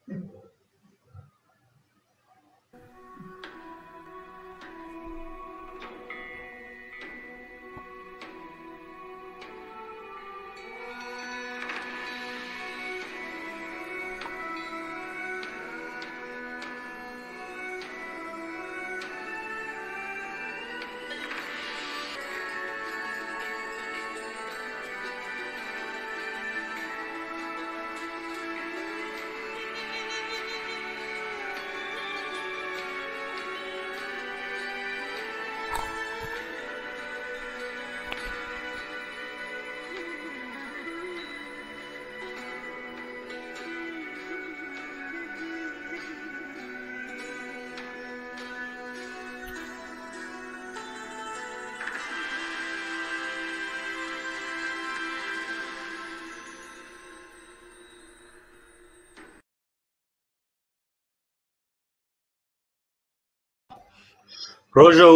روژا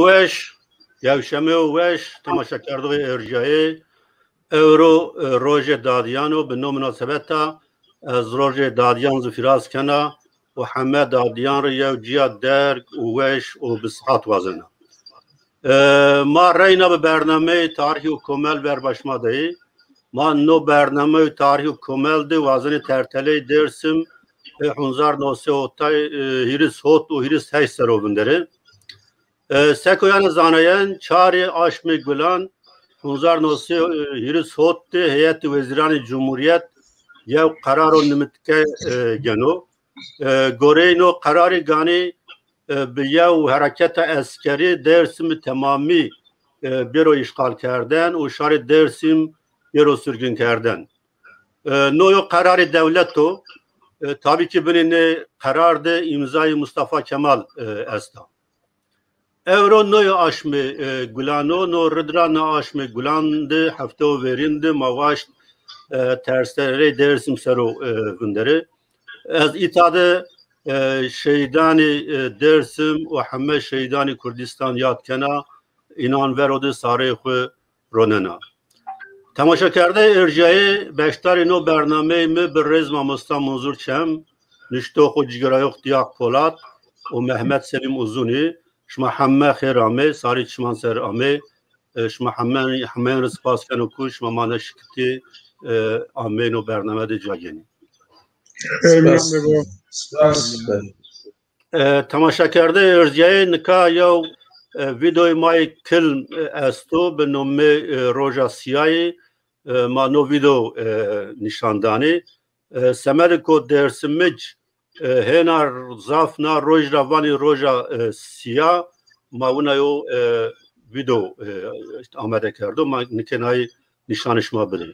وش یوشمه وش تماشا کرده ارجاعی اورو روژ دادیانو به نوع مناسبت از روژ دادیان زفراز کنه و همه دادیان رو یو جیا درگ و وش و بصحات وازنه ما رینا به برنامه تاریخی و کمل بربشما دهی ما نو برنامه تاریخی و کمل ده وازن ترتله درسم 1903 هیرس هوت و هیرس هیست رو بندره سکویان زانایان چاری آشمی گلان 1903 هیرس هوت ده هیئت وزیران جمهوریت یو قرار و نمتکه گنو گورینو قراری گانی به یو حرکت اسکری درسم تمامی بیرو اشغال کردن و شهر درسم بیرو سرگین کردن نوع قرار دولتو tabii ki bunun karardı imzayı Mustafa Kemal esta. Evro noyu aşmı gulano no rıdrana aşmı gulandı hafta verindi mavaş tersleri dersim seru günderi. Az itadı şeydani dersim ve hamme şeydani Kurdistan yatkena inan verodu sarıxı ronena. تماشا کرده ارجاعی بیشتر اینو برنامه می به رزم آموستا منظور چم نشتو خود جگرایوخ دیاق پولاد و محمد سلیم اوزونی شما همه خیر آمه ساری چمان سر آمه شما همه رسپاس کنو کوش شما مانه شکتی آمه نو برنامه دی جاگینی تماشا کرده ارجاعی نکا یو ویدیوی مای کلم استو به نومه روژا سیایی ما نو ویدیو نشاندانی سمر کو درسمج هنا زافنا روژ روانی روژا سیا ما اونایو ویدیو آمده کردو ما نکنای نشانش ما بدیم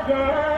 Yeah.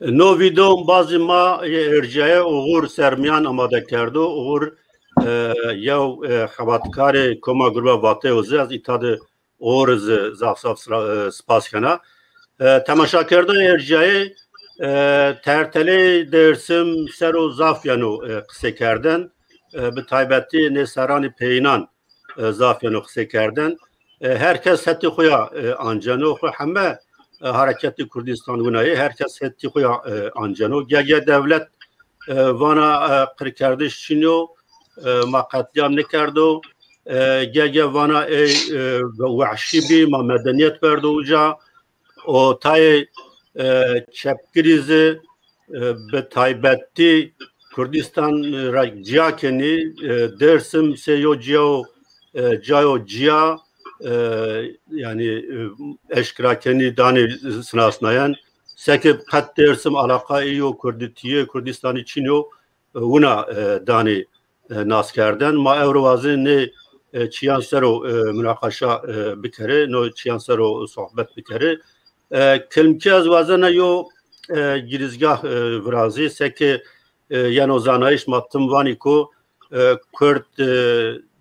نو ویدیوم بازی ما ارجاع اوغور سرمیان آماده کرده اوغور یو خبرکار کما گروه واته وزه از ایتاد اوغور زافصاف سپاس کنه تماشا کرده ارجاع ترتلی درسم سر و زافیانو قصه کردن به تایبتی نسران پینان زافیانو قصه کردن herkes heti خویا آنجانو خو همه hareketi Kurdistan günahı herkes heti خویا آنجانو گه devlet وانا قرکردش چینو ما قتلیام نکردو گه وانا وحشی بی ما مدنیت بردو جا و تای çepkirizi به تایبتی Kurdistan را جیا کنی درسم سیو جیو جیا yani eşkrakeni dani sınasnayan sekip kat dersim alakayı o Kurdistan Çinyo una dani naskerden ma Eurovazı ne çiyansero münakaşa bikere no çiyansero sohbet bikere kelmki az vazana yo girizgah vrazi seki yani zanayış mattım vaniko Kürt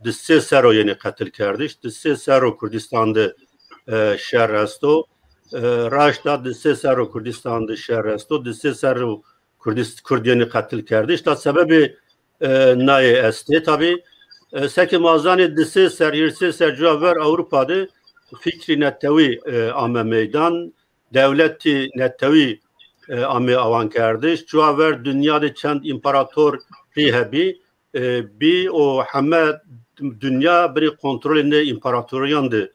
disse sero yeni katil kardeş disse sero Kurdistan'da şehir resto Raş'ta disse sero Kurdistan'da şehir resto disse sero Kurdiyeni katil kardeş da sebebi naye esti tabi seki mazani disse ser hirsi ser cevher Avrupa'da fikri nettevi ame meydan devleti nettevi ame avan kardeş cevher dünyada çend imparator rihebi bir o heme dünya bir kontrolünde imparatoryandı.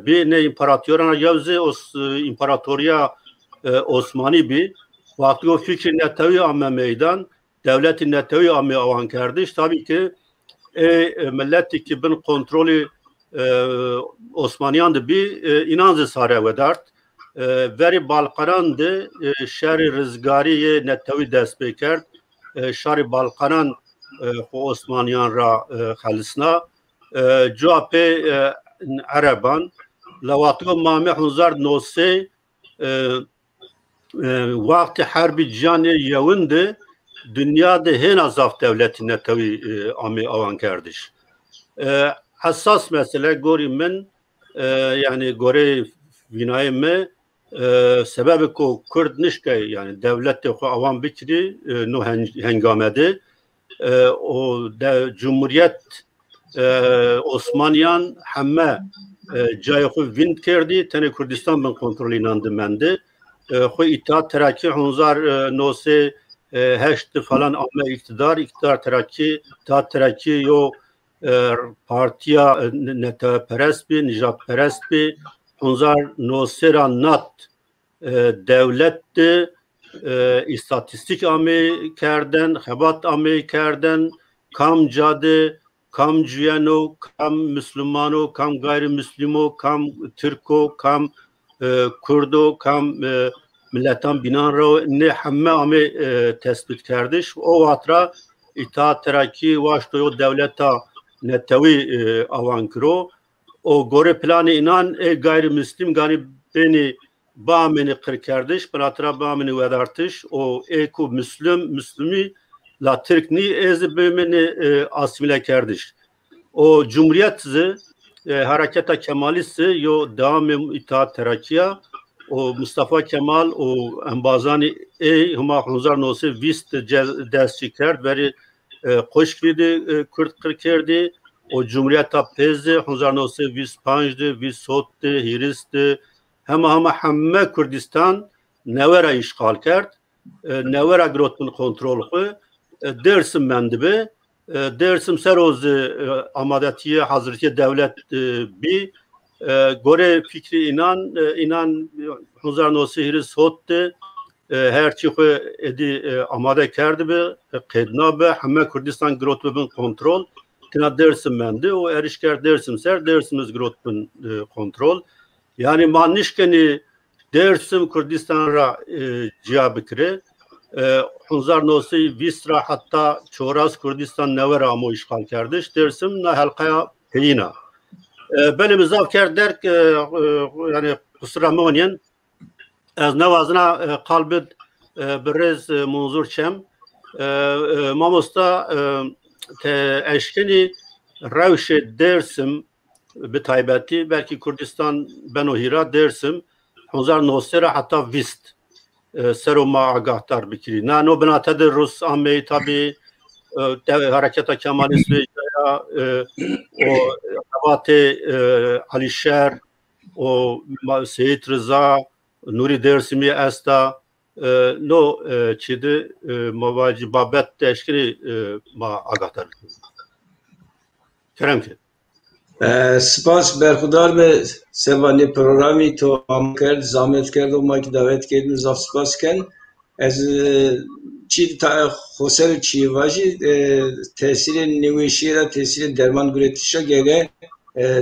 Bir ne imparatorana yavze os imparatorya Osmani bir vakti o fikri nettevi amme meydan devleti nettevi amme avan kardeş tabii ki milleti ki bin kontrolü Osmaniyandı bir inancı sare ve dert veri Balkanandı şehri rızgariye nettevi dest bekert şehri Balkanan Osmaniyan ra xalisna CHP Araban lawatgo mame hunzar nose vakti harbi cani yavindi dünyada hen azaf devletine tabi ami avan kardeş hassas mesele gori men yani gore vinayme sebebi ko Kurd nişke yani devlette ko avan bikri no hengamede o Cumhuriyet Osmaniyan hemme cayxu vind kerdi tane Kurdistan ben kontrol inandı mende xu itaat terakki hunzar nose heşt falan ama iktidar terakki itaat terakki yo partiya neta perest bi nijat perest bi hunzar nosera nat devletti istatistik ame kerden, hebat ame kerden, kam cade, kam cüyeno, kam Müslümano, kam gayrimüslimo, kam Türko, kam Kurdo, kam milletan binanro ne hemme ame tespit kardeş. O vatra itaat terakki vaştoyo devleta nettevi avankro. O gore planı inan gayrimüslim gani beni Bağmeni kır kardeş, bıratıra bağmeni vedartış, o eko Müslümi, la Türkni ezi bölmeni asimile kardeş. O Cumhuriyetzi, hareketa Kemalistsi, yo devam itaat terakkiya, o Mustafa Kemal, o embazani huma hunzar nosi vist desti kerd, veri koş kirdi, Kürt kır kerdi, o Cumhuriyeta pezdi, hunzar nosi vist panjdi, vist sotti, hiristi, Hemme Kurdistan nevera işgal kert, nevera grotun kontrol ku, dersim mendibi, dersim seroz amadetiye hazırki devlet bi, gore fikri inan hunzar nosi hiris hotti, her çiğ edi amade kerdi bi, kedna bi, hemme Kurdistan grotun kontrol, tina dersim mendi, o erişker dersim ser, dersimiz grotun kontrol. Yani manişkeni dersim Kurdistan'a ciha bikre 1920 را حتی چوراز کردستان نور آمو اشغال کردش درسم نه حلقه هلینا بله مزاف کرد درک یعنی قصرا مونین از نوازنا قلبت برز منظور چم ماموستا اشکنی روش درسم به تایبتی belki Kurdistan ben o hira dersim 1990 را حتی ویست سر و ما آگاهتر بکری نه نو بناته در روس آمی تابی حرکت کمالیست و روات علی شهر و سید رضا نوری درسمی استا نو چیده مواجه بابت تشکری ما آگاهتر بکری کرم که سپاس برخودار به سوانی پروگرامی تو هم کرد زحمت کرد و ما که دعوت کردیم زاف سپاس کن از چی خسر چی واجی تاثیر نویشی را تاثیر درمان گرتیشا گره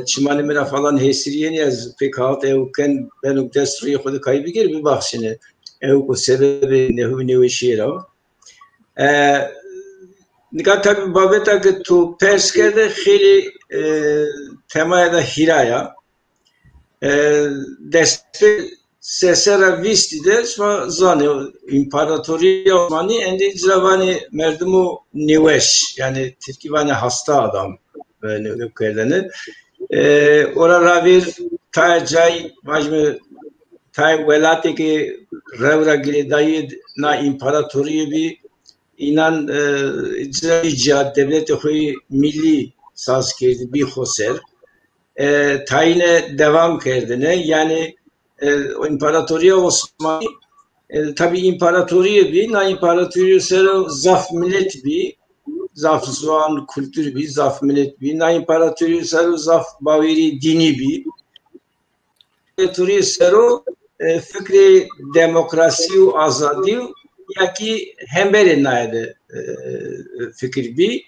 چمانی میرا falan hesiriyeni az pek halt evken ben dest ruyu خود kayı bir bir baksine ev ko sebebi newişi ra Nikat tabi babeta ki tu perskerde xili temaya da hiraya despe sesera visti de şma zani imparatoriya Osmani endi zavani merdumu niveş yani Türkivani hasta adam böyle nüklerini orara bir taycay vajmi tay velati ki revra giridayı na imparatoriya bir inan icra devlet huy milli saz kirdi bir hoser tayine devam kerdine yani o imparatoriya Osmanlı tabi imparatoriya bir na imparatoriya sero zaf millet bir zaf zuan kültür bir zaf millet bir na imparatoriya sero zaf baviri dini bir imparatoriya sero fikri demokrasi u azadi ya ki hembere nayde fikir bir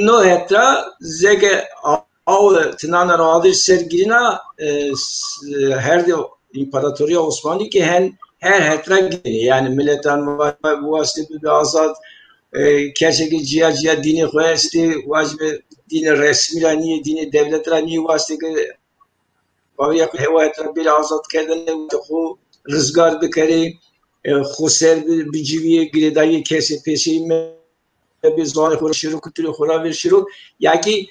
no hetra zege av tınana radır sergilina her de imparatoriya Osmanlı ki her hetra gini yani milletan bu vasıfı bir azad gerçekten ciğer dini koyasti vacbe dini resmi niye dini devletler niye vasıfı baviya heva hetra bir azad kendine o rızgar bikeri خسر بیجیوی گریدایی کسی پیشی به زوان خور شروع کتری خورا ور شروع یکی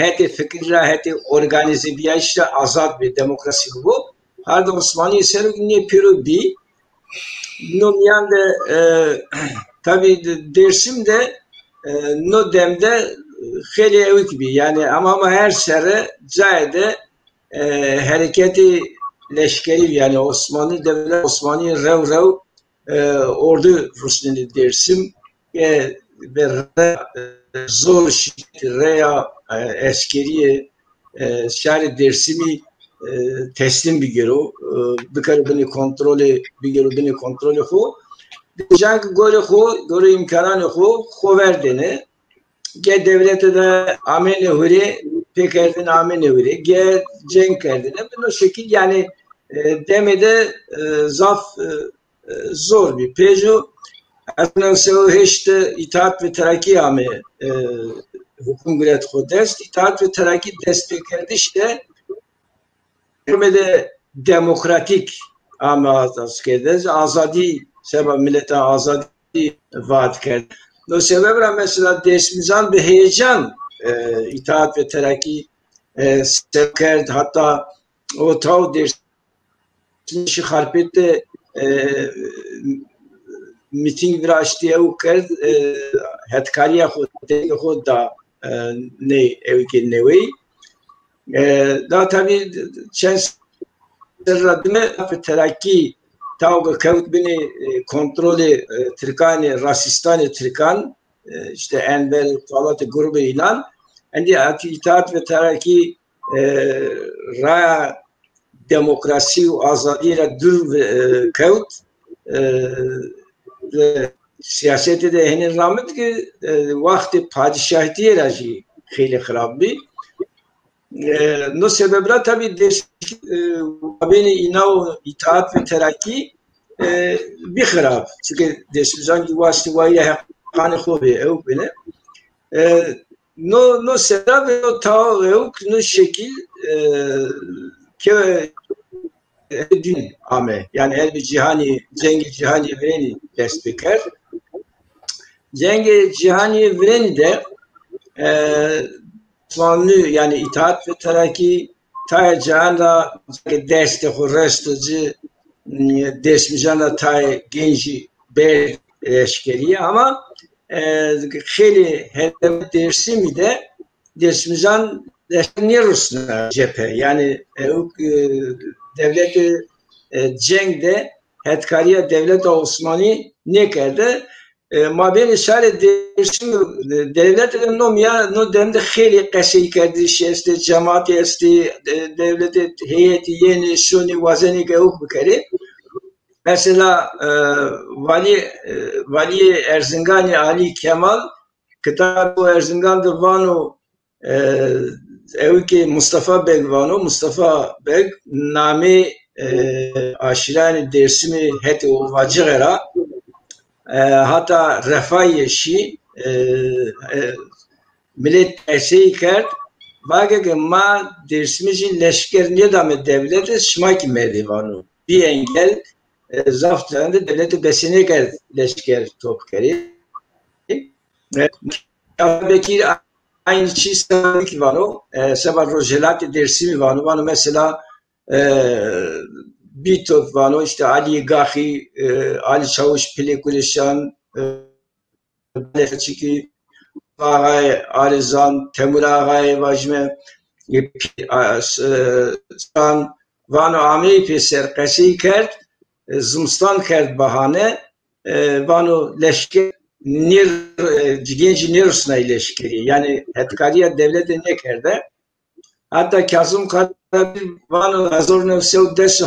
هت فکر را هت ارگانیزه بیایش را آزاد به دموکراسی bu هر دو Osmanlı seri niye piro bi no yanda tabi dersim de no demde xeli evik bi yani ama her sere cayde hareketi leşkeri yani Osmanlı devlet Osmanlı rev ordu Rus'un dersim ve zor reya askeriye şehri dersimi teslim bir gero bir kere beni kontrolü bir gero beni kontrolü ho jang gore ho gore imkanı ho verdene ge devlete de amene huri pekerdin amene huri ge cenk kerdine bu şekil yani demede zaf zor bir pejo aslında sevheşte itaat ve terakki ame hukum güret hodest itaat ve terakki desteklerdi işte de demokratik ame azadız azadi sebep millete azadi vaat kerdi. O sebeple mesela desmizan bir heyecan itaat ve terakki sevkerdi hatta o tav dersi harpette میتینگ راشتی او کرد هدکاریا خود دا نه اوکی نوی دا tabi چند سردمه ترکی تاوگ کود بینی کنترل ترکانی راسیستانی ترکان işte Enver falan grubu ilan endi itaat ve terakki raya demokrasi ve azadiyle dur kevt siyasete de henüz rahmet ki vakti padişahiyeti raji khili kharab bi no sebeple tabi beni inav itaat ve terakki bir xirab. Çünkü Deşmizan Givastiva'yı hani xobi ev bile. No sera ve no ta ev no şekil ke din ame. Yani her bir cihani, cengi cihani vereni despiker. Cengi cihani vereni de Osmanlı yani itaat ve terakki ta cihanda deste hurrestucu Deşmizan'a ta genci be eşkeriye ama xeli hedef dersimi de Deşmizan ne Rusna cephe yani devleti cengde hetkariye devlet Osmanlı ne kadar ما بین شهر درسیم devlet no demde xeli qeşey kerdi şeste cemaat esti devlet heyeti yeni şuni vazeni gevuk bikeri mesela vali Erzingani Ali Kemal kitabı Erzingan'da vanu evki Mustafa Beg vanu Mustafa Beg nami aşirani dersimi heti o vacıgera hatta refayişi millet eseyi kert bagı ma dersimizi leşker niye damet devlete şmaki medivanu bir engel zaftlarında devleti besine kert leşker topkeri Bekir aynı şey sabit vanu sabah rojelati dersimi vanu mesela Bitov vano işte Ali Gahi, Ali Çavuş Pelikuleşan, Lefçiki, Ağay, Alizan, Temur Ağay, Vajme, San, vano Amey Peser, Kasiy kert, Zımstan kert bahane, vano leşker, genci Nirusna leşkeri, yani hetkariye devlete ne kerde, hatta Kazım Karabir vano Hazır Nefsev desi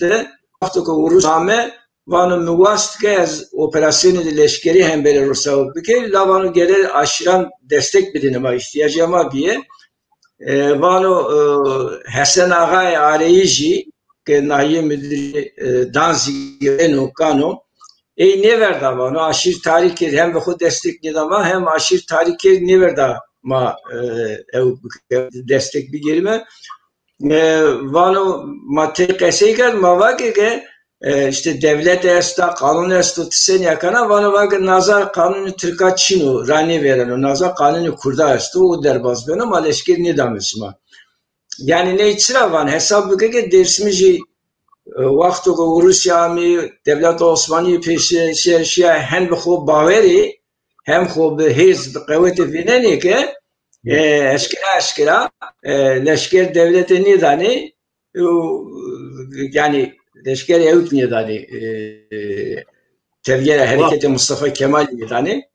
de hafta Rusame vano müvastike az operasyonu de leşkeri hem böyle Rus'a bir la vano gelir aşıran destek bilinime ihtiyacıma bir vano Hasan Ağay Arayıcı ki nahiye müdürü Danzig'e kano ne verdi vano aşır tarih hem ve o destek nidama hem aşır tarih ne verdi ma destek bir gelme vano matek eseker mavake ke işte devlet esta kanun esta tsen yakana vano vake nazar kanunu Türkaçinu rani veren nazar kanunu kurda esta o derbaz beno maleşker nidamısma yani ne içra van hesabı ke dersimizi vakti ko Rusya mi devlet Osmanlı peşe şey hem bu baveri hem bu hizb kuvveti vineni ke eşkira leşker devleti nidani yani leşker evk nidani tevgere hareketi Mustafa Kemal nidani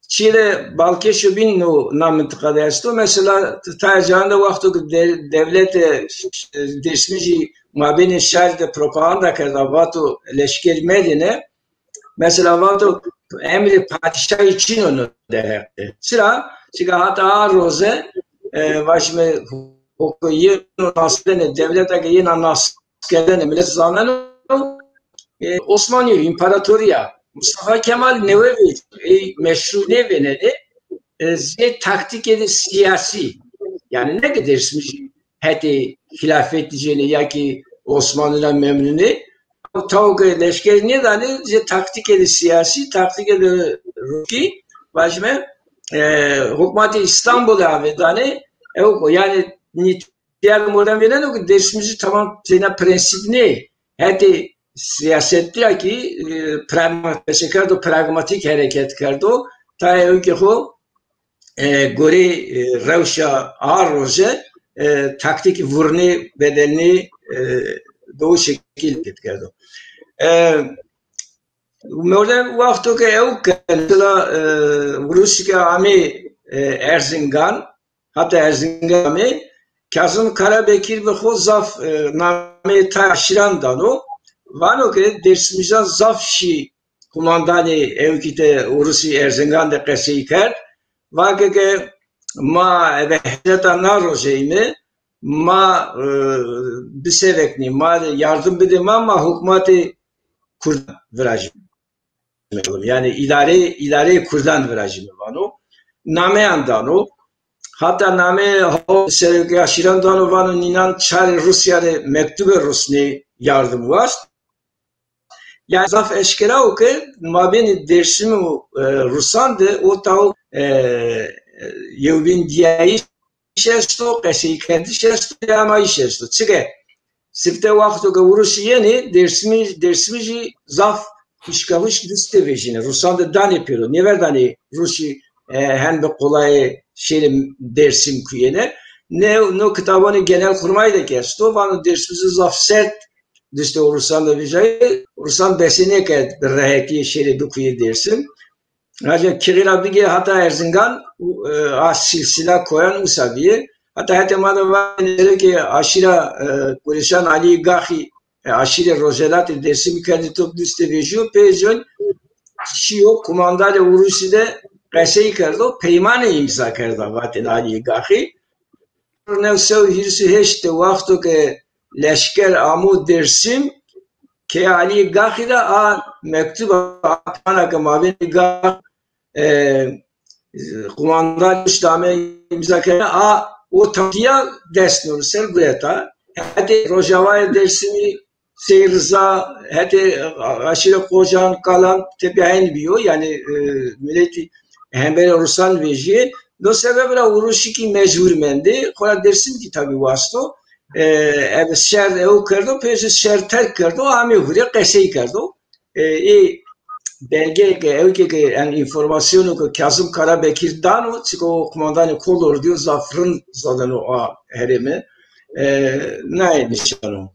Çile Balkeşu bin na mıntıkada esto mesela tacanda vakti devleti dersimizi mabini şerde propaganda kerda vatu leşker medine mesela vatu emri padişah için onu derdi sıra hatta roze başme hukuki nasıl devlete yine naskerden millet zamanı Osmanlı İmparatoriya Mustafa Kemal Nevevi meşru ne venedi taktik edi siyasi yani ne kadar heti hilafet diyeceğini ya ki Osmanlı'na memnuni tavuk leşkeri ne dani taktik edi siyasi taktik edi ruki başme hükümeti İstanbul'a ve dani yani diğer modern veren o dersimizi tamam senin prensip ne? Hadi siyasette ya ki pragmatik hareket kardo ta evki ho gori revşa arroje taktik vurni bedelini doğu şekil kardo. Modern vakti ke mesela Rusya ami Erzingan hatta Erzingan ami Kazım Karabekir ve Hozaf name taşıran dano vano ke dersimizden zafşi kumandani evkite Rusya Erzingan'da kesiker vake ke ma vehzeta narojeymi ma bisevekni ma yardım bidim ama hükümeti Kurdan virajı. Yani idare Kurdan virajı vano. Nameyandan o. Hatta name Sergaşirandan o vano ninan çare Rusya'da mektube Rusni yardım var. Yani zaf eşkera o ki mabeni Dersim'i Rusan de o tav yevbin diyeyi şesto, kesi kendi şesto, yamayı şesto. Çünkü sifte vakti ki Rusiyeni Dersim'i zaf işkavuş liste vejine. Rusan da dan yapıyor. Ne ver dani Rusi hem de kolay şeyim Dersim kuyene. Ne kitabını genel kurmayı da kesto. Bana Dersim'i zaf sert işte Rusan da vejayı. Rusan besine ket bir reheki şeyle dukuyu Dersim. Ancak Kiril abige hatta Erzingan silsila koyan usabiye. Hatta hetemada var ki aşira Kureşan Ali Gahi aşire rozelat Dersim kendi top liste vejiyor. Peyzon şiyo kumandayla Urusi'de kayseyi kardo peymane imza kardo vaten Ali Gahi. Nevsev hirsi heşte vakto ke leşker amu Dersim ke Ali Gahi da a mektup atana ke mabeni Gahi kumandan İslam'e imza kere o tabiya desnur serguleta hadi Rojava'ya dersimi seyirza hadi aşire kocan kalan tebiyen biyo yani milleti hem böyle Rusan veji no sebeple uğraşiki mecbur mendi kola dersim ki tabi vasto ev şer ev kardo peyse şer terk kardo ami huriye qesey kardo belge ki evki yani informasyonu ki Kazım Karabekir'dan o çıko kumandanı kolor diyor zafrın zaten o herime neymiş onu?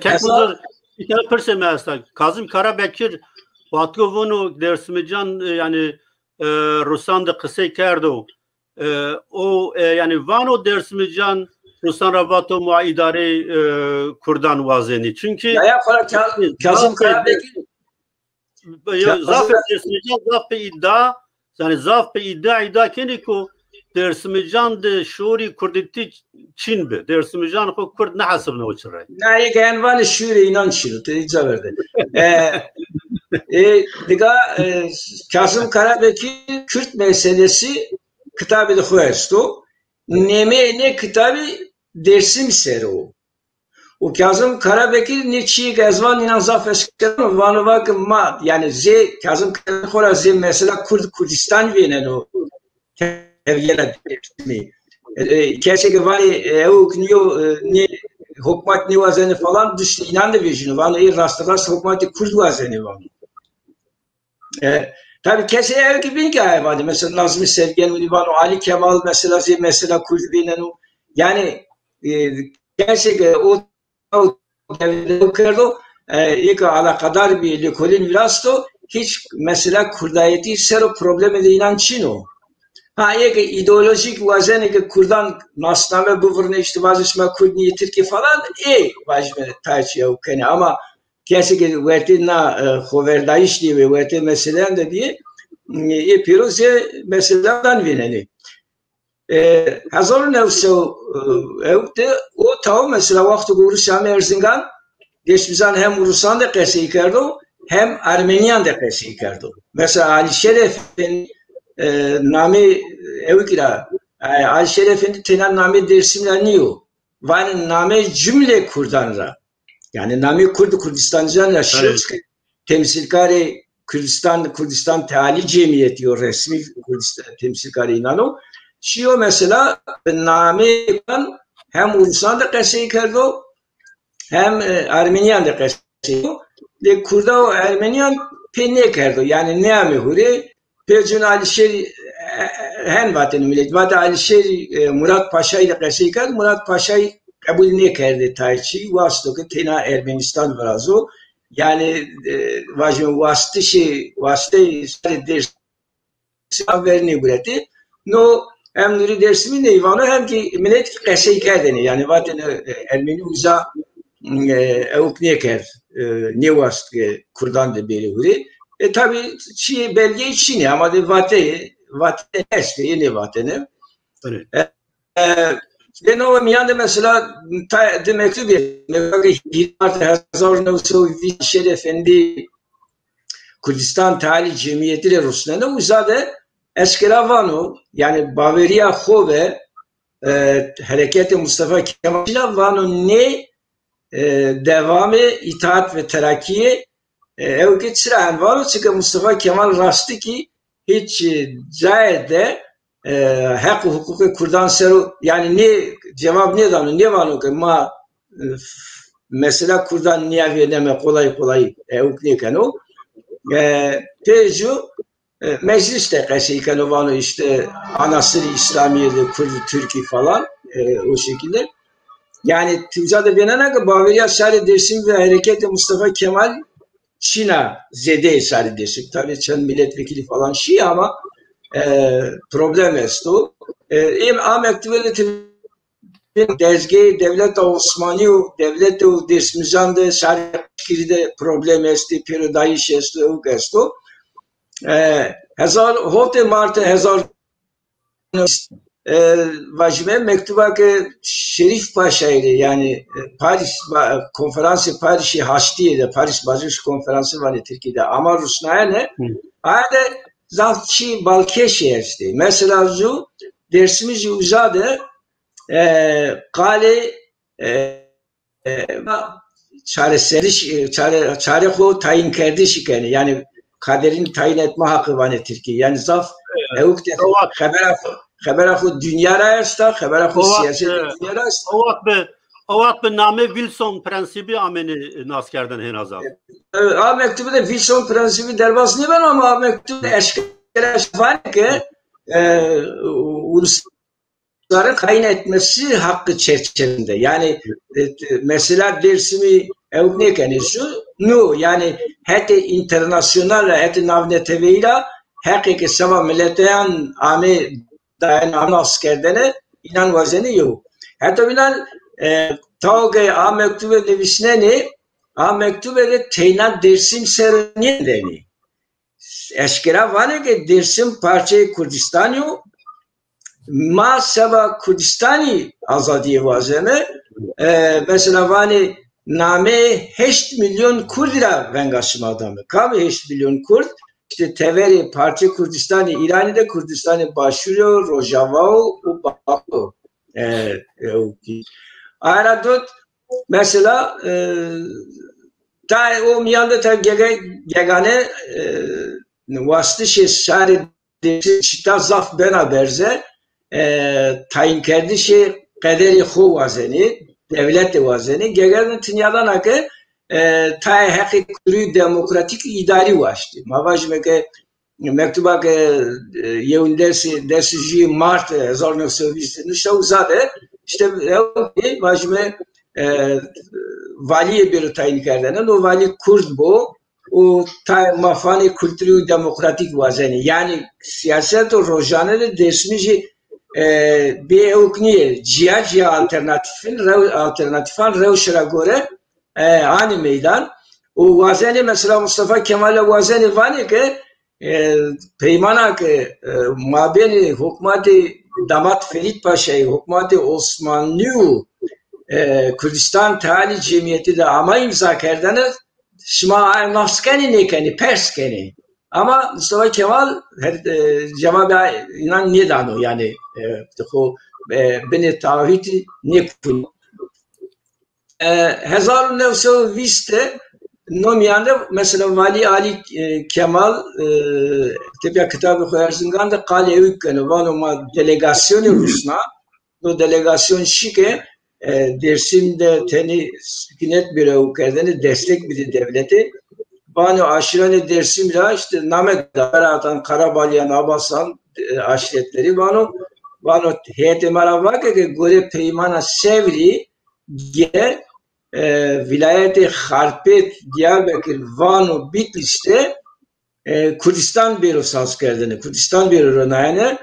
Kekmuzur bir perse mesela Kazım Karabekir Vatgovunu Dersimcan yani Rusan kısa kerdo o yani vano Dersimcan Rusan Ravato mu idare Kurdan vazeni çünkü ya Kazım Karabekir zaf iddia yani zaf iddia keni ko Dersimcan de şuri Kurditi Çin be Dersimcan ko Kurd ne hasabına uçuray. Ne yani vali şuri inançlı teyze verdi. Diga Kazım Karabekir Kürt meselesi kitabı da koyarsto. Ne kitabı Dersim sero. O Kazım Karabekir niçi gazvan inan zaf eşkıdan vanı vakı ma yani Kazım Karabekir mesela Kurdistan venen o evyela mi keşke vali evukniyo ne hükümet ne vazeni falan düştü inandı vejini vali rastlas hükümeti Kurd vazeni var. Tabii keşke ev gibi ki vardı mesela Nazmi Sevgen var Ali Kemal mesela Kurd venen o yani keşke o کرده یک alakadar bir lekolin virasto hiç mesela kurdayeti sero problemi de inan çino ha ek ideolojik vazene ki kurdan nasname bu vurne işte vazgeçme kurd niyetir ki falan vazme tercih okene ama kesinlikle vertina hoverdayış diye ve vertin meselen de diye piroze meselelerden vineni Hazır nefse evde o tav mesela vakti Rusya Erzingan geçmişten hem Rusyan da kesiyi kerdo hem Ermeniyan da kesiyi kerdo. Mesela Ali Şeref'in nami evkira Ali Şeref'in tenen nami dersimler niyo? Van nami cümle Kurdanra. Yani nami Kurdistancan yaşıyor. Temsilkari Kürdistan Teali Cemiyeti o resmi Kürdistan temsilkari inanı. Şio mesela namekan hem Ruslan da kesiyi kerdo hem Ermeniyan da kesiyi de Kurda o Ermeniyan penne kerdo yani ne amihuri pecun Alişer hen vatanı millet vata Alişer Murat Paşa'yı da kesiyi kerdo Murat Paşa'yı kabul ne kerdi tayçi vasıto ki tena Ermenistan varazo yani vajın vasıtı ders haberini bıraktı no hem nuri dersimin eyvanı hem ki millet kesiyi kerdeni yani vatanı Ermeni uza evkneker ne vast Kurdan da beri huri tabi belge içine ama de vatanı eski ne vatanı Ben o miyanda mesela mektup Şer Efendi Kurdistan Tali Cemiyeti de Ruslarına uzade Eşkeravano yani Baveriya Xove Hareketi Mustafa Kemal'la vano ne devamı itaat ve terakkiye ev geçiren var çünkü Mustafa Kemal rastı ki hiç cahide hak hukuku Kurdan seru yani ne cevap ne danı ne var ki ma mesela Kurdan niye vereme kolay ev ne kanu teju mecliste kaşıyken o var işte Anasır İslamiye'de Kurdu Türkiye falan o şekilde. Yani tüccarda benene ki Baveriya Şari Dersim ve Hareketi Mustafa Kemal Çin'a zede Şari Dersim. Tabii Çin milletvekili falan Şii ama problem estu. A mektubu dezgeyi devlet Osmanlı devlet Dersimizan'da Şari Kiri'de problem esti, Pirodayış estu, estu. Hezar Hote Mart'ı hezar vacime mektuba ki Şerif Paşa'ydı yani Paris konferansı Paris'i haçtiydi. Paris Barış Konferansı var Türkiye'de ama Rusnaya ne? Hadi zavçı Balkeşi işte. Mesela şu dersimiz uzadı kale çare ko tayin kardeşi yani kaderini tayin etme hakkı var Türkiye. Yani zaf evkte خبر خود دنیا را است خبر خود سیاست دنیا را است o vakit name Wilson prensibi ameni nas kerdin hen azam. A mektubu da Wilson prensibi derbas ne ben ama mektubu eşkere var ki ulusların kayn etmesi hakkı çerçevesinde. Yani mesela Dersim'i evne kenisu no yani hete internasyonel hete navneteveyle hakiki seva milleteyan ame dayanamı askerdene inan vazeni yok. Hatta bilen tavge a mektubu nevisneni a mektubu de teynat Dersim seruniye deni. Eşkera vane ki Dersim parçayı Kurdistan yok. Ma seva Kurdistani azadiye vazene mesela vane name 8 milyon Kurdira vengaşım adamı. Kabe 8 milyon Kurd İşte Teveri Parça Kurdistan'ı İran'da Kurdistan'ı başlıyor Rojava o bakıyor. Aradot mesela ta o miyanda ta gegane vastı şey şari çita zaf bena berze tayin kerdi şey kaderi xo vazeni devlet vazeni gegane tinyadan akı تا حقیقی کلی دموکراتیک اداری واشتی. مواجه که مکتوبه که یه اون درسی جی مارت 1920 نشته زده işte مواجه valiye bir tayin kerdenen o vali Kurd bu o mafani kültürü demokratik vazeni yani siyaset o rojane de desmici bir evkniye ciğer alternatifan revşera göre ani meydan o vazeni mesela Mustafa Kemal'e vazeni var ki peymana ki mabeni hükümeti Damat Ferit Paşa'yı hükümeti Osmanlı Kürdistan Tali Cemiyeti de ama imza kerdene şma naskeni nekeni perskeni ama Mustafa Kemal cevabı inan ne dano yani beni tavhid ne kulu 1920'te nomiyanda mesela Vali Ali Kemal tabi kitabı koyarsın da kale ükkeni vanoma delegasyonu Rusna o delegasyon şike Dersim'de teni sükunet bir ülkeden destek bir devleti bana aşireni Dersim'de işte Namedaratan Karabalyan Abasan aşiretleri bana heyeti maravake ki göre peymana sevri ge vilayeti Harpet Diyarbakır Van Bitlis'te Kurdistan bürosas kerdini Kurdistan bürosuna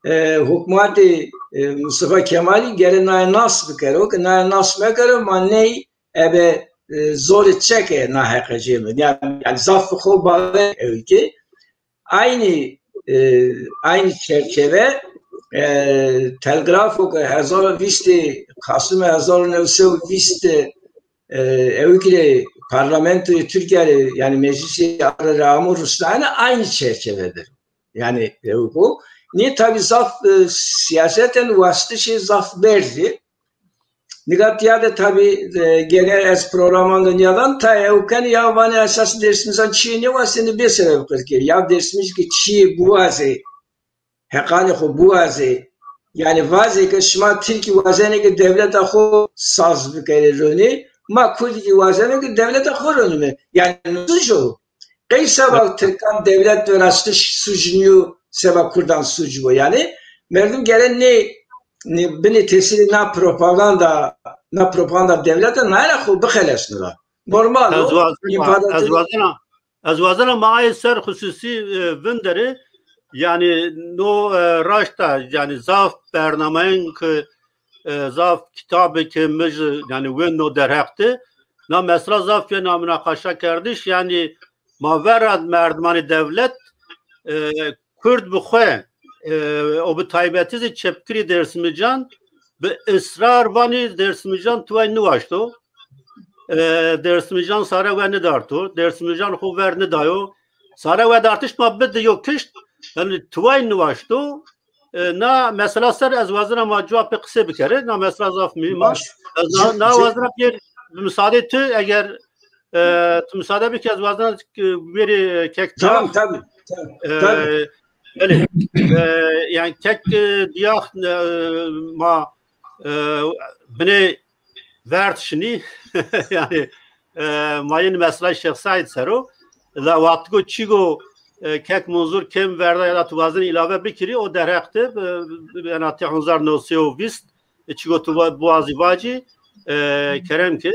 hükümeti Mustafa Kemal'i gene nasıl kero ki nasıl mekero manneyi ebe zor çeke nahekacığım yani zaffı kobalı ülke aynı çerçeve تلگراف که 1920 Kasım 1920 evkili parlamentoyu Türkiye yani meclisi Ramur Ruslan'ı aynı çerçevedir. Yani bu. Niye tabi zaf siyaseten vasıtı zaf verdi. Nigatya da tabi genel ez programında yalan ta evken ya bana esas dersimizden Çiğne var seni bir sebep kırkır. Ya dersimiz ki Çiğ buazı hekani xo buazı yani vazı ki şma Türkiye vazene ki devlet xo saz bikeri roni ma Kurdi ki vazene ki devlet xo roni yani suçu. Kaysa bak Türkan devlet ve rastı suçunu sebep Kurdan suç bu yani. Merdim gelen ne beni tesiri na propaganda devlete ne alakı bıkhelesine normal az vazana maay ser hususi vinderi yani no raşta yani zaf bernameyin ki zaf kitabı ki müj yani wen no derhekti na mesela zaf ve namına kaşa kardeş yani maverad merdmani devlet Kurd bixwe o bi taybetiz çepkiri dersimican bi ısrar vani dersimican tuay nuvaşto dersimican sara ve ne darto dersimican xo ver ne dayo sara ve dartış mabed yok kişt yani tuay nuvaşto na mesela ser az vazına ma cevap kısa bir kere na mesela zaf mima na vazına bir müsaade tu eğer müsaade bir kez vazına veri kek tamam tabii öyle yani tek diyah ma beni vertşini yani mayın mesela şahsaydı sero la vakti çigo kek muzur kem verda ya da tuvazın ilave bikiri o derhekti yani 1920 çigo tuvazi vaci kerem ki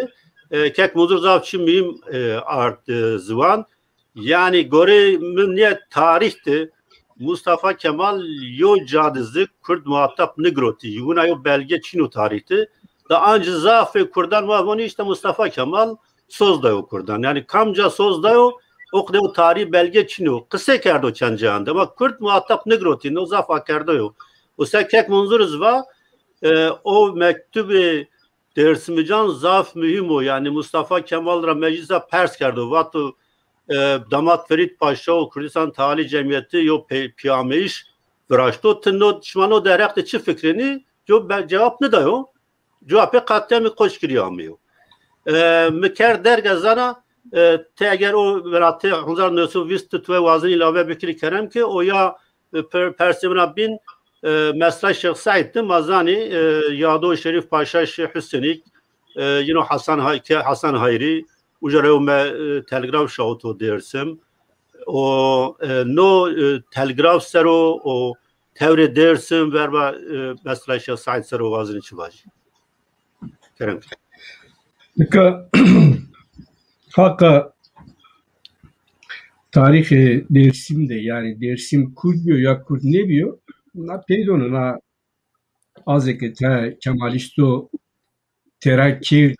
kek muzur zavçı miyim art zıvan yani gore mümniyet tarihti Mustafa Kemal yo cadizdi Kurd muhatap nigroti yuna yo belge Çino tarihti da anca zafe Kurdan var işte Mustafa Kemal söz da yo Kurdan yani kamca söz da yo okde o tarih belge Çino kısa kerdo çancağında ama Kurd muhatap nigroti no zafa kerdo yo o sekek munzuruz var o mektubi dersimican zaf mühim o yani Mustafa Kemal ra meclise pers kerdo vatu Damat Ferit Paşa o Kürdistan Tali Cemiyeti yo piyameyiş vraşto tınno şmano derhekte çi fikrini cevap ne dayo cevapı katliamı koş kiriyamıyor miker dergazana te eğer o velatı 1920 tutve vazın ilave bikiri kerem ki o ya persimina bin mesela Şeyh Said'di mazani Yado Şerif Paşa Şeyh Hüsenik yine Hasan Hayri Ujare me telegraf şauto dersim o no telegraf sero o tevre dersim verba mesela Şeyh Said sero vazın içi var. Kerem. Ka hakka tarihi dersimde yani dersim kurdiyor ya kurd ne diyor? Na peydonu na azekete Kemalisto terakir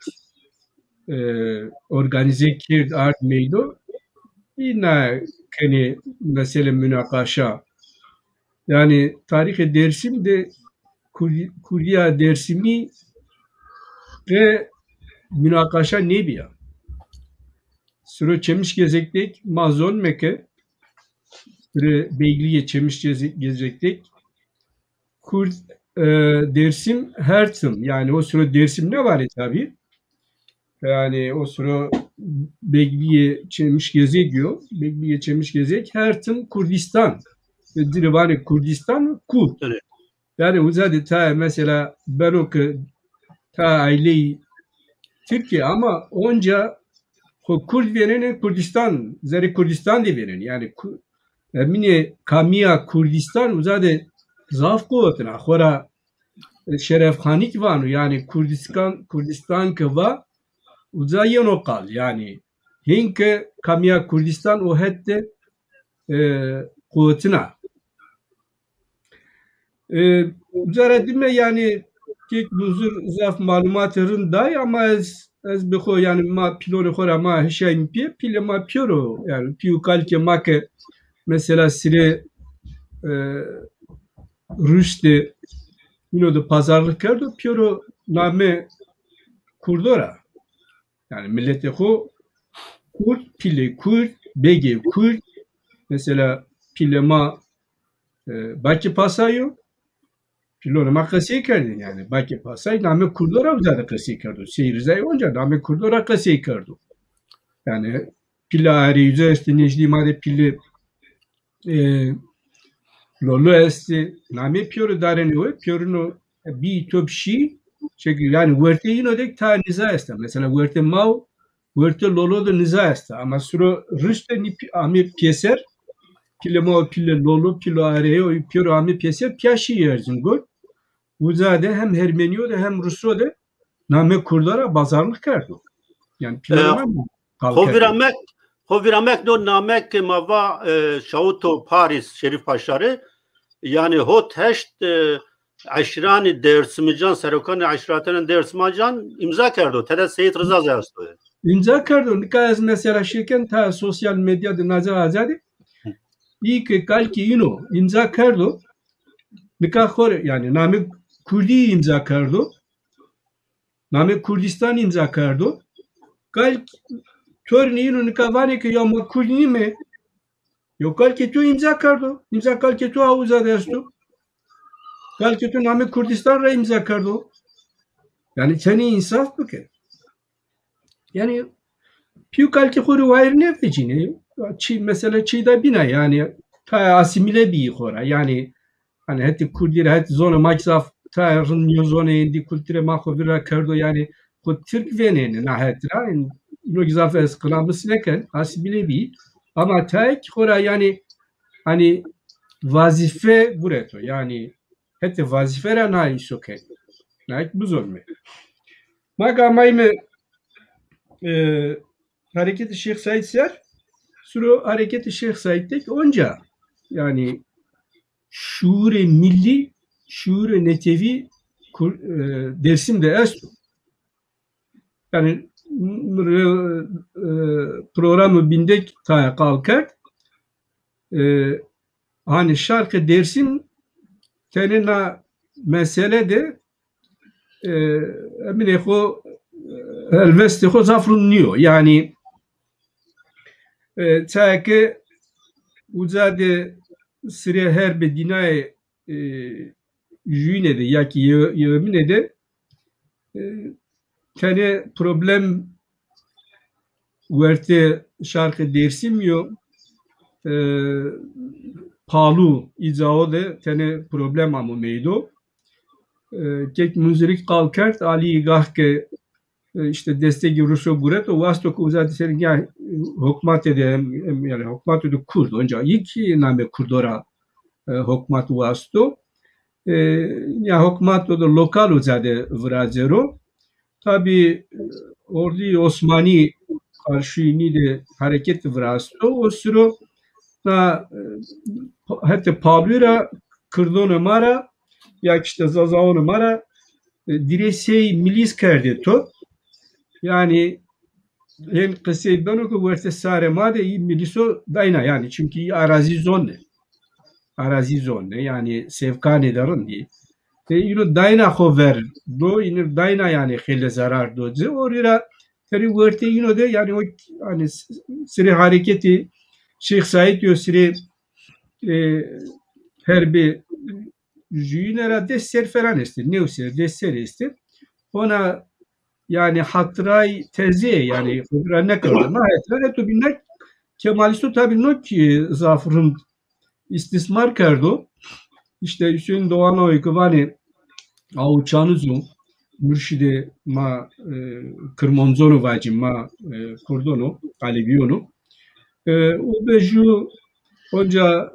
organize kird art meydo yine kene mesele münakaşa yani tarihi dersim de Kurya dersimi ve münakaşa ne biya süre çemiş gezektik mazon meke süre beygiliye çemiş gezektik Kurd dersim her tım yani o süre dersim ne var tabi yani o sıra Begliye Çemiş Gezek diyor. Begliye Çemiş Gezek her tım Kurdistan. Dirivani Kurdistan Kurd. Evet. Yani uzadı ta mesela ben o ki ta aileyi Türkiye ama onca Kurd vereni Kurdistan, zeri Kurdistan diye veren. Yani mine kamiya Kurdistan uzadı zaf kuvvetine. Khora şerefhanik vanu yani Kurdistan ki var uzayan o kal yani hinke kamiya Kurdistan o hette kuvvetine uzaradime yani ki buzur zaf malumatların day ama ez bixo yani ma pilonu xora ma hişayim pile ma piyoro yani piyu kalke ma ke mesela sire Rüştü yine de pazarlık kerdo piyoro name kurdora. Yani millete ko Kurt, pile Kurt, bege Kurt. Mesela pilema baki pasayo pilona ma kasiye kerdin yani. Baki pasay name kurdora uzada kasiye kerdo. Seyrizay onca name kurdora kasiye kerdo. Yani pile ari yüze esti necdi made pile lolo esti name piyoro dareni o piyorunu bir topşi çünkü yani verte yine de ta niza esti. Mesela verte mav verte lolo da niza esti. Ama suro rüste ni ami pieser pile mav pile lolo pile areye o piyoro ami pieser piyaşı yerzin gol. Uzade hem Hermeniyo da hem Rusyo da name kurdara bazarlık kerdo. Yani pilorama mı? Hoviramek do namek mava şauto Paris Şerif Paşarı yani hot heşt aşirani dersimican serokan aşiratının dersimican imza kerdo. Teda Seyit Rıza Zayastı. İmza kerdo. Nikayaz mesela şirken ta sosyal medyada nazar azadi. İyi ki kalki yino imza kerdo. Nikah khore yani name Kurdi imza kerdo. Name Kurdistan imza kerdo. Kalki Torni yino nikah vane ki ya ma Kurdi mi? Yo kalki tu imza kerdo. İmza kalki tu avuza destu. Kalki tu name Kurdistan ra imza kerdo. Yani seni insaf bu ki. Yani piu kalki khore vair ne fecini. Mesela çiğda bina yani ta asimile bir khora yani hani heti Kurdiler heti zona maksaf ta rın zona indi kültüre mako vira kerdo yani ko Türk veneni na hetra no gizaf es kılabıs leken asimile bir ama ta khora yani hani vazife bureto yani heti vazifera na isoke na bu zorme maga mayme hareketi Şeyh Said Ser suru hareketi Şeyh Said'tek onca yani şuur-i milli, şuur-i netevi Dersim'de estu. Yani programı bindek ta kalkar hani şarkı Dersim tenina mesele de emine ko elveste ko zafrunluyor. Yani ta ki uzade Sire her bir dinay jüne de ya ki yemine de tane problem verte şarkı Dersim yo palu izao de tane problem amu meydo kek müzik kalkart ali gah ke işte destek Rusya guret o vasto ku uzade serin ya hükümet de yani hükümet de Kurd önce ilk name Kurdora hükümet vasto ya hükümet de lokal uzade vrazero tabi ordu Osmani karşıyını de hareket vrazto o süre na hatta Pavlura Kırdonu mara ya işte Zazavonu mara diresey milis kerdi to yani hem kısayı ben oku verse sare made miliso dayna yani çünkü arazi zone yani sevkane darın diye yine dayna hover do yine dayna yani hele zarar do oraya teri verte yine de yani o hani sire hareketi Şeyh Said diyor sire her bir jüynera deser falan istir ne usir deser istir ona yani hatray tezi yani ne kadar ma hatray to binnek Kemalisto tabi no ki zafrın istismar kerdo işte Hüseyin Doğanoy kıvani avuçanızı mürşide ma kırmonzonu vacim ma kurdonu aleviyonu o beju hoca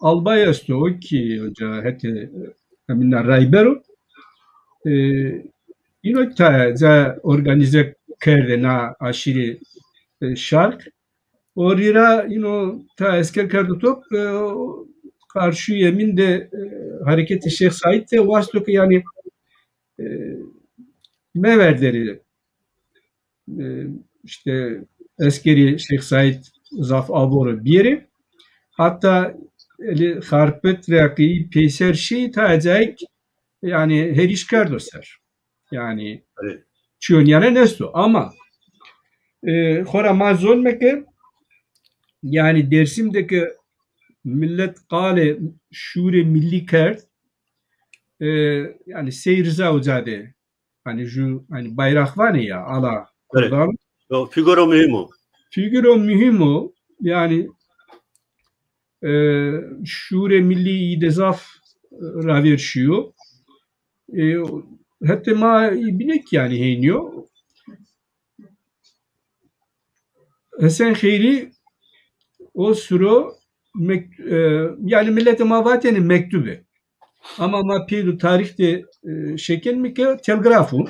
albay esto ki hoca hete minna raybero ino ta za organize kerde na aşiri şark orira ino ta esker kerdo top karşı yemin de hareketi Şeyh Said de vasto ki yani meverderi işte eskeri Şeyh Said Zaf Aboro bir yeri hatta خارپت رقی پیسر شی تا acayip yani her iş kar ser. Yani Evet. çiyon yani nesto ama xora mazon meke yani Dersim'deki millet kale şure milli kert yani seyirza uzade hani şu hani bayrak var ya ala kurdan O figuro mühim o. figüro mühim o yani şure milli idezaf raverşiyor hatta ma binek yani heyniyor Hasan Kheyri o suro yani millete mavatenin mektubu ama ma pilu tarihte şekil mi ki telgrafu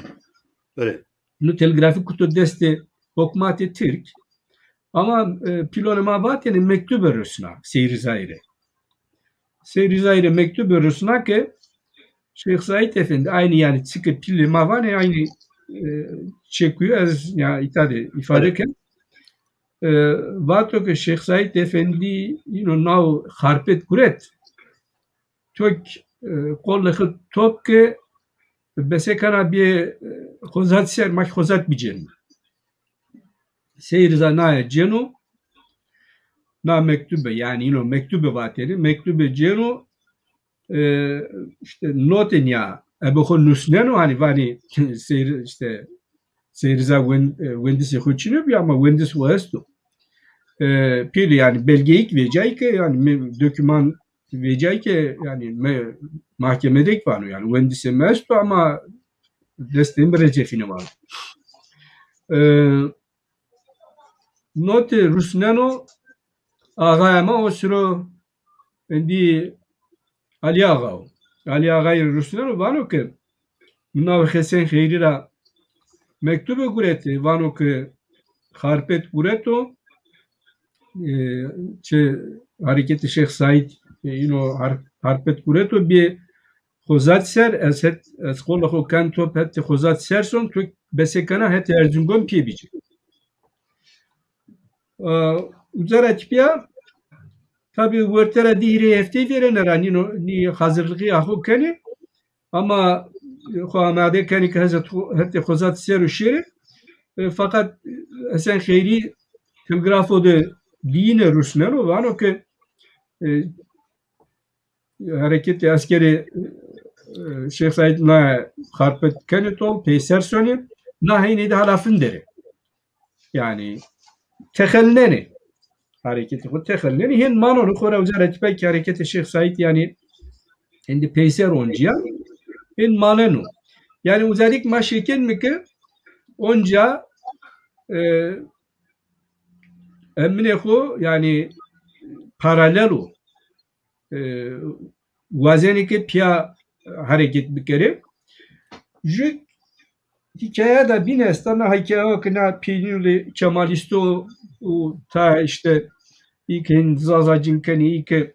Evet. no telgrafi kutu deste hokmati Türk ama pilonu mavatenin mektubu Rusna Seyri Zaire mektubu Rusna ki Şeyh Said Efendi aynı yani çıkıp pili mavane aynı çekiyor az ya ifade ken vato ke Şeyh Said Efendi now harpet kuret çok kolları top ke besekana bir khozat ser mak khozat bijen seyir zanaya cenu na mektube yani mektube vateri mektube cenu işte noten ya ebe khon nusneno hani vani seyir işte seyirza wendisi khuçinu bir ama wendis wastu pili yani belgeyi verecek yani doküman verecek yani mahkemede var yani wendisi mestu ama desteğin recefini var. Note Rusnano ağayama o sıra endi Ali Ağa. Ali Ağa'yı Rusnano vano ki Mnav Hesen Khayrira mektubu kureti vano ki harpet kureto çe hareketi Şeyh Said harpet kureto bir Xozat ser ez kollo kan top hette xozat serson tu besekana hette Erzurum'un piyebici. Uzara tipiya tabi vurtera dihri hefte verenler ni hazırlığı yahu kani ama xo amade kani ki hette xozat seru şeri fakat Hasan Kheyri telgrafo de dine Rusnano vano ki hareketi askeri Şeyh Said na harpet kenetol peysersoni na heyni de halafın deri. Yani tehelleni hareketi bu tehelleni hen manonu kora uzaret belki hareketi Şeyh Said yani hindi peyser onca hen manenu. Yani uzarik ma şeken mi ki onca emine ko yani paralelo vazenike pia hareket bir kere. Jük hikaye da bir nestana hikaye kına pinuli Kemalisto ta işte ilk Zazacın kani ilk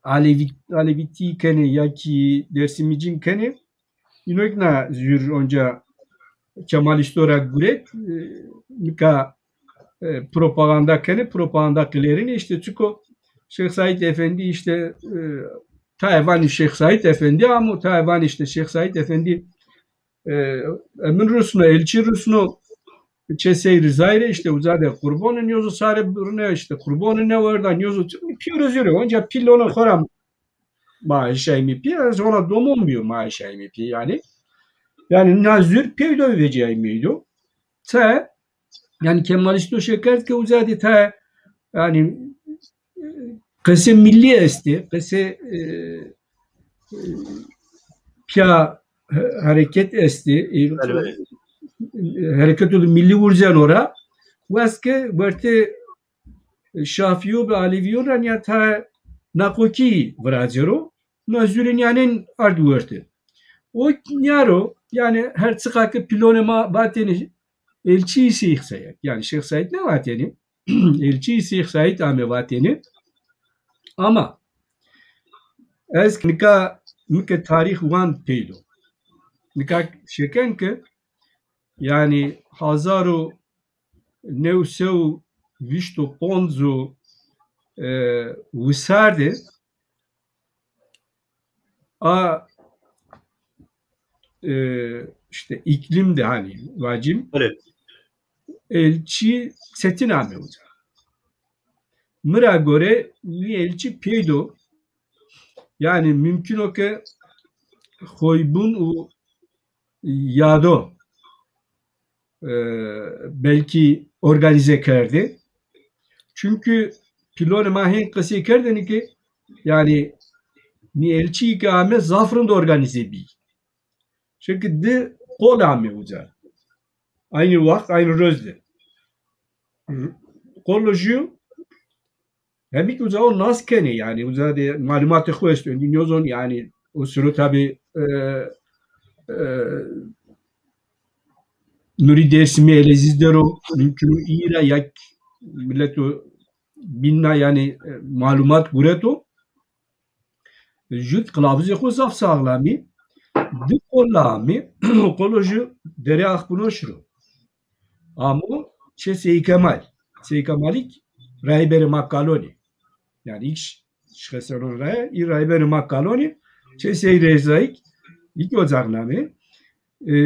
Aleviti kani ya ki Dersimicin kani inokna zür onca Kemalisto olarak guret mika propaganda kani propagandakilerini işte çünkü Şeyh Said Efendi işte Tayvan Şeyh Said Efendi ama Tayvan işte Şeyh Said Efendi Emin Rusno, elçi Rusno Çeseyri Zaire işte uzade kurbanın yozu sarı burne işte kurbanın ne vardan yozu piyoruz yürü. Onca pil ona koram maaşay mi pi ona domon maaşay mi pi yani. Yani nazür peydo vereceğim miydi? Ta yani Kemalisto şeker ki uzade ta yani kese milli esti kese pia hareket esti hareket olu milli vurcan ora vaske verte Şafiyo ve Aleviyo ya ta nakoki vrazero nazürin yani ardu verte o nyaro yani her çıkakı pilonema bateni elçi Şeyh Said yani Şeyh Said ne bateni elçi Şeyh Said ame bateni ama nika tarih wan peydo nika şeken ki yani hazaru nevsev vişto ponzu wisardı işte iklim de hani vacim Evet. elçi setiname olacak. Mıra göre elçi peydo yani mümkün o ki koybun o yado belki organize kerdi. Çünkü pilon mahen kısı kerdeni ki yani ni elçi ikame zafrın da organize bi. Çünkü de kol ame olacak. Aynı vakit aynı rozde. Kolloju hem ilk uzağı nas kene yani uzağı de malumatı koyuyor. Dinliyorsun yani o sürü tabi Nuri dersimi elezizdero mümkün ira yak milletu binna yani malumat gureto jut kılavuzu ko zaf sağlami di kollami koloju dere akbunoşru amu çe Seykemalik Rahiberi Makkaloni yani ilk şkesonun Rahiberi Makkaloni çe Seyrezaik ilk ocaklami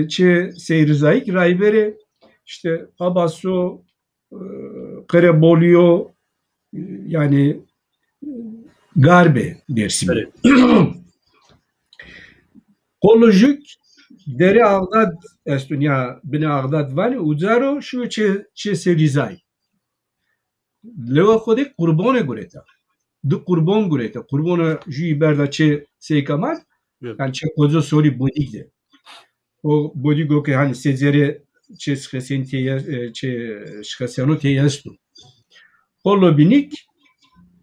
çe Seyrezaik Rahiberi işte Abasso Kerebolio yani Garbe dersim. Evet. Kolojik dere Ağdat Estonya bine Ağdat vali uzaro şu çe Seyrizay. Leva kode kurbone gureta. Du kurbon gureta. Kurbona ju berda çe Seykamal yani çe kozo sori bodigde. O bodigo ke hani sezere çe şkesentiye çe şkesiyonu teyastu. Kollo binik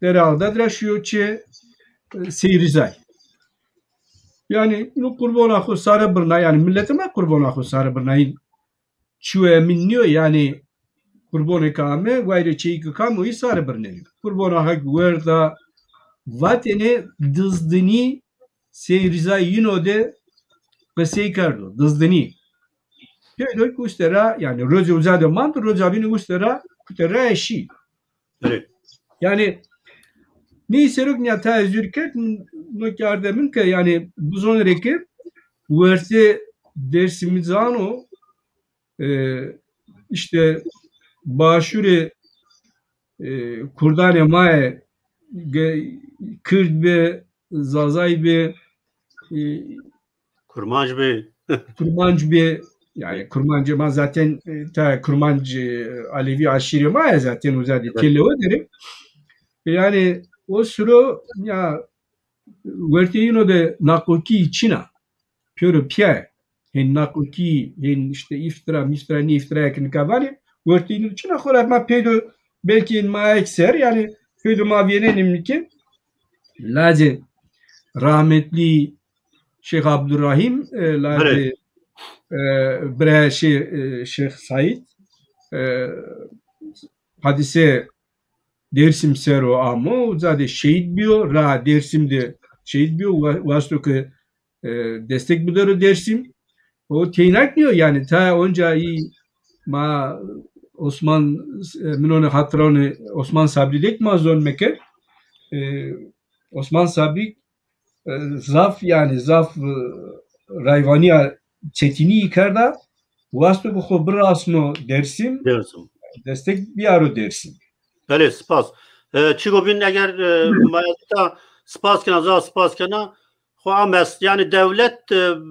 dere Ağdat raşıyor çe Seyrizay. Yani nu kurbona ko sarı birna yani milletime kurbona ko sarı birnayın çüye minniyor yani kurbona kame gayri çeyki kamu sarı birnayın. Kurbona hak verda vatene dızdini Seyrizay yino de kısey kardo dızdini. Peydo kustera yani roze uzade mantı roze bini kustera kutera eşi. Evet. Yani neyse rükniya tezürket nokyardemin ki yani bu sonraki üniversite dersimizano işte başure kurdane mae Kürt be Zazay be Kurmancı be yani Kurmancı ma zaten ta Kurmancı Alevi aşiri mae zaten uzadı telle o derim yani o süre ya verteyino de nakoki Çin'a pure Pierre hen nakoki hen işte iftira yakın kavali verteyino Çin'a kolar ma pedo belki ma ekser yani pedo ma viyenenim ki lazım rahmetli Şeyh Abdurrahim lazım bre Şeyh Said hadise Dersim sero amo zade şehit biyo ra Dersim'de şehit biyo vasto ki destek buluyor Dersim o teynak diyor yani ta onca iyi ma Osman minone hatırını Osman Sabri dek mazon meke Osman Sabri zaf yani zaf rayvaniya çetini yıkarda vasto bu xobra asno Dersim destek bir aro Dersim. Evet, spas. Çigobin eğer mayada spas kena huames yani devlet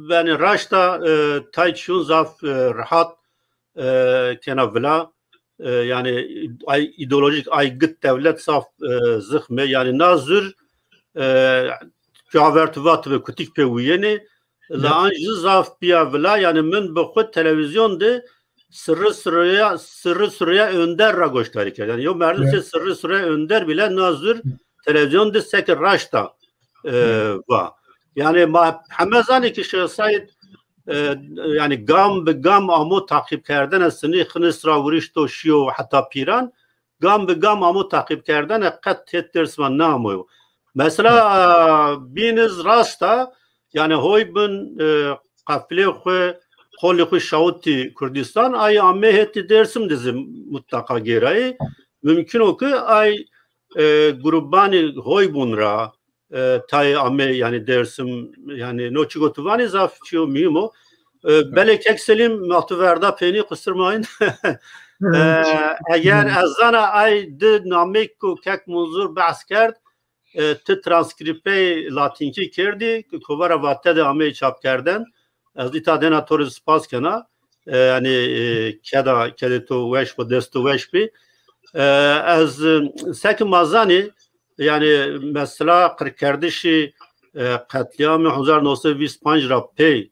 yani raşta tayçun zaf rahat kena vla yani ideolojik aygıt devlet saf zıhme yani nazır cavertuvat ve kutik pewiyeni la anjı zaf biya vla yani min bu televizyonda sırrı sıraya önder ra gösterik yani yo merduse sırrı sıraya önder bile nazır televizyonda sekir raşta va yani hamazani ki şahsayet yani gam be gam amu takip kerden esni khnisra vurişto şiyo hatta piran gam be gam amu takip kerden kat tettersman namoy mesela biniz rasta yani hoybun kafle Koli xu şauti Kürdistan ay amme heti dersim dizim mutlaka gereği mümkün o ki ay grubani hoy bunra tay ame yani dersim yani no çigotuvani zafçı mimo belek ekselim matverda peni kısırmayın eğer azana ay de namek ko kek muzur bahs kerd te transkripe latinki kerdi kovara vatte de ame çap kerden az ita denator spas kana yani keda kedeto weş bu desto weş bi az sekim mazani yani mesela kırkerdişi katliam 1925 ra pey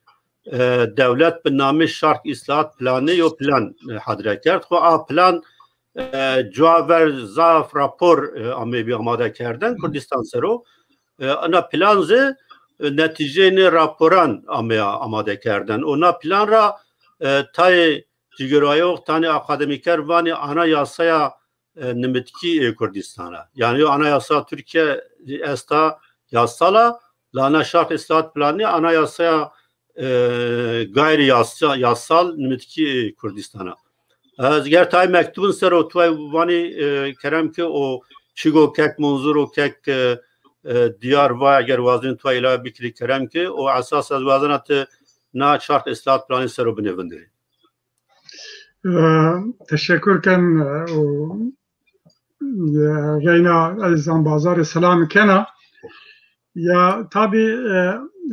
devlet bi name şark islahat planı yo plan hadre kerd xo a plan cevher zaf rapor ame bi amade kerden Kurdistan sero ana plan ze neticeni raporan ame amade kerden ona plan ra tay cigeraya tane akademiker vani ana yasaya nimetki Kurdistan'a yani anayasa Türkiye esta yasala lana şart islahat planı anayasaya gayri yasal nimetki Kurdistan'a ger tay mektubun sero tuay vani kerem ki o çigo kek munzur o kek diyar va eğer vazin tuay ila bikri kerem ki o asas az vazanatı na şart islahat planı sero binevindiri. Teşekkürken Reyna Elzan Bazar selam kena ya tabi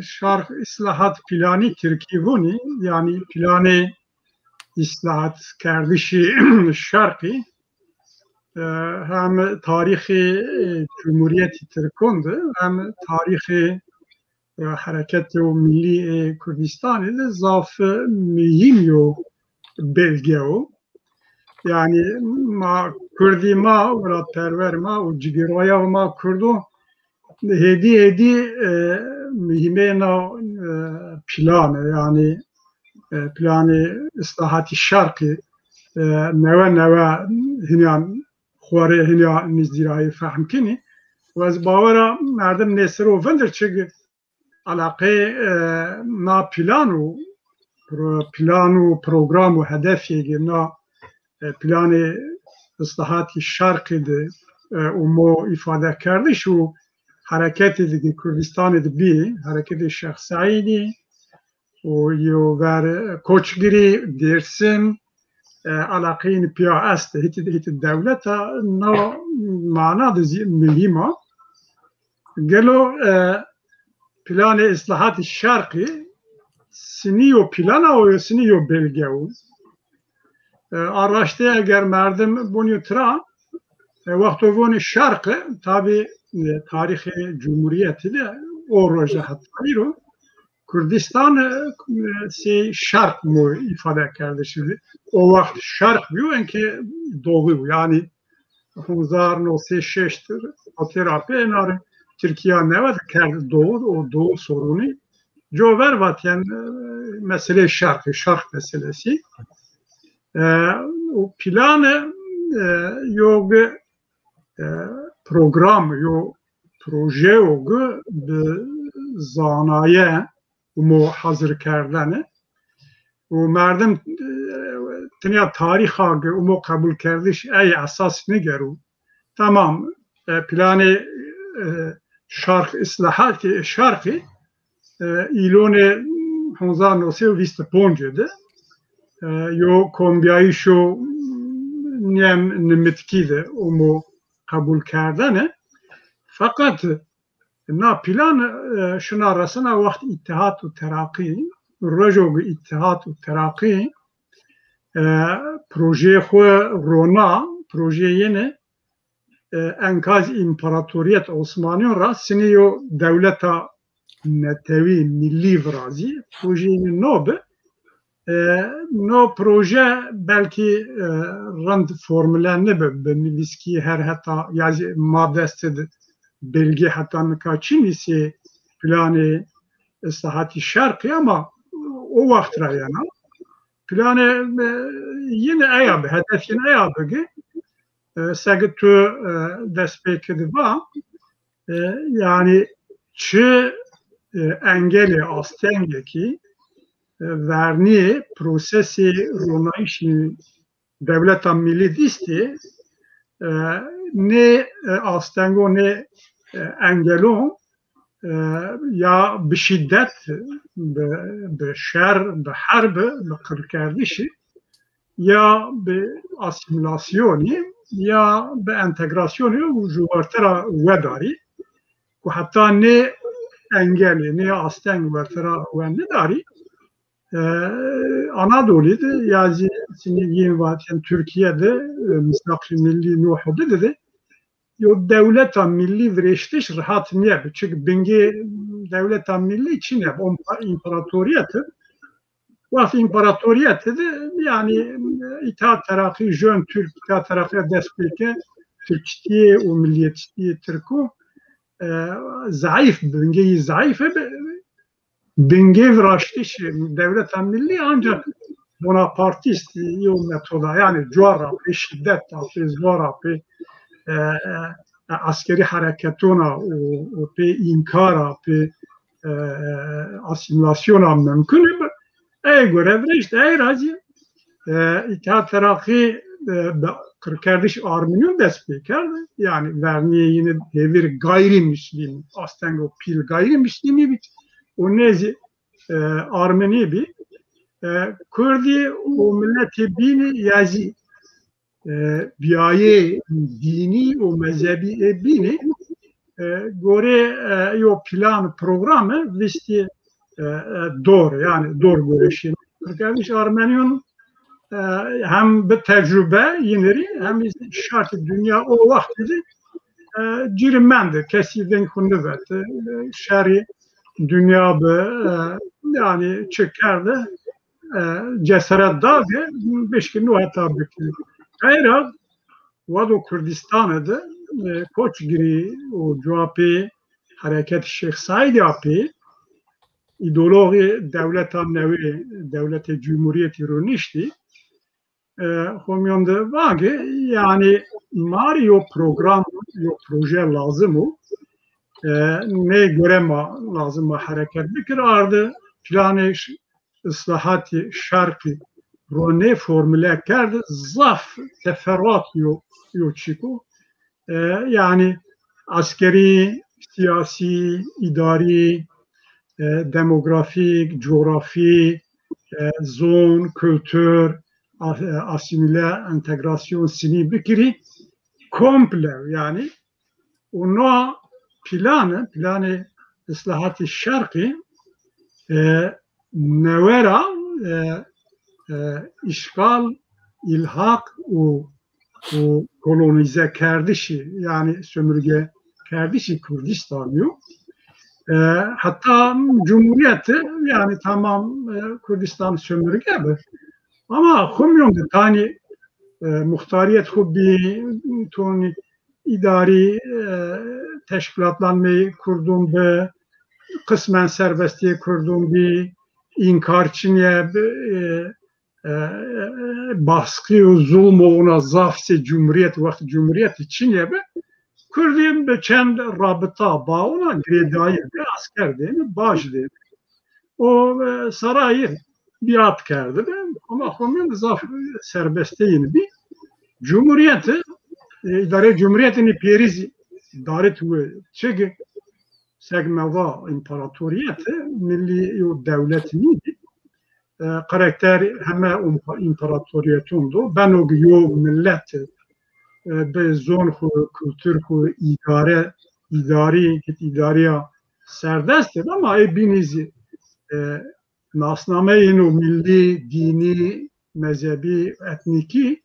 şark islahat planı Türkiye yani planı islahat kardeşi şarkı hem tarihi Cumhuriyeti Türk'ündü hem tarihi Hareket-i Milli Kurdistan'ı zaf mühim yo belge o. Yani ma Kurdi ma ve perver ma o cigeraya ma Kurdu hedi mühime na planı yani planı islahat-ı şarkı neve hinan xware hinan nizdirayı fahm kini ve az bavara merdem nesir o vendir çünkü alaqe na planu programu hedefi na planı islahat-ı şarkıdı umo ifade kerdi şu hareketi Kurdistan'ı bir hareketi Şeyh Said'i o yo ver koçgiri dersim alaqin piya est hit devleta no mana de mühima gelo planı islahat-ı şarkı siniyo plana o siniyo belge o araştı eğer merdim bunu tra vaktovun şarkı tabi tarihi cumhuriyeti de o roja hatırlıyor Kürdistan şark mı ifade kardeşim o vakit şark diyor enki doğu yani 1906'tır o terapi enarı Türkiye ne var kendi doğu o doğu sorunu Jover vatyen mesele şark meselesi o planı yok program yok proje yok zanaye umo hazır kerdane o merdem tanya tarih hakkı umo kabul kerdiş ey asas ne geru tamam planı şark islahat şarkı ilone 1925'de yo kombiyayı şu nimetkide umo kabul kerdane fakat na plan şuna arasına vakit İttihat ve Terakki Rojog İttihat ve Terakki proje Rona proje yine enkaz İmparatoriyet Osmanlı rasiniyo devleta netevi milli vrazi projenin nobe no proje belki rand formülenli be miski her hatta yazı maddesi belge hatta kaçın ise planı islahat-ı şarkı ama o vaktra yana planı yine ayabı hedef yine ayabı ki sagıtı despekedi var yani çı engeli astenge ki verni prosesi ronayişi devletan milli disti ne astengo ne engelon ya bi şiddet bi şer bi harb bi kırkerdişi ya bi asimilasyoni ya bi entegrasyoni u juvartera vedari ku hatta ne engeli ne asten vertera vendari Anadolu'da yazı sinirliğin varken Türkiye'de misafir milli nuhudu dedi. Yo devleta milli vreştiş rahat niye? Çünkü bingi devleta milli için yap. İmparatoriyeti. Vakti imparatoriyeti de yani İttihat Terakki, Jön Türk İttihat Terakki despeke Türkçiye o milliyetçiye Türk'ü zayıf, bingi zayıf bingi vreştiş devleta milli ancak Bonapartist o metoda yani coğrafya, şiddet, coğrafya askeri hareketona o pe inkara pe asimilasyona mümkün göre işte razı İttihat Terakki Kırkerdiş Arminyon despeker yani verniye yine devir gayrimüslim aslında o pil gayrimüslimi bir o nezi Armeni bir Kurdi o milleti bini yazı biaye dini o mezhebi bini göre yo plan programı listi doğru yani doğru görüşün. Kırklareliş Armenyon hem bir tecrübe yineri hem şartı dünya o vakti cirmendi kesildin konu verdi şer'i dünya yani çıkardı cesaret dağı beş gün o hata bekliyor. Hayır vado Kürdistan'da koç giri o CHP hareket Şeyh Said yapı ideoloji devletan nevi devlete cumhuriyeti rönişti. Homyonda vage yani Mario program yok proje lazım o ne görema lazım hareket bir ardı planı ıslahatı şarkı rone formüle kerdi zaf teferruat yok çıkıyor yani askeri siyasi idari demografik coğrafi zon kültür asimile entegrasyon sini bikiri komple yani ona planı ıslahatı şarkı nevera işgal ilhak o kolonize kerdişi yani sömürge kerdişi Kürdistan'ı hatta cumhuriyeti yani tamam Kürdistan sömürge ama Humyon'da tani muhtariyet hubbi toni idari teşkilatlanmayı kurdum be kısmen serbestliği kurdum bir inkarçıniye baskı zulm ona zafse cumhuriyet vakti cumhuriyet için ya be Kürdiyen be çend rabıta bağına gredayı be asker değil mi baş değil o sarayı biat kerdi be ama Homyon'da zaf serbestliğini bir cumhuriyeti idare cumhuriyetini periz daret ve çünkü segmeva imparatoriyeti milli devletini karakter hemen imparatoriyetundu. Ben o yo millet be zon kültür idariye serbesttir ama hepinizi nasnameyin o milli, dini, mezhebi, etniki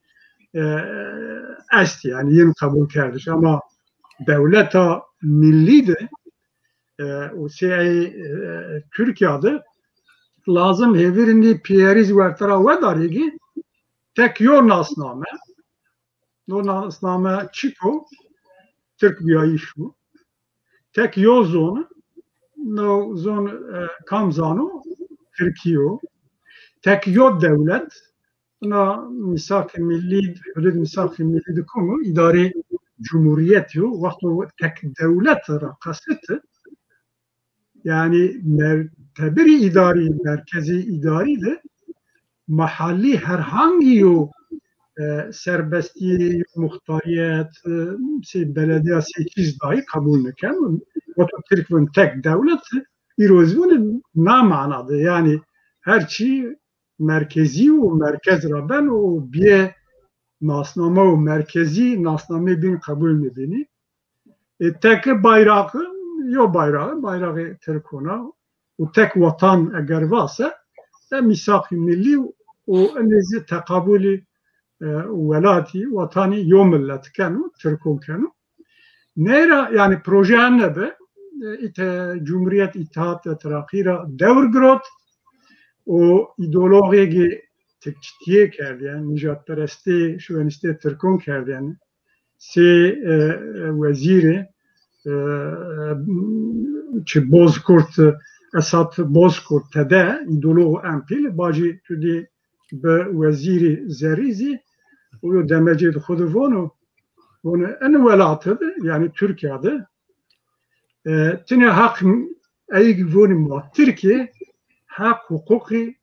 esti yani yeni kabul kerdiş ama devleta milli de o Türkiye'de lazım hevirini piyeriz vertara vedarigi tek yo nasname no nasname çiko Türk biyayı şu tek yo zonu no zon kamzano Türkiye tek yo devlet na misak-ı milli hudud misak-ı milli de konu idari cumhuriyet yo vakti tek devlet rakasıtı yani merteberi idari, merkezi idari de mahalli herhangi yo serbesتی muhtariyet belediye 8 dahi kabul nekan. Türk ve tek devlet İrozun namanadı. Yani herçi merkezi o merkez raben o bir nasname o merkezi nasname bin kabul nedeni. Tek bayrağı yo bayrağı Türkona o tek vatan eğer varsa misak-ı milli o enezi tekabülü velati vatani yo millet kanu Türkon kanu. Nera yani proje ne be? Cumhuriyet İttihat ve Terakki'ra devr grot o ideolojiyi tekçitiye kerdiyen, nijatperesti, şöveniste Türkon kerdiyen veziri çi Bozkurt Esat Bozkurt tede ideolog empil bacı tudi be veziri zerizi o demeci xuduvonu onu en velatıdı yani Türkiye'de tine hak ayık vonim Türkiye hak hukuki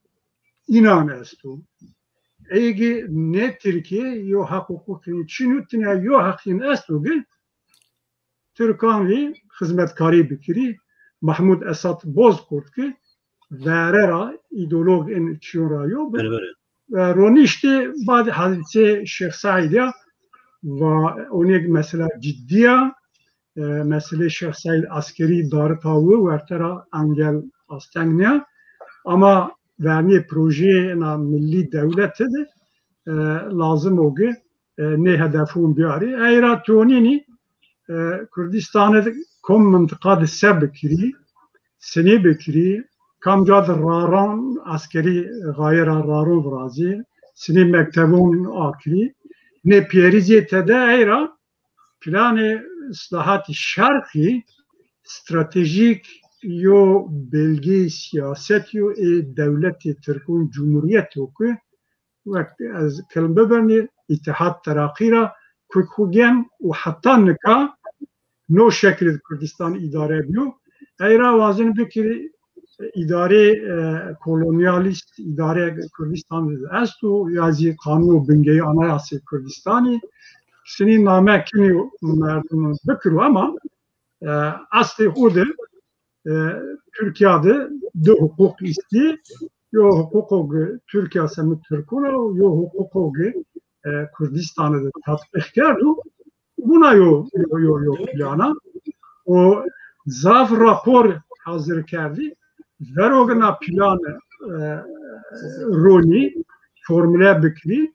inan estu. Ayık ne Türkiye yo hak hukuki Çin'u tine yo hakin estu ki Türkanlı hizmetkari bikiri Mahmud Esat Bozkurt ki verera ideolog en Çin'ra yo ve roni işte bazı hadise Şeyh Said'ya ve onu mesela ciddiye mesele Şeyh Said askeri darı tavu vertera angel astengnia ama verni proje na milli devleti de lazım olgu ne hedefun biyari ayra tonini Kürdistan'da kom mıntıkada sebekiri sene bekiri kamcad raran askeri gayra raron vrazi sene mektebun akri ne pieriziyete de ayra planı islahat-ı şarkı stratejik yo belge siyaset yo devlet-i Türk'ün Cumhuriyet oku vakti az kelime beni İttihat Terakki'ra kukhugen ve hatta nika no şekilde Kürdistan idare ediyor. Ayra vazın bir idare kolonyalist idare Kürdistan estu yazı kanunu bingeyi anayasa Kürdistan'ı senin name kimi merdunu bekru ama asli odur Türkiye'de de hukuk isti yo hukuk Türkiye semi Türkuna yo hukuk Kürdistan'da tatbik kerdu buna yo plana o zaf rapor hazır kerdi verogna planı roni formüle bikri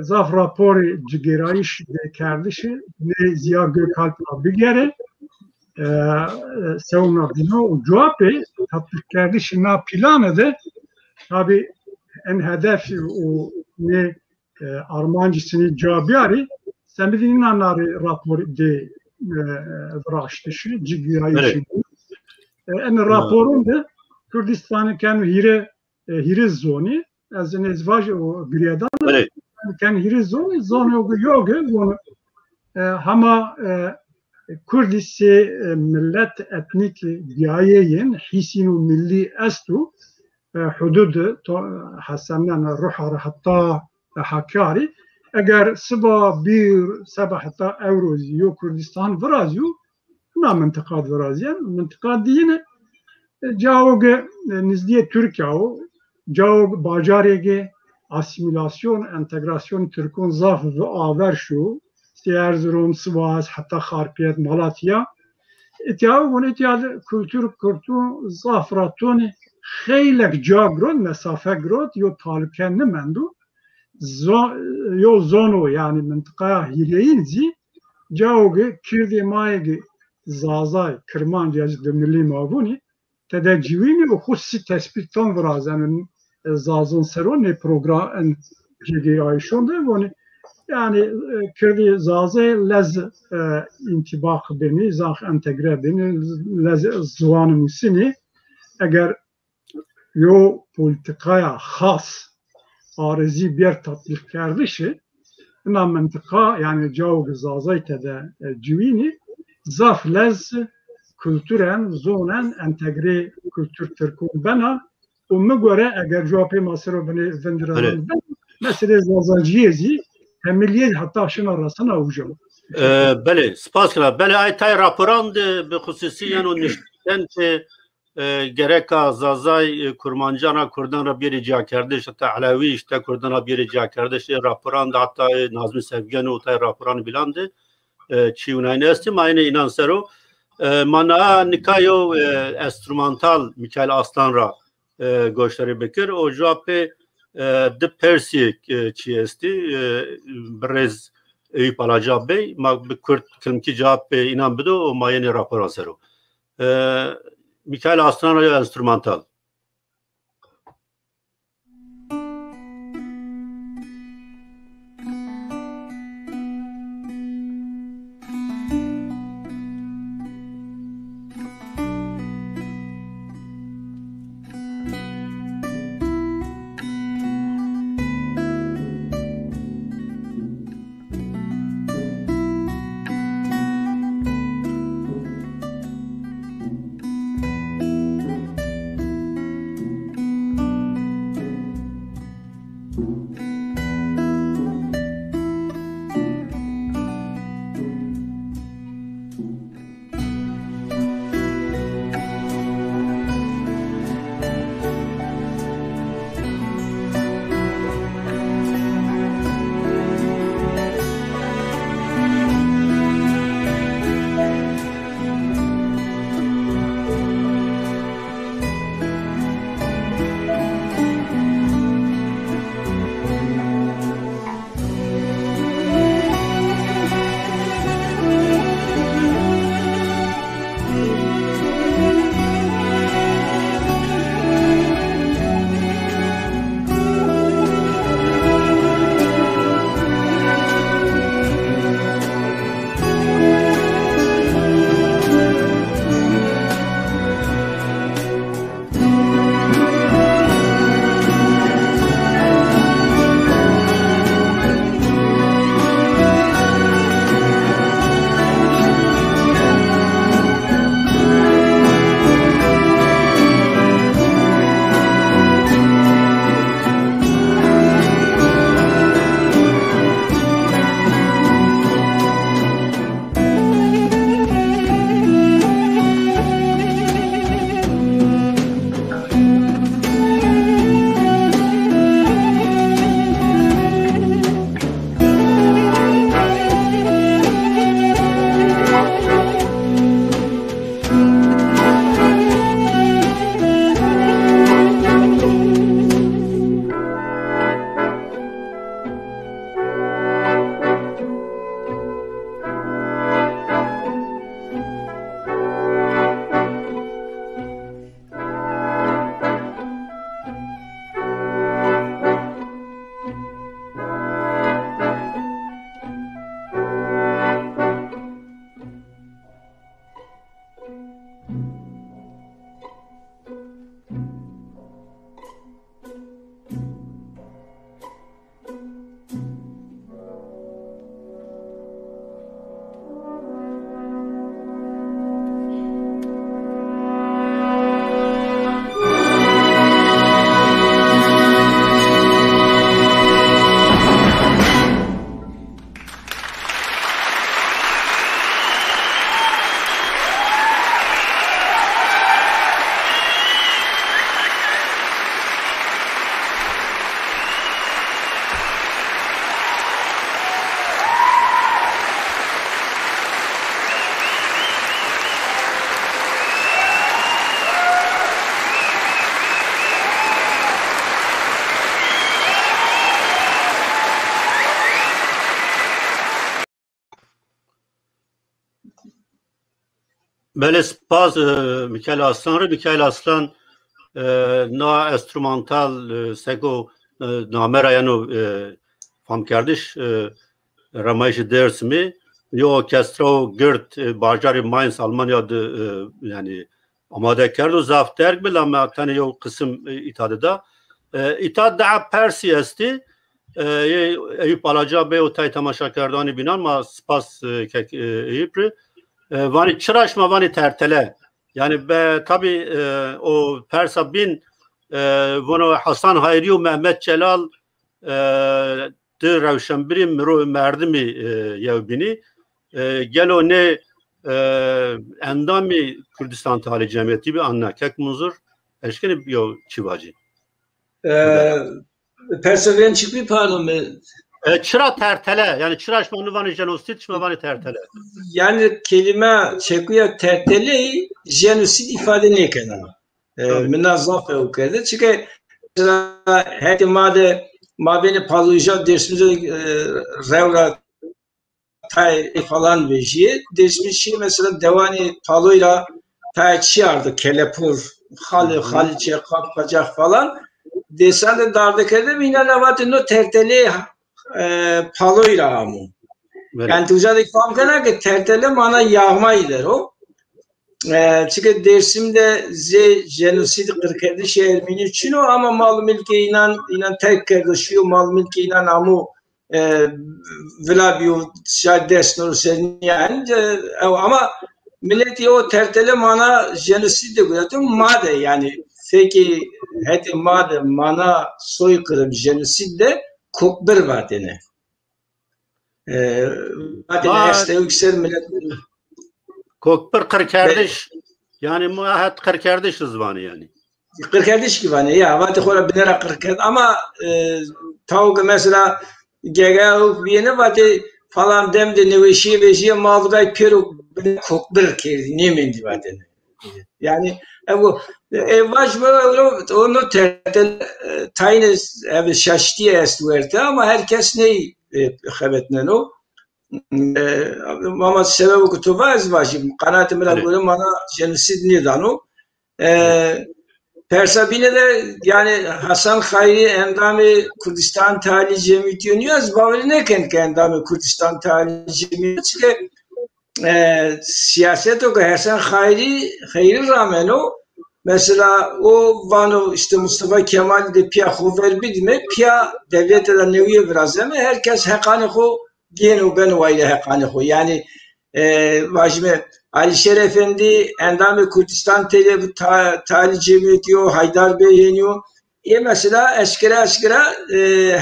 zaf raporu cigerayış kerdişi ne Ziya Gökalp bigere sevna bino cevapı tatbik kerdişi na planı da tabi en hedefi o ne Armancısını cevabiyari sen bildiğin anları rapor de vraştışı cigerayışı en raporun da Kürdistan'ın kendi hire zoni az nezvaj o griyadan kan hirizon zonu yok bunu ama Kürdisi millet etnik diyayeyin hisinu milli estu hudud hasanna ruha hatta Hakkari eğer sabah hatta Evrozi yo Kürdistan vrazyu na mentıkat vrazyen mentıkat diyene cevap nizdiye Türkiye cevap bacarege asimilasyon, entegrasyon Türk'ün zaf ve aver şu Erzurum, Sivas, hatta Harpiyet, Malatya etiyav bunu etiyav kültür kurtu zafratoni xeylek cagrot mesafe grot yo talkenni mendu yo zono yani mıntıkaya hileyinzi cevabı kirdi maigi zazay Kırmancı milli mavuni tedecivini o husi tespitan vrazenin zazın seroni program jegi ayşonda bunu yani kirdi zaze lez intibak beni zah entegre beni lez zvanım sini eğer yo politikaya has arızi bir tatbik kerdişi buna mentıka yani cevabı zazayte de civini zaf lez kültüren zonen entegre kültür Türk'ün bana ona göre eğer cevabı masrafını vendirelim mesela zazaciyezi temeliye hatta şuna arasına avcam. بله سپاس کنم بله ای تای راپوران به خصوصی یعنی نشتن که گرک زازای کرمانجانا کردن را بیاری جا کردش حتی علوی اشتا کردن را بیاری جا کردش راپوران ده حتی نازمی سفگان و تای راپوران بیلانده چی اوناین استی ما اینه اینان سرو من نکایو استرومانتال میکایل آسلان را گوشتاری بکر و جواب ده پرسی چی استی برز Eyüp Alacak Bey, bir Kürt kimki cevap inan bido o mayeni rapor asero. Mikail Aslan enstrümantal. بله سپاس میکایل آسلان رو. میکایل آسلان نا استرومانتال سگو نامه را یعنی فهم کردش رمایش درس می یا ارکسترا و گرد باجار ماینس آلمانیا yani آماده کرد و زافترک بلا ما تنه یو قسم ایتاده دا ایتاد دعا پرسی استی ایوب آلاجا به و تای تماشا کردانی بینان ما سپاس ایوب وانی چراش ما وانی ترتله yani tabi o Persa bin bunu Hasan Hayri و Mehmet Celal tu rewşenbirî mirov merdimî yew bînî gelo ne endamî Kurdistan Talî Cemiyetî bi anna kek muzur eşkenî yo çivacî Perseverençik pardon be. Çıra tertele yani çıraş manuvanı jenosit şmavanı tertele. Yani kelime çekuya tertele jenosit ifade ne kana. Münazaf o kadar. Çünkü hadi mabeni paluja dersimize revra tay falan vejiye dersimiz şey mesela devani paloyla tayçi ardı kelepur haliçe kapacak falan desen de dardakede minalavatın o tertele paloyla amu. Yani tuzadaki falan kana ki tertele mana yağmaydır o. Çünkü dersimde jenosid 47 şehir mini çino ama mal mülke inan tek kardeşiyor mal mülke inan amu vlabiyo şaddes nur sen yani ama milleti o tertele mana jenosid de guyatı made yani peki heti made mana soykırım jenosid de kokbir vadene vadene işte yüksel millet Kokbir kırkardeş yani muahat kırkardeş rızvanı yani. Kırkardeş gibi hani ya vati kola binara kırkardeş ama tavuk mesela gegavuk biyene vati falan demde neveşiye mağdugay peruk kokbir kerdi nemendi vati yani bu vaş mı onu tayne şaştiye estuerte ama herkes ne habetnen o ama sebebi kutuba ez başım kanaatim bile böyle bana jenosid nidanu Persabine de yani Hasan Hayri endamı Kurdistan Talî Cemiyeti yönüyoruz. Baveli ne kendi endamı Kurdistan Talî Cemiyeti çünkü siyaset o Hasan Hayri rağmen o mesela o vano işte Mustafa Kemal de piya xover bidme piya devlete de neviye biraz ama herkes hekane xo genu ben vayla hekane xo yani vajme Alişer Efendi endamı Kurdistan Talî Cemiyeti o Haydar Bey yeniyor. Mesela eşkera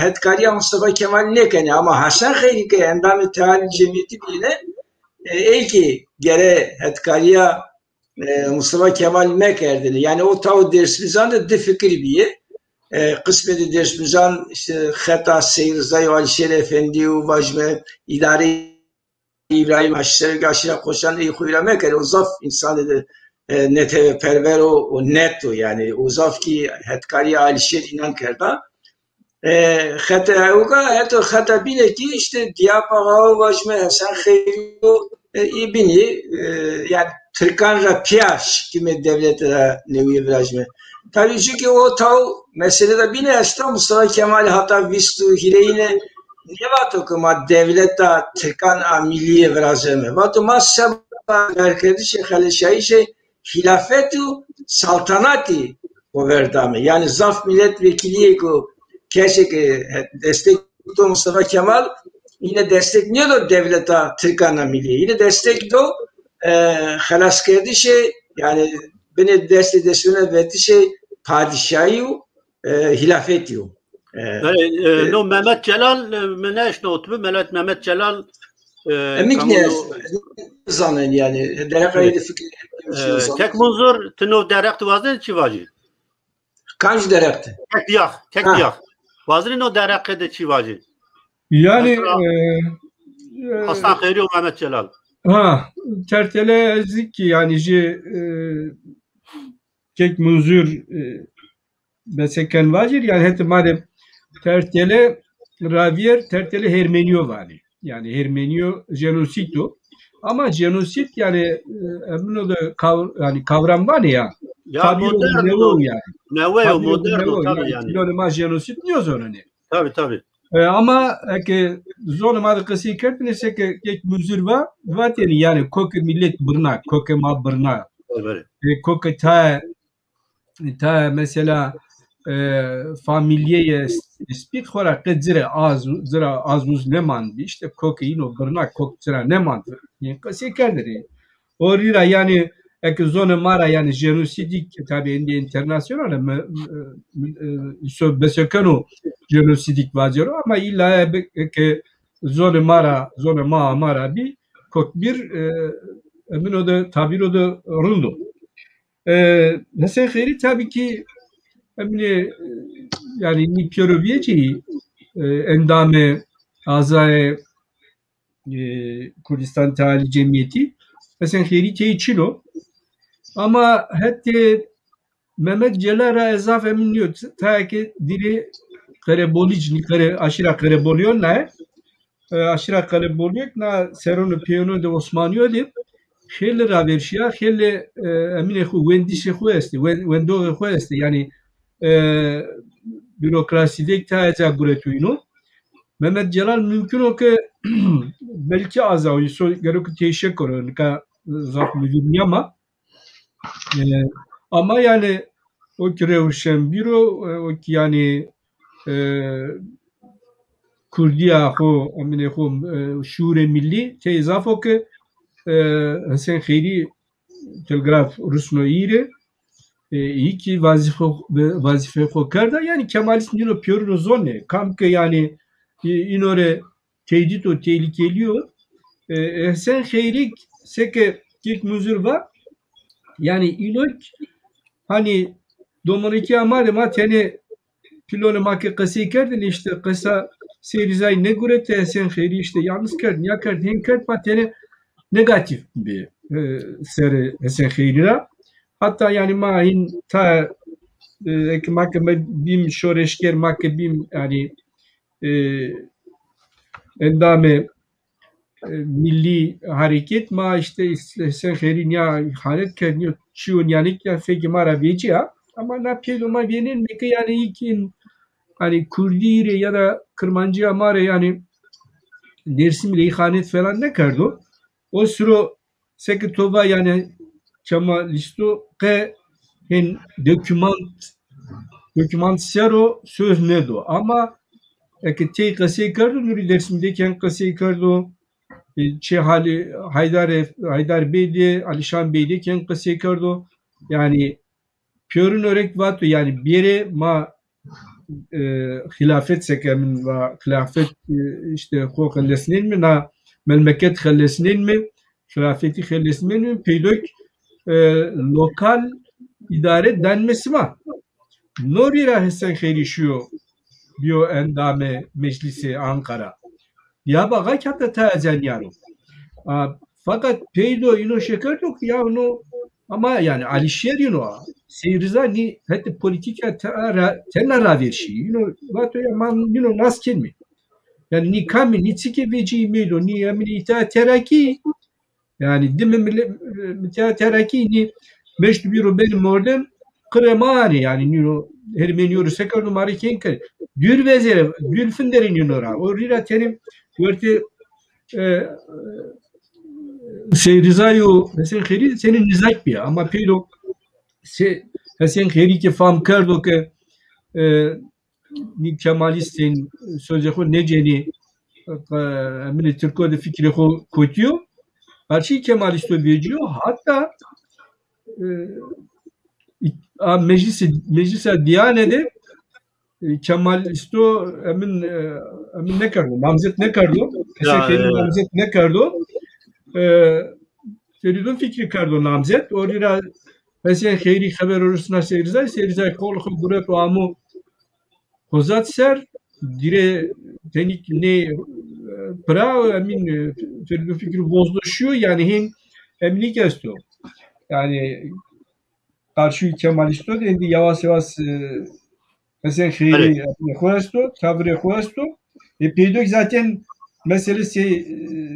hetkariya Mustafa Kemal ne kene ama Hasan Hayri ke endamı Talî Cemiyeti bile ki gere hetkariya Mustafa Kemal Mekerdini yani o tav dersimizden de de fikir bir kısmeti dersimizden işte Heta Seyrizay Alişer Efendi o vajme idari İbrahim Haşer'e karşıya koşan iyi huyla Meker o zaf insan dedi nete perver o net o yani o zaf ki hetkariya Alişer inan kerda Heta bine ki işte Diyapağa vajme Hasan Hayri ibini yani Türkan Rapiyaş gibi devlete nevi virajme. Tabii çünkü o tav meselede bine işte Mustafa Kemal hatta vistu hileyine ne vato kuma devlete Türkan milliye virajme. Vato masaba merkezi şey hilafetu saltanati o verdame. Yani zaf milletvekiliye ko keşke destek Mustafa Kemal yine destekliyordu devlete Türkan milliye. Yine destekliyor halas kerdi şey yani beni destekleşine verdi şey padişahı hilafeti o. No Mehmet Celal meneş notu Mehmet Celal emik ne zanen yani derekaydı fikir tek muzur tino derekt vazın çivacı kaç derekti tek diyak vazın no derekte çivacı yani Hasan Hayri o Mehmet Celal tertele ezik ki yani kek muzur beseken vacir yani hep madem tertele ravier tertele hermeniyo vali yani hermeniyo jenosito ama jenosit yani emin da yani kavram var ya modern yani modern tabii yani yani jenosit diyoruz ona ne tabii ama ki zonuma kısı kertnese ki kek muzur va yani kok millet birna kok ma birna kok ta mesela familyeye spik xora qedzire az muz neman işte kokaino birna kok zira neman yani kısı kerdiri orira yani ek zona mara yani genosidik tabi indi internasyonel so besekano genosidik vaziyonu ama illa ki zone mara bir kok bir emin o da tabir o da rundo. Mesela kheri tabii ki emin yani ni Piyoroviyeci endame azay Kurdistan Teali Cemiyeti mesela kheri çilo ama hatta Mehmet Celal'a ezaf emin diyor ta ki dili kare bolic ni kare aşira kare boliyor ne aşira kare boliyor na seronu piyano de Osmanlı de خیلی راورشیا خیلی امین خو وندیش خو است وندو خو است yani bürokrasideki taca guretuyunu Mehmet Celal mümkün o ki belki azayı gerek teşekkür ederim ka zaf müdürü ama yani o ki revşen biro o ki yani Kurdiya xo emine xo şure milli tezaf o ki Hasan Kheyri telgraf Rusno ire iyi ki vazife xo karda yani Kemalist nino piyorno zone kam ki yani inore tehdit o tehlikeliyor Hasan Kheyri seke kik muzur var yani ilok hani domaniki amade ma tene pilonu make kası kerdin işte kısa serizay ne gurete Hasan Kheyri işte yalnız kerdin ya kerdin hem kerd ma tene negatif bir seri Hasan Kheyri'ra. Hatta yani mahin ta makame bim şoreşker makame bim yani endame milli hareket ma işte Hasan Kheyri'nin ya halet kerniyor çiyon yani ya feki mara veci ya ama ne piyelo ma vienen mi ki yani ikin hani Kurdire ya da Kırmancı amare yani Dersim'le ihanet falan ne kardo o süro sekretova yani Kemalisto ke hen dokümant sero söz nedo ama ki kase kardo nuri dersimdeyken kase kardo hali Haydar Bey'de Alişan Bey'deyken kase kardo yani piyorun örek vato yani bir yere ma hilafet sekemin ve hilafet işte kokallesinin mi na memleket xellesinin mi hilafeti xellesinin mi peydök lokal idare denmesi var. Norira Hasan Kheyri şu biyo endame meclisi Ankara. Ya baga hatta tazen yaro. Fakat peydo ino şeker yok ya onu ama yani Alişer ino seyriza ni hatta politika tenara verşi. Ino vato ya man ino nasken mi? Yani ni kami ni tsike veci melo ni amini ita teraki yani değil mi teraki ni meşru biro benim oradan kremani yani nino hermeniyoru sekar numara kenker dür vezere dür finderin yunora o rira terim verte seyrizayo Hasan Kheyri senin nizak bir ama pelo Hasan Kheyri ki fam kardo ke ni Kemalistin sözcüğü neceni amine Türkiye de fikri koyuyor. Her şey Kemalist veriyor. Hatta meclise Diyane'de Kemalisto emin ne kardo? Namzet ne kardo? Namzet ne kardo? Feridun fikri kardo namzet. Orada Hasan Kheyri haber orasına seyrizay kolu grup amu Hozat ser dire tenik ne pra emin Feridun fikri bozlaşıyor yani hem emlik istiyor. Yani karşı Kemalisto dedi yavaş yavaş Hasan Kheyri koyasto, tabre koyasto. Peydok zaten meselesi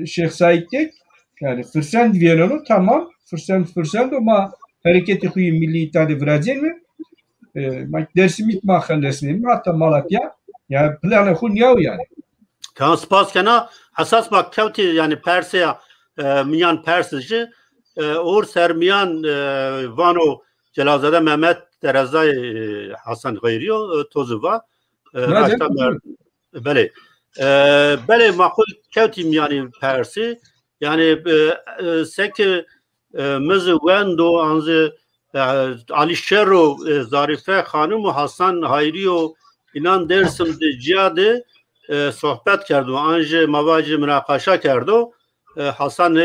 Şeyh Said'tek yani fırsat diyelim tamam fırsat ama hareketi kuyu milli itaade virajen mi? Dersimit mahallesinin hatta Malatya ya planı hun yav yani. Tamam spas kana hasas bak kevti yani Persiya miyan Persiji or sermiyan vano Celazade Mehmet Terezay Hasan Kheyriyo tozuva bele bele makul kevtim yani Persi yani seke mızı vendo anzı Alişero Zarife Hanım Hasan Hayriyo inan Dersim'de cihadı sohbet kerdu. Anje mavacı münakaşa kerdu. Hasan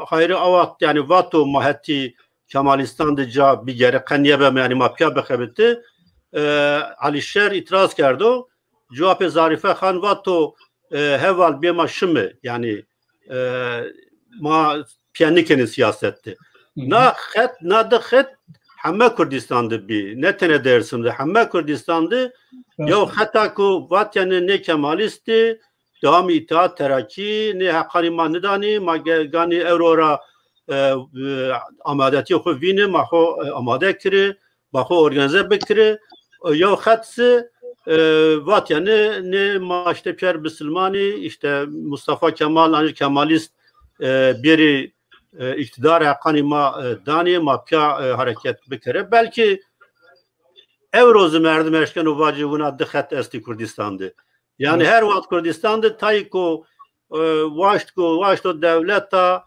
Hayri Avat yani Vato Maheti Kemalistan'da ca bir yere kaniyebe yani mapya bekhebitti. Alişer itiraz kerdu. Cevap Zarife Khan Vato heval bema şımı yani ma piyanikeni siyasetti. Na khet na da khet Hamme Kurdistan'da bir ne tane Dersim'de Hamme Kurdistan'da ya hatta ku vat yani ne Kemalisti devam itaat terakki ne hakkani manidani ma gani Aurora amadeti xo vini ma xo amade kiri ma xo organize bekiri ya hatsı vat yani ne ma işte Pierre Bisilmani işte Mustafa Kemal Anjı Kemalist biri iktidar hakkani ma dani ma pya hareket bekire belki Evrozu merdim eşken uvacı buna dikkat esti Kurdistan'dı. Yani her vakit Kurdistan'da tayko vaşto devleta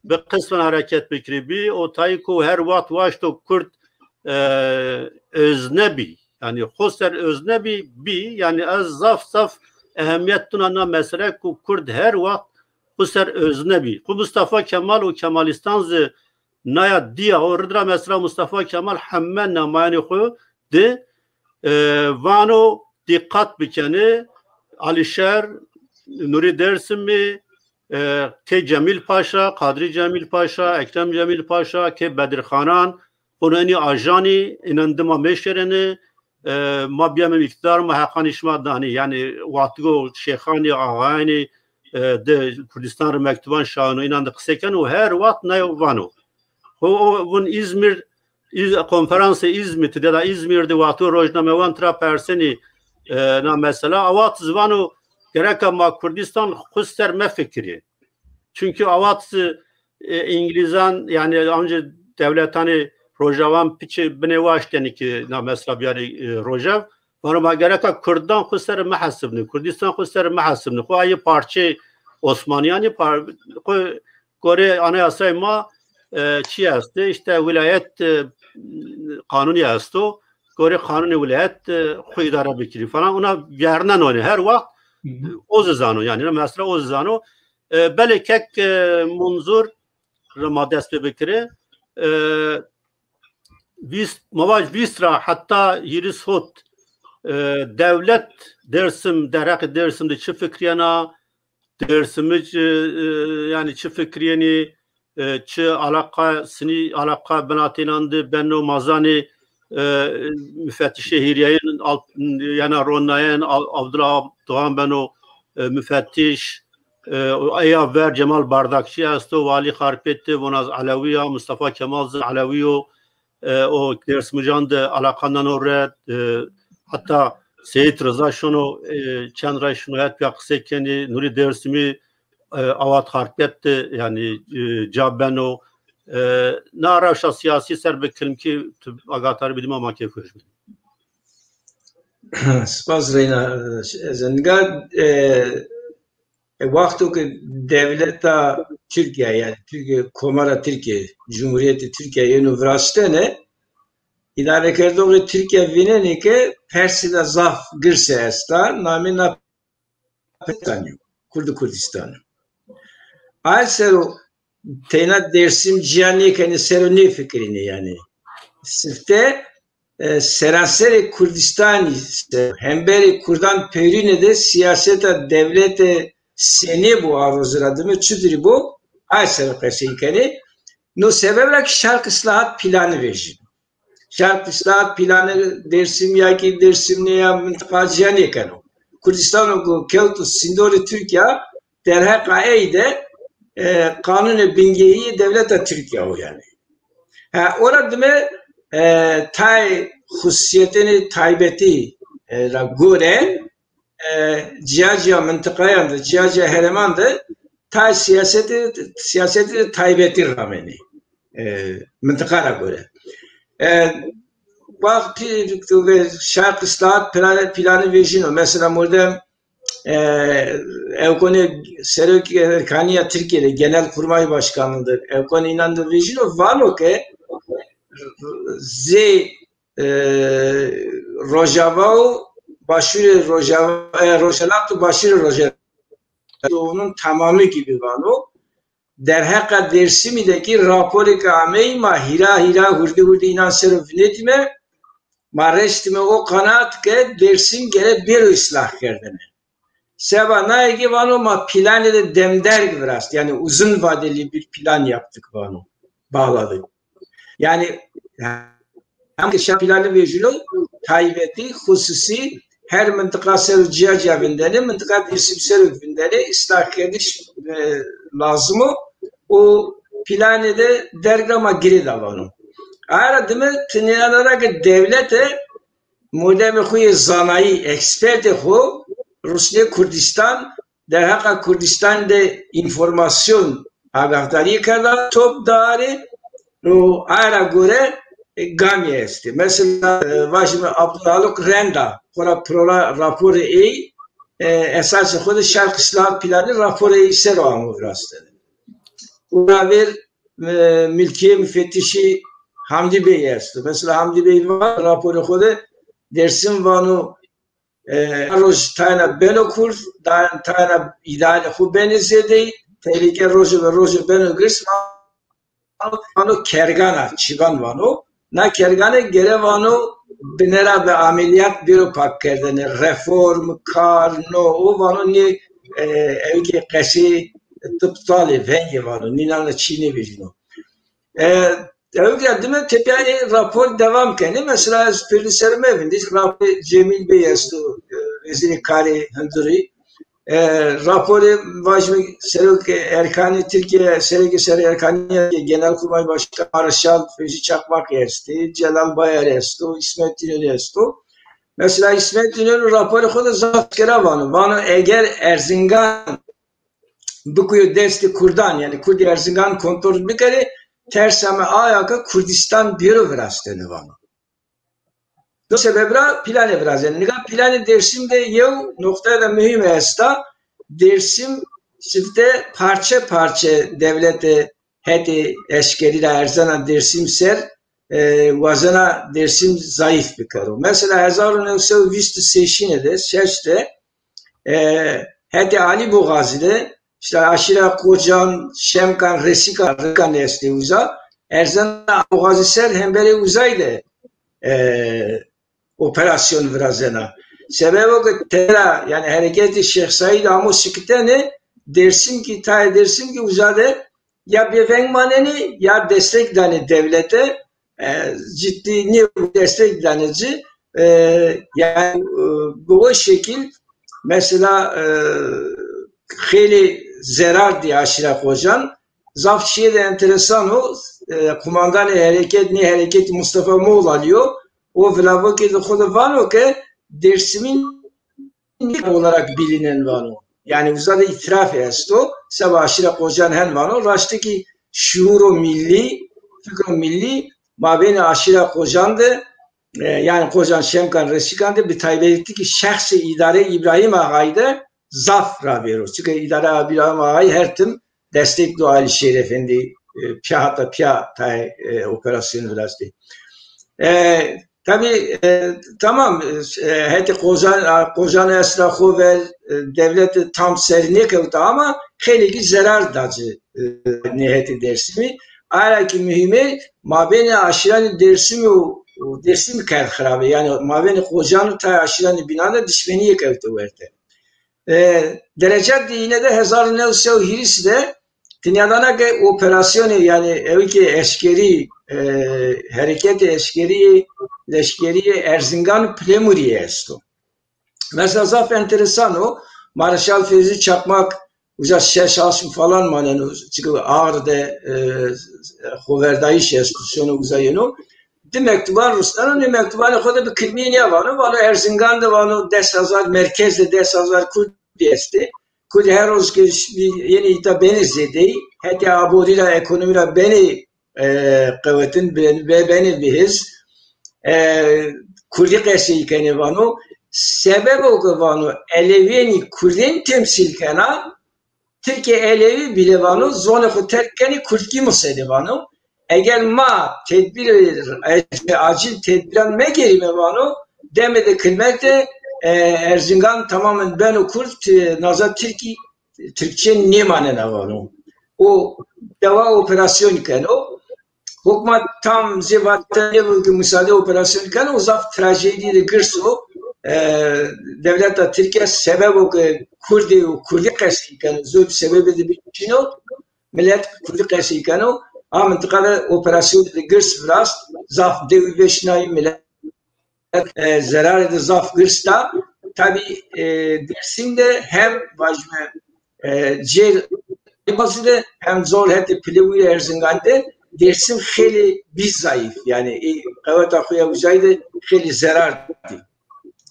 bir kısmen hareket bekiri o tayko her vakit vaşto Kürt öznebi yani hoster öznebi bi yani az zaf ehemmiyet tunana mesele ku Kürt her vakit hoster öznebi. Ku Mustafa Kemal o Kemalistan'zı naya diya o rıdra mesela Mustafa Kemal hemen namayani xo de vano dikkat bikeni Alişer Nuri Dersim'i ke Cemil Paşa, Kadri Cemil Paşa, Ekrem Cemil Paşa, ke Bedirxanan, onani ajani inandıma meşereni ma biyamem iktidar ma haqqan işma dani yani vatgo şeyhani ağayni de Kurdistan mektuban şahını inandı kıseken o her vat ne vano. O bun İzmir konferansı İzmit'te de İzmir'de vatı rojname vantra perseni na mesela avat zvanu gerek ama Kurdistan kusterme fikri. Çünkü avat İngilizan yani önce devlet hani rojavan piçi benevaş ki na mesela bir rojav var ama gerek Kürdan kusterme hasibni Kurdistan kusterme hasibni o ayı parça Osmaniyani Kore anayasayı ma çi astı işte vilayet kanuni astı Kore kanuni vilayet xu idare bikiri falan ona yerden oynuyor her vakit o zano yani mesela o zano bele kek munzur ramadest bikiri mavaj visra hatta yiris hot devlet Dersim derak Dersim'de çi fikriyana Dersim'de yani çi fikriyeni çi alaka sini alaka benatinandı benno mazani müfettiş şehriyenin yani Ronnayen Abdullah Doğan Beno müfettiş Ayyaver Cemal Bardakçı asto Vali Harpetti Vonaz Aleviya Mustafa Kemal Aleviyo o Dersmican'da alakandan oraya hatta Seyit Rıza şunu Çandray şunu hep yaksekeni Nuri Dersimi avat Harpetti yani Cabbeno Naravşa siyasi serbekelim ki agatar bilim ama kefir. Spas Reyna Zengar vakti ki devleta Türkiye yani Türkiye Komara Türkiye Cumhuriyeti Türkiye üniversitene idare kerdoğru Türkiye vineni ki Persida zaf girse esta namina Petanyo Kurdistan. Aysero Teynat Dersim cihani kendi seroni fikrini yani. Sifte seraseri Kurdistani hemberi Kurdan peyrine de siyasete devlete seni bu arzuladığımı çüdürü bu aysero kesikeni no sebebler ki şark ıslahat planı verir. Şark ıslahat planı Dersim ya ki Dersim ne ya mıntıka cihani kenu. Kurdistan'ı kevtu sindori Türkiye derhak ayde kanun bingeyi devlete Türkiye o yani. Orada mı tay hususiyetini taybeti la göre cihaciya mıntıkayanda cihaciya heremandı tay siyaseti taybeti rameni mıntıkara göre. Vakti şark ıslahat planı vejino mesela burada Evkoni Serok Kaniya Türkiye'de Genelkurmay Başkanı'dır. Evkoni inandı vejino valo ke ze Rojavao başvuru Rojavatu başvuru Rojavatu onun tamamı gibi vano derhaka Dersim'deki raporu kameyi ma hira hurdi inan sırf netme ma restime o kanaat ke Dersim gele bir ıslah kerdene. Seba naigi vano ma planı da demder gibi rast. Yani uzun vadeli bir plan yaptık vano. Bağladık. Yani hem ki şapilali vecilo taybeti hususi her mıntıka sevciya cevindeni mıntıka Dersim serüvindeni ıslah ediş lazımı o planı da dergama giri da vano. Ayrıca değil mi? Tınyalara ki devlete modemi huye zanayi eksperte hu Rusya Kurdistan derhaka Kurdistan'da informasyon agahtari kadar top dari o ara göre gami esti. Mesela Vajmi Abdülhaluk Renda kora raporu esas kodu Şark İslam planı raporu ser o amurastı. Ona bir mülkiye müfettişi Hamdi Bey esti. Mesela Hamdi Bey var raporu kodu Dersim vanu روز تانا بنوکور تانا ایدال خوب بنزدی تریکه روز بنوگرس وانو کرگانا چیگان وانو نه کرگانه گره وانو بنرا به عملیات بیرو پاک کردن رفرم کار نو او وانو نی evki qesi tıptali vengi vano ninanla Çin'i bijno. Evki değil tepeye rapor devam kendi mesela Pirliserme evinde rapor Cemil Bey yazdı veziri kari hındırı raporu Vajmi Serok Erkani Türkiye Sergi Seri Erkani Genelkurmay Başkanı Marşal Fevzi Çakmak yazdı Celal Bayar yazdı İsmet İnönü yazdı. Mesela İsmet İnönü raporu kodu zatkera vano eğer Erzingan bu kuyu desti Kurdan yani Kurdi Erzingan kontrol bir kere tersame ayaka Kurdistan büro vrasteni vano. Bu sebeple planı biraz yani planı Dersim'de yev noktaya da mühim esta Dersim sifte parça devlete hedi eşkeriyle Erzana Dersim ser vazana Dersim zayıf bir karo. Mesela 1928'de seçte hedi Ali Boğazi'de işte Aşira Kocan, Şemkan, Resika esti uza Erzana Boğazi ser hem böyle uzaydı operasyon vrazena. Sebebi o ki tera yani hareketi Şeyh Said Amos Şikiteni Dersim ki uzadı ya bir vengmaneni ya destek dani devlete ciddi ne destek danici yani bu şekil mesela heli zarar diye Aşira Kocan Zafşiye de enteresan o kumandan hareket Mustafa Moğol alıyor o vlavaki de kodu vano ki Dersim'in olarak bilinen vano. Yani uzadı itiraf esto. Sabah Aşira Kocan hen vano. Raştı ki şuuru milli, fikro milli mabeni Aşira Kocan'dı. Yani Kocan Şemkan Resikan'dı. Bir tabi etti ki şahsi idare İbrahim Ağa'ydı. Zaf rabiyoruz. Çünkü idare İbrahim Ağa'yı her tim destek duali şerefendi. Hatta pya tay operasyonu vlasti. Tabii tamam hadi Kozan Esra Khover devleti tam serine kaldı ama heliki zarar dacı nihayeti Dersim'i ara ki mühimi mabeni aşiran Dersim kar kharabe yani mabeni Kozan ta aşiran binada düşmeniye kaldı verte derecet yine de 1920'de dünyadana ki operasyonu yani evki eşkeri hareketi eşkeri leşkeriye Erzingan Plemuriye esto. Mesela zaf enteresan o. Marşal Fevzi Çakmak uca şaşım falan manen çünkü ağırda Hoverdayış esto uzayını. De mektuban Rusların ne mektubanı koda bir kılmiyene var. Vano Erzingan'da vano desazar merkezde desazar Kurdi esti. Kurdi her roz yeni ita beni zedi. Hatta abodila ekonomiyle beni kuvvetin ve beni bihiz. Kurdi qesi kene vano sebep o vano Elevini Kurdin temsil kana Türkiye Elevi bile vano zona terkeni Kurdki musede vano eğer ma tedbir acil tedbiren me gerime vano demede kılmekte Erzincan tamamen ben okur naza Türkçe ne manena var o deva operasyon iken o hukmat tam zevatta ne müsaade operasyon iken o zaf trajedi de gırso devleta Türkiye sebep o Kurdi kesi iken zor sebebi de bir çino millet Kurdi kesi iken o mıntıkada operasyon de gırs biraz zaf dev beşinayı millet zarar ede zaf gırsta tabi Dersim'de hem vajme bazıda hem zor hadi pilevi Erzincan'da Dersim xeli biz zayıf yani kavvet akuya uzaydı xeli zarar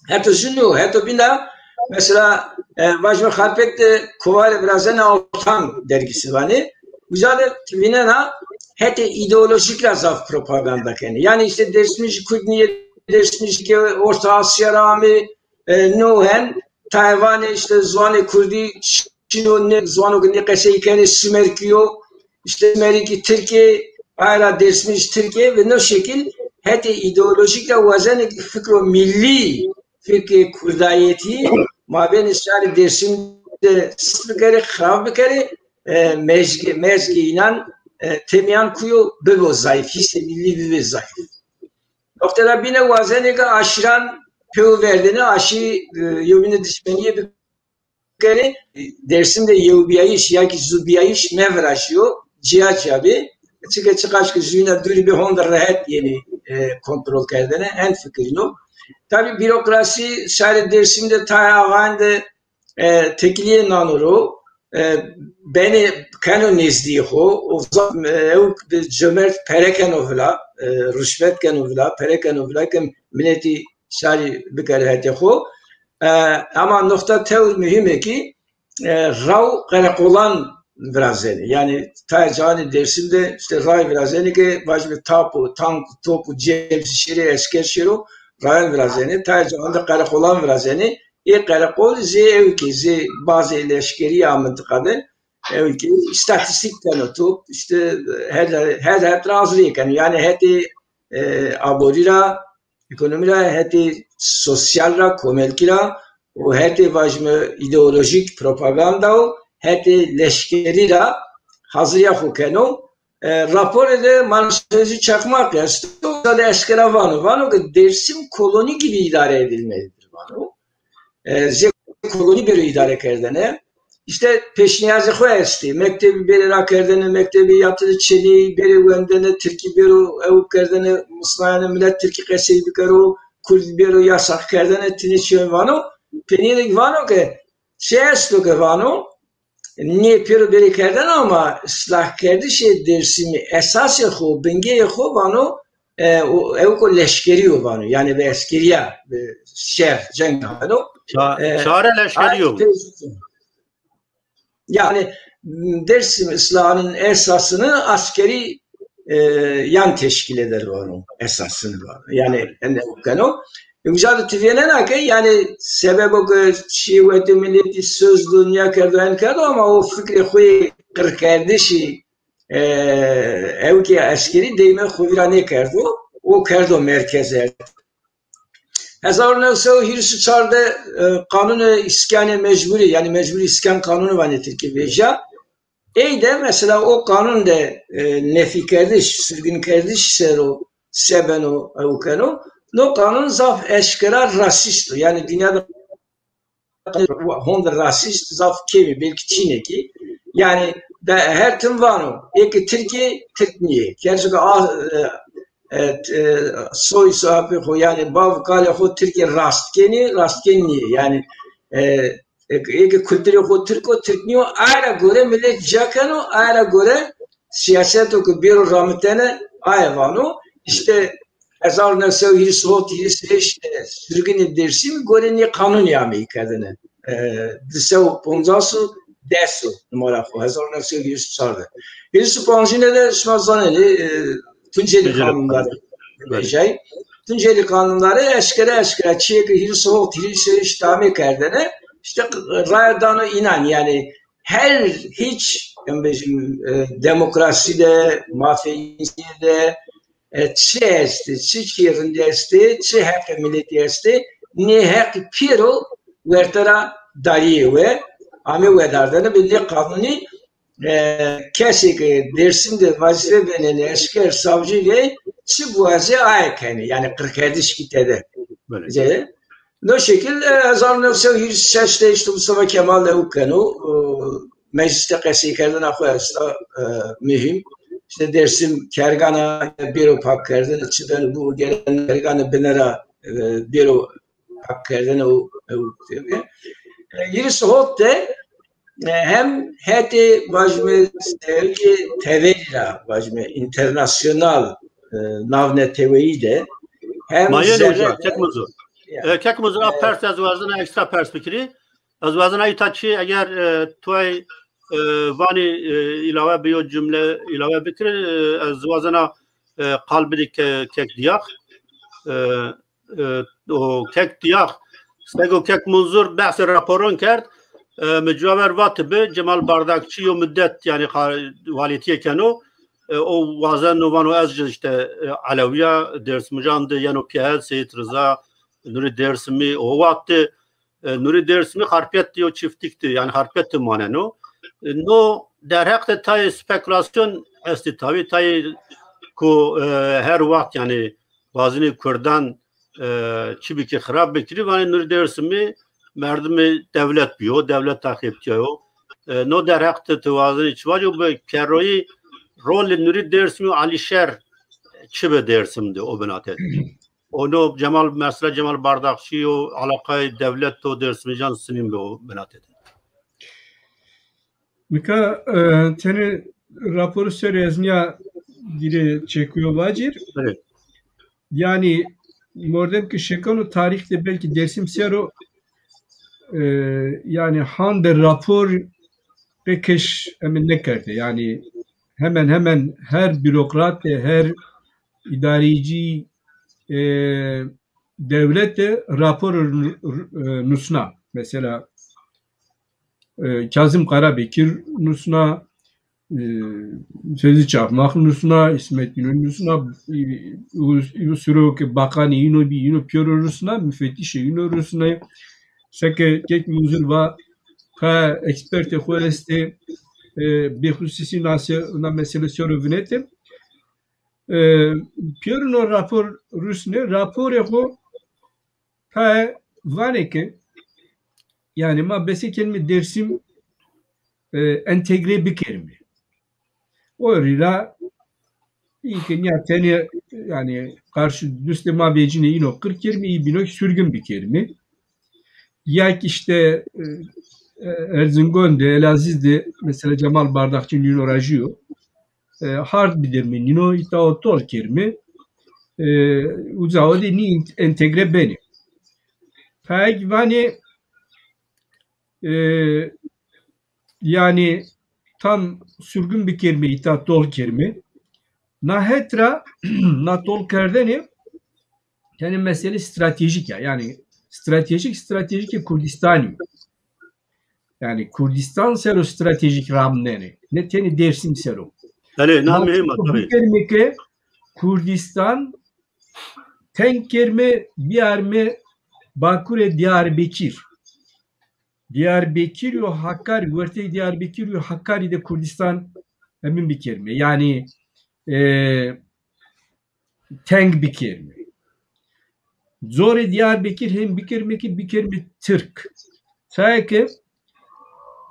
hatta şunu hatta bina mesela vajme harpekte kovale birazdan altan dergisi vani uzaydı binana hatta ideolojik zaf propaganda kendi yani işte Dersim'ci Kudniye Dersim'ci Orta Asya rami Nohen Tayvan işte Zuane Kurdi Çin'o ne Zuano ne kaseyken Sümerkiyo işte Amerika Türkiye hala Dersim'ci Türkiye ve ne şekil hatta ideolojikle vazen fikro milli fikri Kurdayeti maben İsrail Dersim'de sıfır kere xarab kere mezgi inan temiyan kuyu bebo zayıf hisse milli bebe zayıf noktada bine vazen aşıran Peo verdiğini aşı yövüne düşmeniye bir kere Dersim'de yevbiyayiş ya ki zubiyayiş mevraşıyor cihaç abi çıkaç ki züne dürü bir honda rahat yeni kontrol kerdene en fikrini o. Tabi bürokrasi şayet Dersim'de tayağında tekliye nanuru beni kano nezdiho o cömert perekenovla rüşvetkenovla perekenovla kem milleti şari bir kere hediho ama nokta tev mühim ki rav karakolan birazeni yani tayacani Dersim'de işte ray birazeni ki vajbe tapu tank topu cemsi şiri esker şiro ray birazeni tayacani karakolan birazeni karakol evki bazı leşkeri amıntıkadı evki istatistik tanıtıp işte her razıyken yani heti aborira ekonomira heti sosyalra komelkira o heti vajme ideolojik propaganda o heti leşkerira hazırya hukeno rapor ede manşezi çakmak yastı o da eskera vano Dersim koloni gibi idare edilmelidir vano koloni bir idare kerdene işte peşniyazı koyasti mektebi beri kerdene mektebi yaptığı çeli beri vendene Türkiye beri ev kerdene Müslüman millet Türkiye kesibi karo Kurd beri yasak kerdene tinişiyor vano penilik vano ke şeyesto ke vano niye peri beri kerdene ama ıslah kerdi şey Dersimi esas yahu benge yahu vano ev ko leşkeri vano yani bir askeriya bir şer cenk vano çare leşkeri yok. Yani Dersim ıslahının esasını askeri yan teşkil eder onun esasını var. Yani o mücadele tüfeğine ne yani sebep o şivet milleti söz dünya kerdo ama o fikri huy kardeşi evki askeri deyime huvirane kerdo o kerdo merkeze 1924'de kanunu iskane mecburi yani mecburi iskan kanunu var Türkiye veja. De mesela o kanun de nefi kardeş, sürgün kardeş sero sebeno avukano no kanun zaf eşkara rasist yani dünyada honda rasist zaf kimi belki Çin'deki yani her tüm var o. Türkiye Türkiye gerçekten soy sahibi yani bav kale ho Türkiye rastkeni yani kültürü ho Türkiye ara göre millet jakano ara göre siyaset o bir ramitene ayvano işte 1925 sürgün Dersim göreni kanun yami kadını dışa ponzasu desu numara ho 1924'de birisi ponjine de şmazaneli Tunceli kanunları Tunceli kanunları eşkere çiğ hirso iştami kerdene işte raydanı inan yani hiç demokraside mafyaside çi şehrinde çi hep milleti nehek piro vertera dariye ve ame vedardana billi kanuni kesi ki Dersim'de vazife veren esker savcı ile çibuazı ayakeni yani 47 şikitede. No şekil 1908'te işte Mustafa Kemal Evkenu mecliste kesikerden akıyasta mühim. İşte Dersim Kergan'a biro pakkerden içinden bu gelen Kergan'a binara biro pakkerden o Yirisi hotte hem heti vajme sevgi tevella vajme internasyonal navne teveyi de hem Mayen tek muzur pers az vazına ekstra pers fikri az vazına itaçi eğer toy vani ilave bir cümle ilave bikir az vazına kalbi kek diyak o kek diyak stego kek muzur bahs raporun kert مجاور وقت به جمال بردکچی و مدت یعنی والیتیه کنو او وازن نوانو از işte Alaviya Dersimcan'dı yani Piyal Seyit Rıza Nuri Dersimi o vakti Nuri Dersimi harpiyet diyor çiftlikti yani harpiyet maneno no der hakte tay spekülasyon esti tabi tay ku her vakt yani bazını Kürdan çibiki xarab bekiri yani Nuri Dersimi merdimi devlet biyo, devlet takip ediyor. No der hakte tevazun içvacı bu kerroyi rol Nuri Dersimi Alişer çibe Dersim'di o binat onu mesela Cemal Bardakçı o alakayı devlet o Dersimcan sinin be o binat edin. Mika teni raporu söyleyezniya gire çekiyor vacir. Evet. Yani mordem ki şekanu tarihte belki Dersim sero yani hande rapor pekeş emin ne kerdi yani hemen her bürokrat ve her idarici devlet de rapor nusna mesela Kazım Karabekir nusna Sözü Çakmak nusna İsmet İnönü nusna Yusuf Bakanı İno Piyoro nusna müfettişi İno nusna Seke kek muzur va ka eksperte xweste bexusisi na meselesi rovinetim. Piyerno rapor Rusne rapor eko ka vaneke yani ma besi kelime Dersim entegre bir kelime. O rila ilk niyateni yani karşı düstema becine ino 40 kelime iyi bino sürgün bir kelime. Ya ki işte Erzincan'da, Elaziz'de mesela Cemal Bardakçı Nino Rajiyo hard bilir mi? Nino ita tol kirmi uzağı de ni entegre beni. Peki hani yani tam sürgün bir kelime ita tol kirmi na hetra na tol kerdeni yani mesele stratejik ya yani stratejik Kurdistani. Yani Kurdistan sero stratejik ramneni. Ne teni Dersim sero. Yani ne mühim tabii. Kelime Kurdistan tenkerme biarme Bakure Diyarbakır. Diyarbakır yo Hakkari, Verte Diyarbakır yo Hakkari'de Kurdistan emin bir kelime. Yani tenk bir kelime. Zore Diyarbakır hem bir kelime Türk. Sayık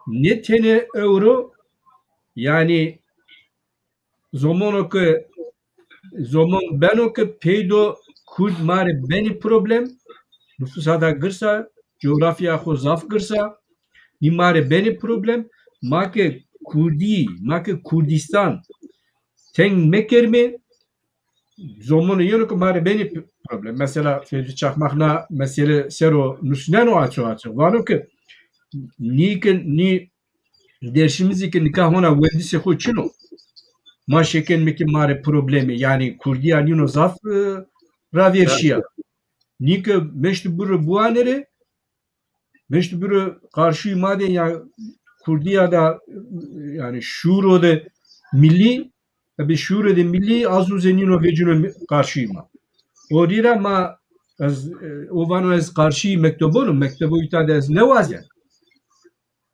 ne tane euro yani zaman ben oku peydo Kurd mare beni problem nüfusada gırsa coğrafya xo zaf gırsa ni mare beni problem make Kurdistan ten mekerme zamanı yok mare beni problem mesela Fevzi Çakmak'la mesele sero nusneno açı var ki ni dersimizi ki nikahına vendisi xo çino ma şeken meki mare problemi yani Kurdiya nino zaf raverşiya nike meştuburu buanere meştuburu karşı maden ya Kurdiya'da yani şuurode milli tabi şuurode milli azuze nino vecino karşıyma orira ma az o vanu az karşı mektubunu mektubu itade az ne vazen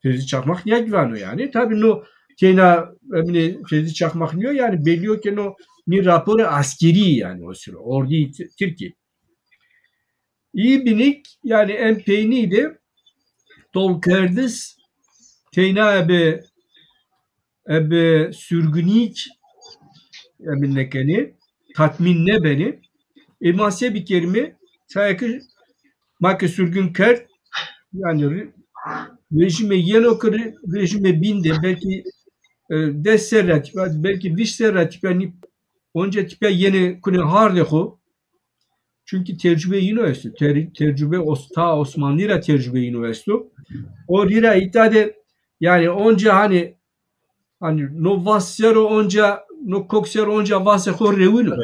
Fevzi Çakmak ne vanu yani tabi no kena emine Fevzi Çakmak diyor yani biliyor ki no bir raporu askeri yani o süre ordu Türkiye iyi binik yani empeyni Tol kerdis teyna ebe sürgünik eminlekeni tatmin ne beni ilmasiye bir kelime sayakı makı sürgün kert yani rejime yenokırı rejime binde belki desserrat belki visserrat yani onca tipe yeni kune hardeho çünkü tecrübe yine östü tecrübe ta Osmanlı'yla tecrübe yine östü o lira itade yani onca hani no vasyero onca no koksero onca vasero revino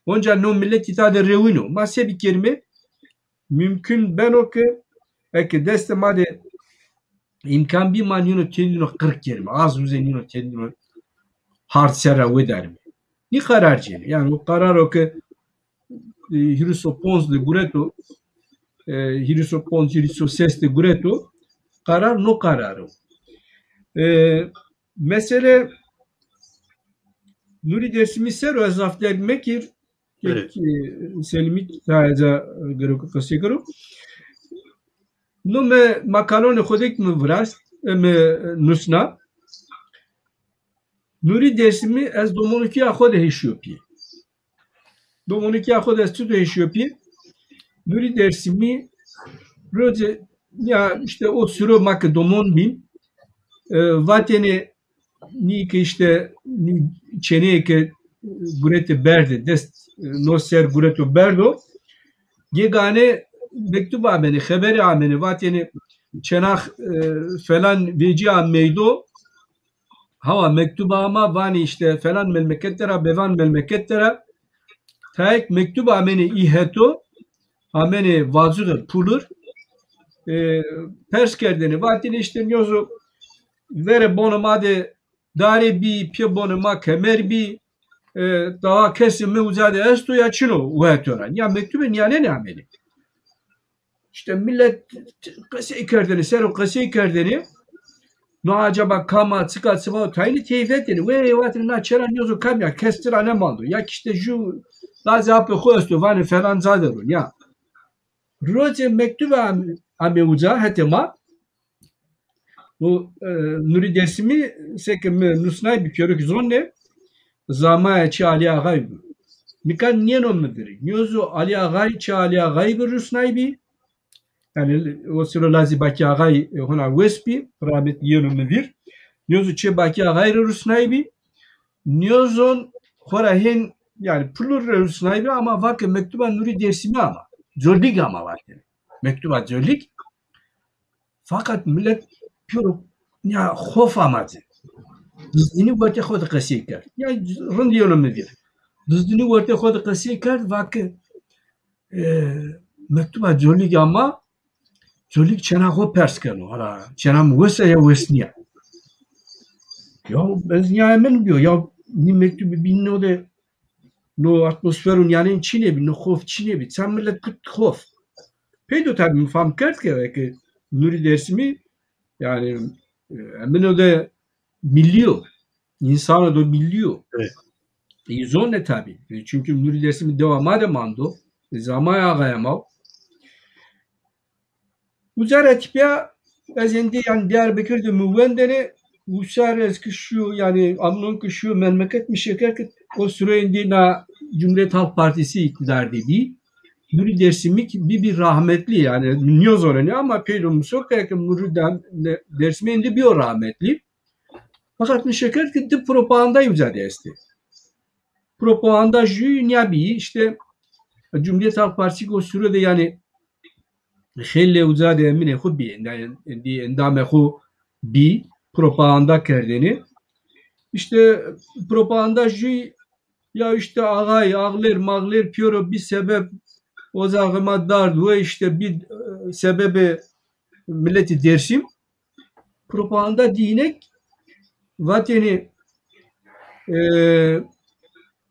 onca no millet itade revino masye bir kelime mümkün ben o ki eki destemade imkan bir man yine kendine 40 kelime az üzen yine kendine hard sera vederim ni karar ceni yani o karar o ki Hirisopons de Gureto Hirisopons de Gureto karar no kararı mesele Nuri dersimi sero zafter mekir selimik taza gero kasigaro no me makalone khodik mi vras me nusna Nuri dersimi az domonuki khod heşiyopi domonuki khod az tu heşiyopi Nuri dersimi roje ya işte o sürü mak domon bin vateni ni ki işte çeneye ki gurete berde dest noser gureto berdo yegane mektup ameni haberi ameni vateni çenak falan veci ameydo hava mektuba ama vani işte falan memleketlere bevan memleketlere tek mektup ameni iheto ameni vazıdır pulur pers kerdeni vateni işte nyozo vere bono made dare bi pie bono ma kemer bi daha kesin mevzade esto ya çino uhetören ya mektubun yani ne ameli işte millet kase kerdeni sero kase kerdeni no acaba kama çıka çıma tayni teyfetini ve vatini na çeran yozu kamya kestir anemaldo ya işte ju lazı apı hostu vani falan zaderu ya roje mektuba ameuza hetema bu Nuri dersimi sekme nusnay bir körük zonne zamaya çi Ali Ağay mikan niye nomnedir nyozu Ali Ağay çi Ali Ağay bir nusnay bi yani o sıra lazi baki Ağay hona wespi rahmetli yenomnedir nyozu çi baki Ağay nusnay bi nyozon horahin yani plur nusnay bi ama vakı mektuba Nuri dersimi ama zörlik ama var mektuba zörlik fakat millet piro ya خوف آمده دزدینی وقتی خود قصه کرد یا رندیونم میگه دزدینی وقتی خود قصه کرد واقع مکتوب جولیگ ama جولیگ چنا خو پرس کنه حالا چنا موسه یا وسنیا ya bez niye emin diyor ya ni mektubu binno de no atmosferun yani Çin'e bir no خوف Çin'e bir sen millet kut خوف peydo tabi mufam kert ki Nuri dersimi yani emin o da miliyor. İnsan da miliyor. Evet. Zor ne tabi. Çünkü Nuri dersimi devamı da mando. Zamaya ağayamav. Uzara tipya ezende yani Diyarbakır'da müvendene usar eski şu yani anlon ki şu memleket mi şeker ki o süreinde na Cumhuriyet Halk Partisi iktidar dedi. Nuri dersimi bir rahmetli yani niye zorlanıyor ama peylum çok yakın Nuri dersimi de bir o rahmetli. Fakat ne şeker ki de propaganda yüzade esti. Propaganda jü niyabi işte Cumhuriyet Halk Partisi o sürede yani خیلی وزاده emine خود بی endame خو bi propaganda kerdeni işte propaganda jü ya işte ağay ağlar piyoro bir sebep o zağıma dardı ve işte bir sebebi milleti dersim propaganda dinek vateni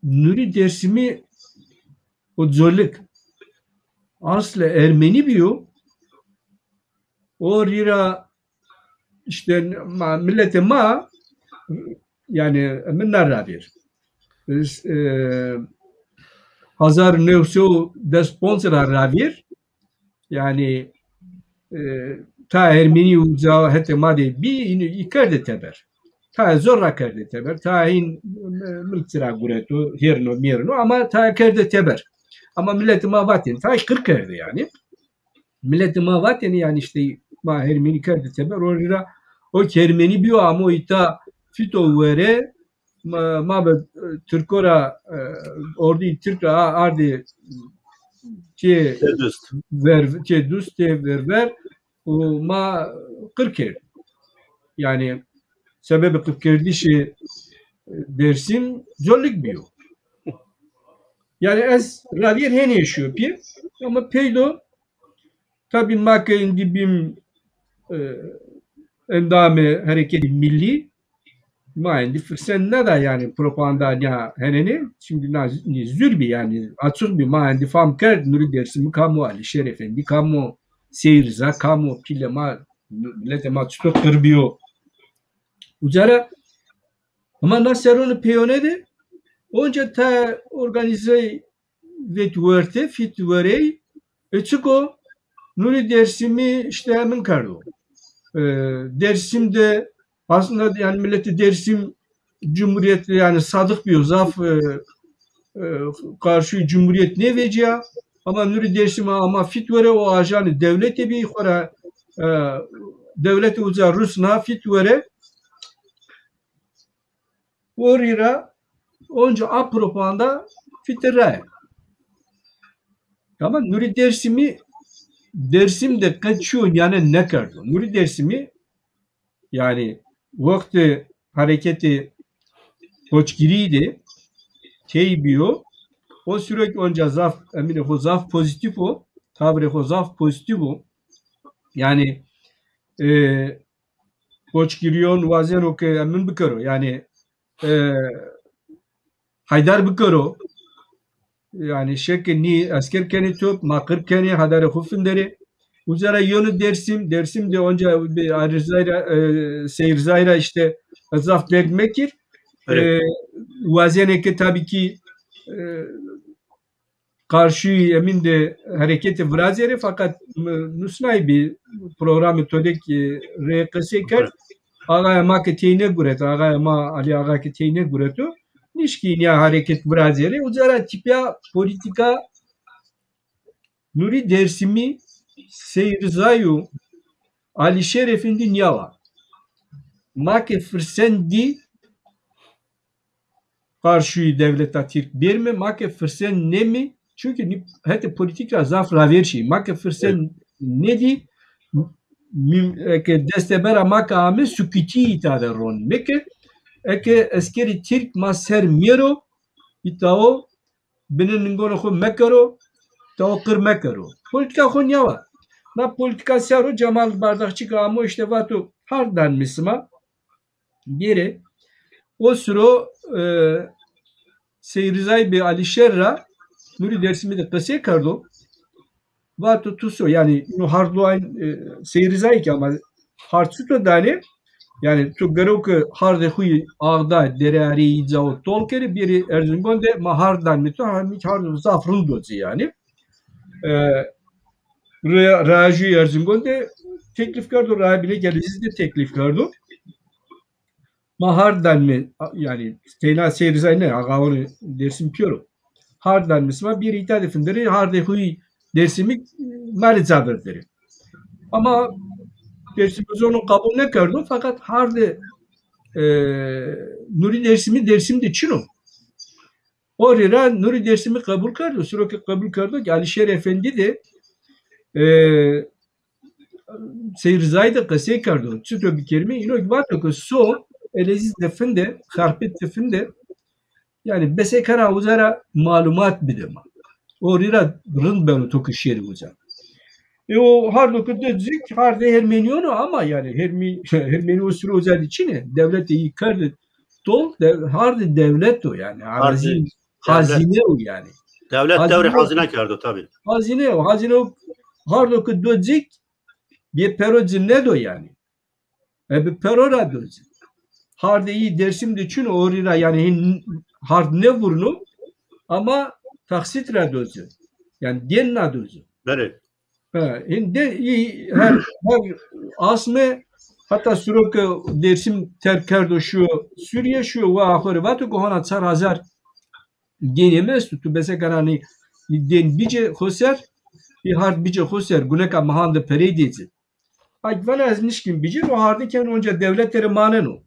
Nuri dersimi o zorluk aslı Ermeni biyo o rira işte millete ma yani minna rabir 1910 sponsor rabir yani ta Ermeni uzağı hete madde bir ikerde teber ta zorra kerde teber ta in miltira gureto hirno mirno ama ta kerde teber ama milleti mavatin ta 40 kerde yani milleti mavatin yani işte ma Ermeni kerde teber orira o Ermeni biyo ama ita fito vere ma be Türkora ordi Türk ardi ki ver ki duste ver ma 40 yani sebebi 40 dişi Dersim zorluk biyo. Yani ez radyer hene yaşıyor pi ama peydo tabi makka indi bim endame hareketi milli ma indi sen ne da yani propaganda ya heneni şimdi ni zülbi yani açık bir ma indi fam kert nuri Dersim kamu Ali Şerefendi kamu seyirza kamu pilema letema tutuk kırbiyor. Ucara ama nasıl piyonede onca ta organize vetverte fitverey çıko nuri Dersim'i işte hemen kardo. Dersim'de aslında yani milleti Dersim Cumhuriyeti yani sadık bir zaf karşı Cumhuriyet ne veciya ama nuri Dersim'e ama fitvere o ajanı devlete bir yukarı devleti uza Rusna fitvere orira onca apropanda fitraya. Ama Nuri Dersim'de kaçıyor yani ne kardı? Nuri Dersim'i yani vakti hareketi koçgiriydi teybiyor. O sürekli onca zaf emine o zaf pozitif o tabi o zaf pozitif o yani koçgiriyon vazen o ki emin bikaro yani Haydar bikaro yani şekli asker keni top makır keni hadare hufunderi uzara yonu Dersim de onca bir arzayra seyirzayra işte zaf degmekir vazeneke tabii ki karşı emin de hareketi vrazeri fakat nusnay bir programı todek rekseker ağaya ma ketine guret ağaya ma Ali ağa ketine guretu nişki ya hareket vrazeri uzara tipya politika Nuri Dersim'i seyirzayu Ali Şerefendi niyava make fırsendi karşı devleta Türk bir mi make fırsen ne mi çünkü hete politika zaf raverşi make fırsen ne di ke destebera make ame sükiti itaderon meke eke askeri Türk maser miro itao binin ngono ko mekaro tao kır mekaro politika kon yava na politika sero Cemal Bardakçı kamo işte vatu hardan misma biri o süro seyrizay bir Ali Şerra Nuri Dersim'i de kase kardo vatu tuso yani no hardline seyrizay ki ama harçuto dane yani çok garok harde huy ağda derari izao tolkeri biri Erzingon'da ma hardan mito hardo zafrun dozi yani Raji Erzingon'da teklif kardo Rabi'ne gelişi de teklif kardo ma hardan mı yani tena seyrizay ne ağavını Dersim piyoro hardan mısma bir itadefinderi harde huy Dersim'i marizadırdır ama Dersim onu kabul ne kardo fakat harde Nuri Dersim'de çino orira Nuri Dersim'i kabul kardo sürekli kabul kardo ki Ali Şerefendi de seyrizay da kase kardo çıto bir kelime ino bato ko so eleziz definde harpet definde yani besekara uzara malumat bidema orira rın benu tokuşeri uzara o hardo kudüzik harde Hermeniyonu ama yani Hermeni usulü özel için devleti yıkardı tol harde devlet o yani hazine o yani Devlet devri hazine kerdi tabii. Hazine hardo ki dojik bir perocin ne do yani. Bir perora dojik. Hard iyi dersim de çün orira yani hard ne vurnu ama taksit ra dojik. Yani den na dojik. Evet. Hinde her asme hatta sürok dersim terkerdo şu Suriye şu ve ahire vatu kohana çar hazar genemez tu bese karani den bice khoser bir hard bice khoser guneka mahande peredezi ay vela az nişkin bice o hardiken onca devletleri manen o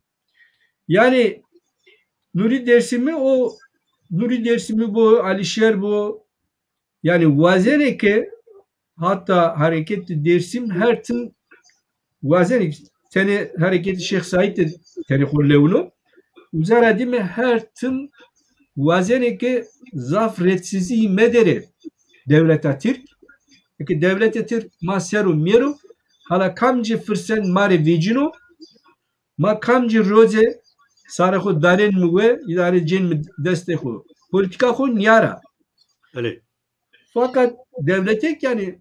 yani Nuri dersimi bu Alişer bu yani vazeneke hatta hareketli dersim her tüm vazenek tane hareketi Şeyh Said de terihulleunu uzara değil mi her tüm vazeneke zafretsizi medere devlete Türk ki devlete Türk maseru miru hala kamci fırsen mare vicino ma kamci roze sarıhu daren müve idare cin destehu politika hu niyara Evet. fakat devletek yani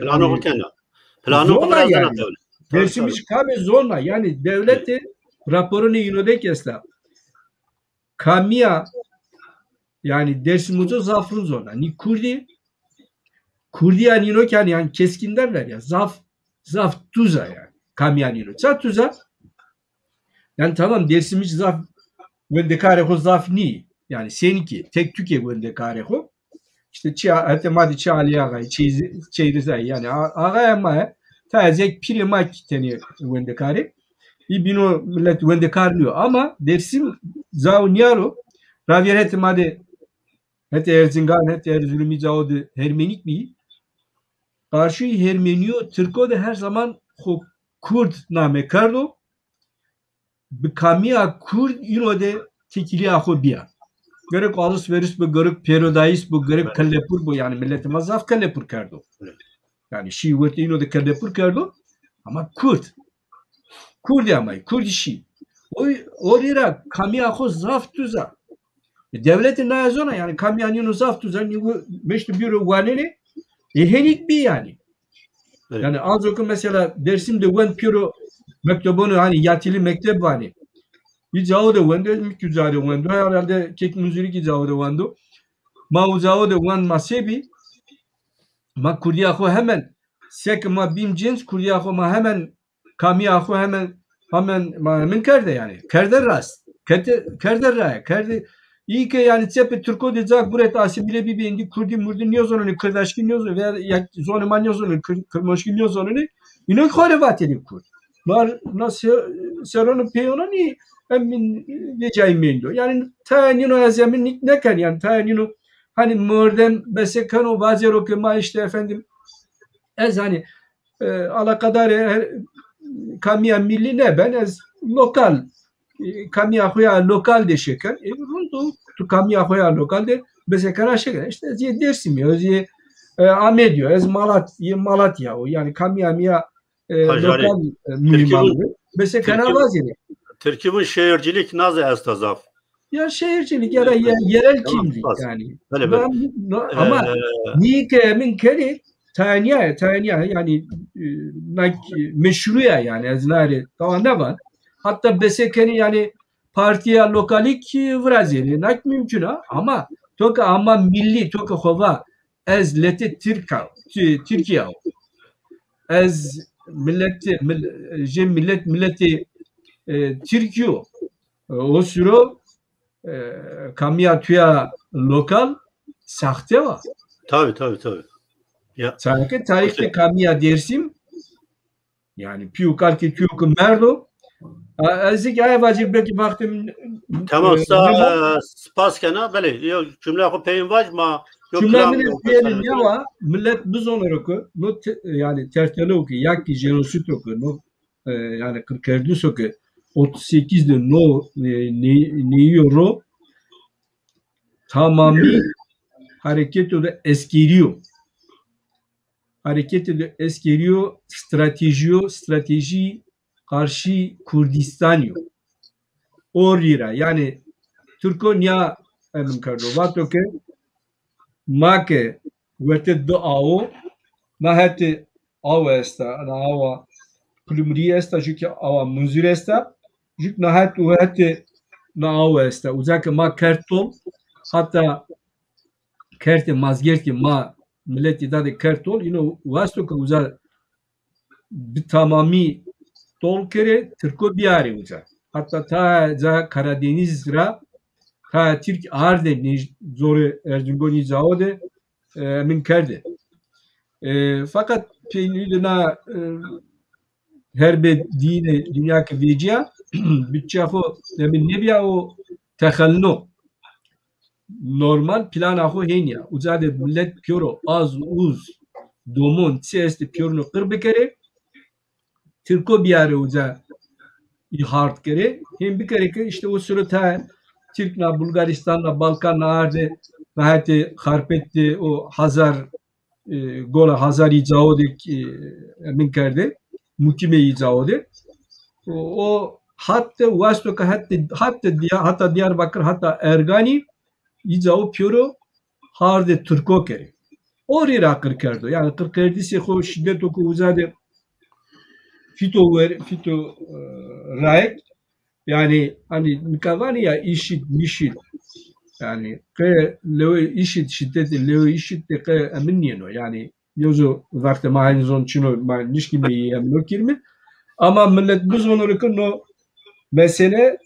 Planı okena. Planı zorla yani. devlet. Dersimiz kabe zorla yani devlete raporunu yinodek esla. Kamia yani dersimizi zafrın zorla. Ni Kurdi yani yinoken yani keskin derler ya zaf tuza yani. Kamia yino. Sa tuza yani tamam dersimiz zaf ve kareho zaf ni yani seninki tek tüke ve kareho işte hatemadi çali ağay çeyrizay yani ağay ama tazek primak teni ve kare ibino millet ve karlıyor ama dersim zauniaro raviret made hete Erzincan hete Erzurum'i zaudu Hermenik mi karşı Hermeniyo Türko da her zaman Kurd name kardo bir kamia Kurd irode tekili ahobiya gerek alış veriş bu gerek perodais bu gerek kallepur bu yani millet mazaf kallepur kardo yani şi vetino de kallepur kardo ama Kurd ama Kurd şi o lira kamia ho zaf tuza devletin nazona yani kamyanın zaf tuza ni meşte büro vanene henik bir yani yani az okun mesela Dersim'de wen piro mektebonu hani yatili mektep var hani İcao da wende miküzade wendo herhalde kek müzik icao da wendo ma uzao da wen masebi ma kurdiyaho hemen sek ma bim cins kurdiyaho ma hemen kamiyaho hemen ma min kerde yani kerde rast kerde iyi ki yani tepe Türko de zak buret asibile bir indi kurdi murdi niyozonu kırdaşkin niyozonu veya zonu manyozonu kırmoşkin niyozonu yine kore vateli kur nasıl seronu peyona ni emin vecayimendo yani tayanino yazemin ne kan yani tayanino hani mordem besekano vazero ki ma işte efendim ez hani alakadar kamya milli ne ben ez lokal kamya hoya lokal de şeker rundu tu kamya hoya lokal de besekana şeker işte diye dersim ya diye Ahmet ez Malatya o yani kamya miya lokal mimarlığı besekana vaziri Türkiye'nin şehircilik nasıl estazaf? Ya şehircilik ya da yerel kimlik yani. Ama niye ki emin kere tanya yani meşruya yani aznari tamam ne var? Hatta besekeni yani partiye lokalik vrazeli nak mümkün ama toka ama milli toka hava ez lete Türkiye ez milleti Türkiye o süre kamya tüya lokal sahte var. Tabii. Ya. Sanki tarihte kamya dersim yani piyukal ki piyukun merdo azıcık ay vacip belki baktım tamam spas kana böyle cümle ko peyin var mı cümlenin diyelim ya var millet biz olarak no yani terteli oku ya ki jenosit oku no yani 42 oku 38'de no ne euro tamamı hareket de eskeriyor strateji karşı Kürdistan'ı orira yani Türkonya emin kardo. Vato ke ma ke vete do ao na heti ao esta na awa plumri esta jiki awa munzur esta jik na heti na ao esta uzak ma kertol hatta kerte mazgerti ma milleti dade kertol yine vasto ke uzak bir tamami tol kere Türko biyari uzak. Hatta ta za Karadeniz'ra ta Türk Arde zoru Ercüngoni zaode min kerde. Fakat peynirina her bir dine dünya ki veciya bütçafo demin ne biya o tekhalno normal plan aho henya uzade millet piyoro az uz domon tsesti piyorno kırbe kere Türko biyari uzak ihart kere hem bir kere ki işte o sırada Türkna Bulgaristan'la Balkan'la arde rahati harpetti o Hazar gola Hazari zaodik min kerde mukime zaodik o hatta vastoka hatta Diyarbakır hatta Ergani izao piyoro harde Türko kere oraya kır kerdo yani kır kerdisi ho şiddet oku uzade fito raik yani hani mikavani ya işit mişit yani ke leo işit şiddeti leo işit de ke eminiano yani yozo vakti mahalizon çino ma nişkimi yemno kirmi ama millet biz onları kırno mesele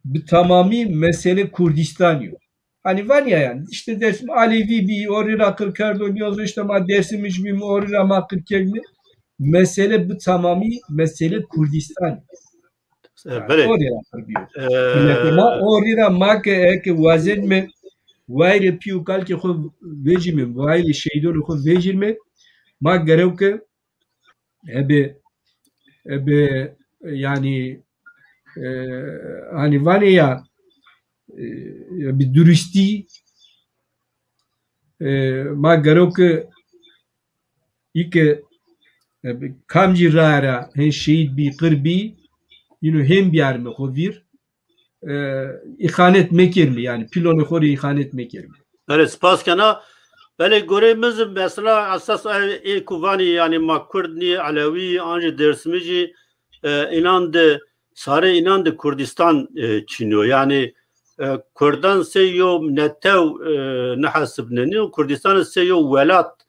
bir tamami mesele Kurdistaniyo hani var ya yani işte dersim Alevi bir oraya kır kerdo yozo işte ma dersimiş bir oraya ma kır kermi mesele bu tamami mesele Kurdistan. Oraya kırıyor. Oraya ma ke vazen me vayre piu kalki xo vejime vayre şeydon xo vejime ma gerev ke ebe yani hani vani ya bir dürüsti ma gerev ke ike kamci rara hen şehit bir kırbi yine hem bir yer mi kovir ihanet mekirli yani pilonu xori ihanet mekirli. Evet spaskana böyle göremiz mesela asas kuvani yani Kurdni Alevi anca dersimici inandı sarı inandı Kurdistan çiniyor yani Kurdan seyo netev nehasibneni Kurdistan seyo velat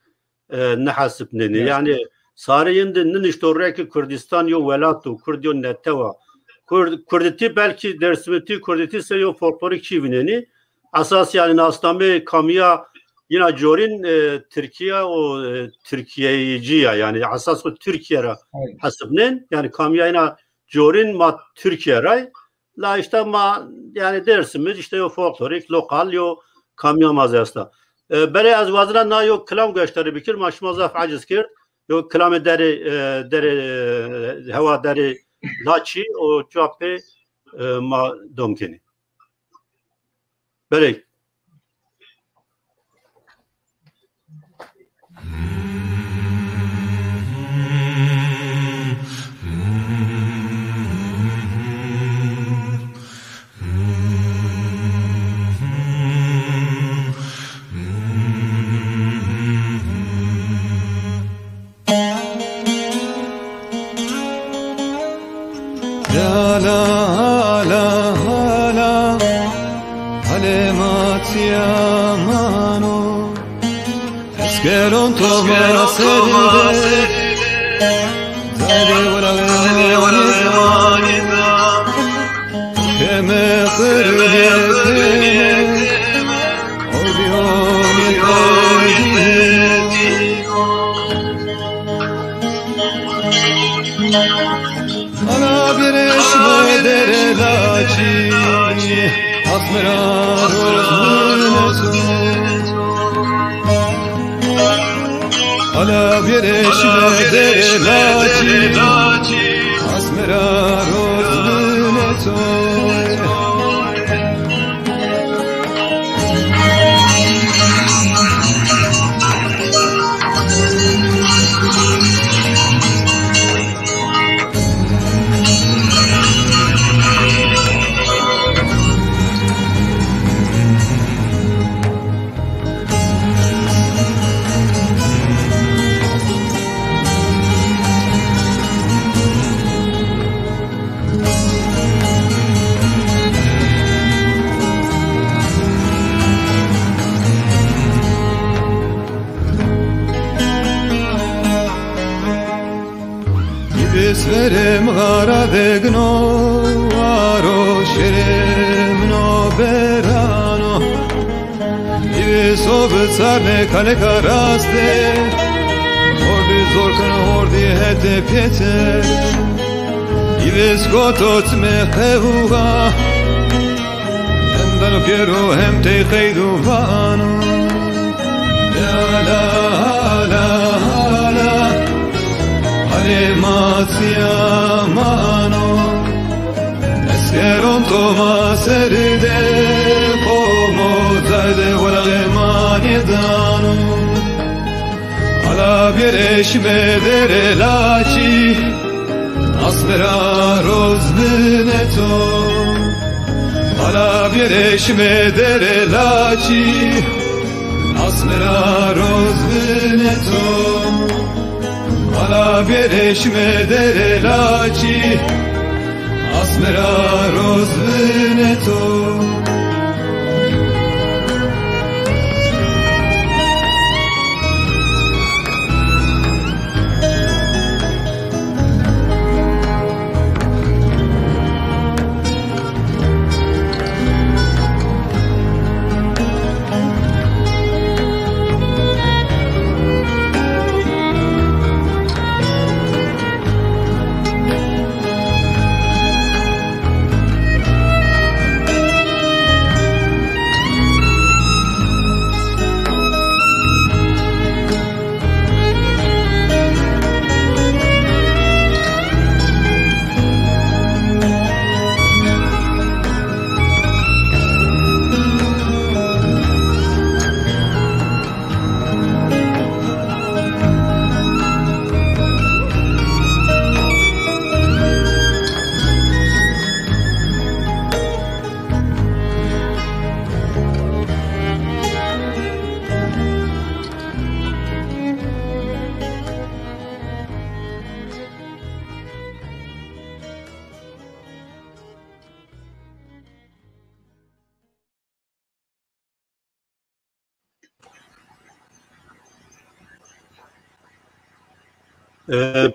nehasibneni yani sarı yinde niştorreki Kurdistan yo velatu Kurdiyo neteva Kurditi belki dersimiti Kurditi seyo folklorik çivineni asas yani Nastame Kamya yine Jorin Türkiye o Türkiye'ciya yani asas o Türkiye'ra hasibnen yani Kamya yine Jorin ma Türkiye'ray la işte ma yani dersimiz işte o folklorik lokal yo Kamya mazasta böyle az vazına na yo klam gösteri bikir maşmazaf aciz kir yo klam deri hava deri laçi o çape ma domkeni böyle Esqueron tomar seride Zade volavanita Keme kırgete Obioni koydeti Ana bir eşme derelaci Asmerar özmünesu Ala bir eşme derelaci Asmerar özmünesu Isverem gara degno aro şerem no berano İveso bıtsarne kale karaste Ordi zorkan ordi hete piyete İves gotot me khevuga Endano piero hem te khaydu vano La la la la Alematia mano Eskeron toma serde Como zade wala gemani dano Ala biereş medere laci Asmera rozneto Ala biereş medere laci Asmera rozneto Ala biereş medere laci Asmera rozneto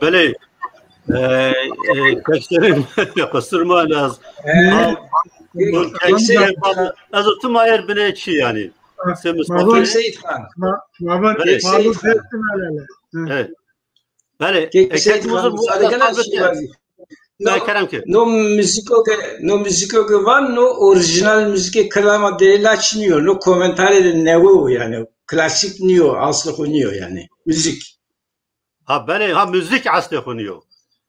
بله کشترین قصرما از از تو مایر بنه چی یعنی سه مصطفی Seyit Khan. بله Seyit Khan. No musico che va, no original musica klama della çiniyor, no komentare de nevo yani klasik niyo, aslı kuniyor yani müzik. Ha bale ha müzik aslı kuniyor.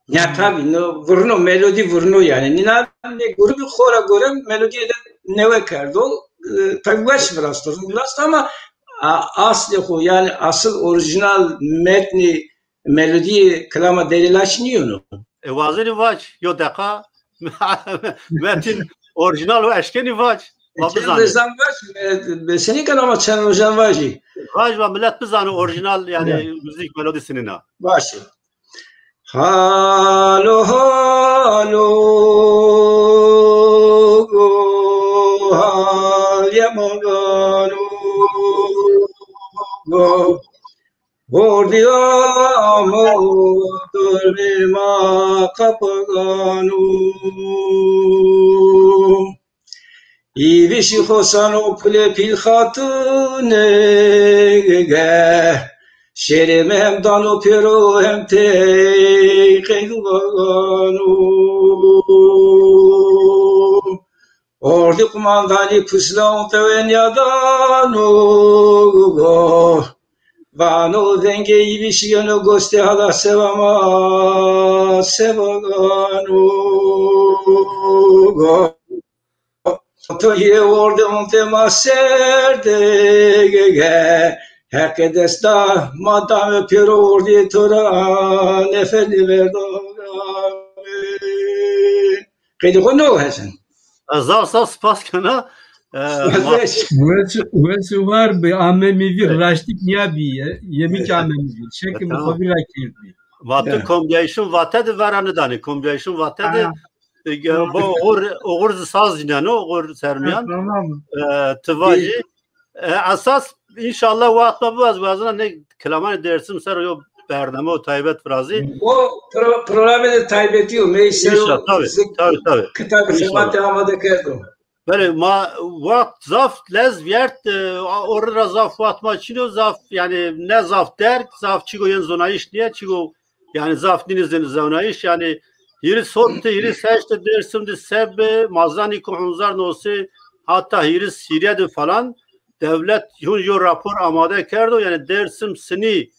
Ya tabii no vurno melodi vurno yani. Nina ne grubu khora görem melodiye de neve kardo. Tabii baş biraz ama aslı o yani asıl orijinal metni melodi klama della çiniyor no. Vaziri vaç yo deka metin orijinal ve eşkeni vaç. Bizan vaç seni klama çan ojan vaci. Vaç ve millet bizanı orijinal yani müzik melodisini na. Başı. Halo halo hal yamagano Bordiamo dormima kapagano İvişi hosano pule pil hatune ge Şerim hem dano pero hem te kegvano Ordi kumandani pusla onteven yadano Vano denge ivişiyano goste hala sevama sevagano To ye ordi ontema serde ge Herkes da madame pero ordi tora nefeni verdogame Kedi kono hasen Azar spas kana واسه وار به عامه میوی راشتیک نیابیه یمی که عامه میوی شکل مخابی را کردی vatı kombiyasyon vatı varanı dani kombiyasyon vatı bu oğur saz dinano oğur sermiyan tıvacı asas inşallah vakta bazı ne kelaman dersim ser yo برنامه و تایبت فرازی O programı takip ediyor. İnşallah, tabii. Kitap sebat amade kerdim. Böyle vakt zaf lez vert orada zaf vatma çino zaf yani ne zaf der zaf çigo yen zonayış diye çigo yani zaf dinizden zonayış yani hiri sotte hiri seçte dersim de sebe mazani kohunzar nosi hatta hiri Suriye'de falan devlet yo rapor amade kerdo yani dersim sini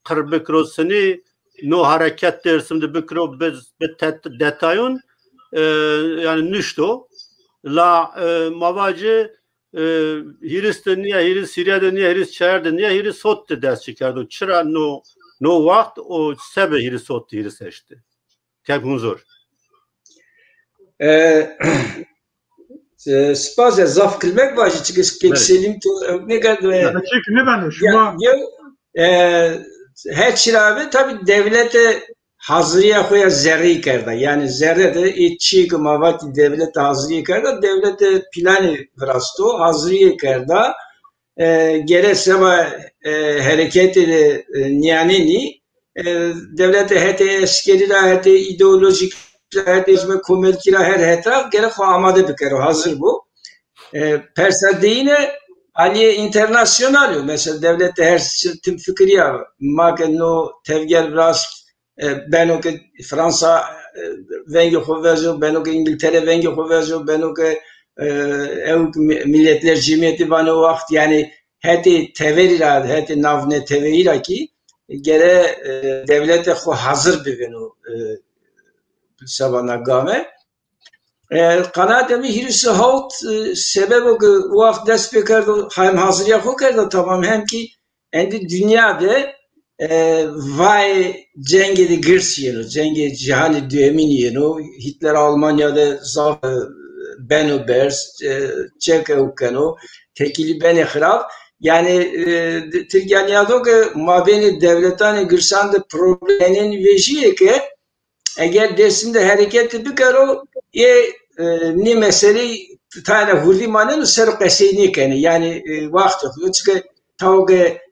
kırbekro sini no hareket dersim de bekro bez detayın yani nüşto la mavacı Hiris'te niye Hiris Suriye'de niye Hiris çayırda niye Hiris sotte ders çıkardı çıra no vakt o sebe Hiris sotte Hiris seçti kepun zor Spas zaf kılmak var çünkü selim ne kadar ne ben şuma her çirabe tabi devlete hazırıya koya zerre kerda yani zerre de içi mavati devlet hazırıya kerda devlete planı vrasto hazırıya kerda gerese hareket ile niyaneni devlete hete eskeriler hete ideolojik hete komerkira her etraf gerek amade bir kere hazır bu persadeyine aliye internasyonel mesela devlette her tüm fikriya magno tevgel biraz ben o ki Fransa vengi hovezo ben o ki İngiltere vengi hovezo ben o ki milletler cemiyeti bana o vakit yani heti teverira heti navne teverira ki gere devlete hazır bir benu sabana game kanatemi hirisi halt sebep o ki o vakit dest bekardı hem hazır yakı kerdi tamam hem ki endi dünyada vay cengedi girs yenu cengi cihani düemin yenu Hitler Almanya'da zaf beno bers çeke ukeno tekili beni xraf yani Türkiye niyado ki mabeni devletani girsan da problemin vejiye ki eğer dersimde hareketi bir karo ni meseleyi tane hulli manen ser qeseyni kene yani vakti çünkü tavge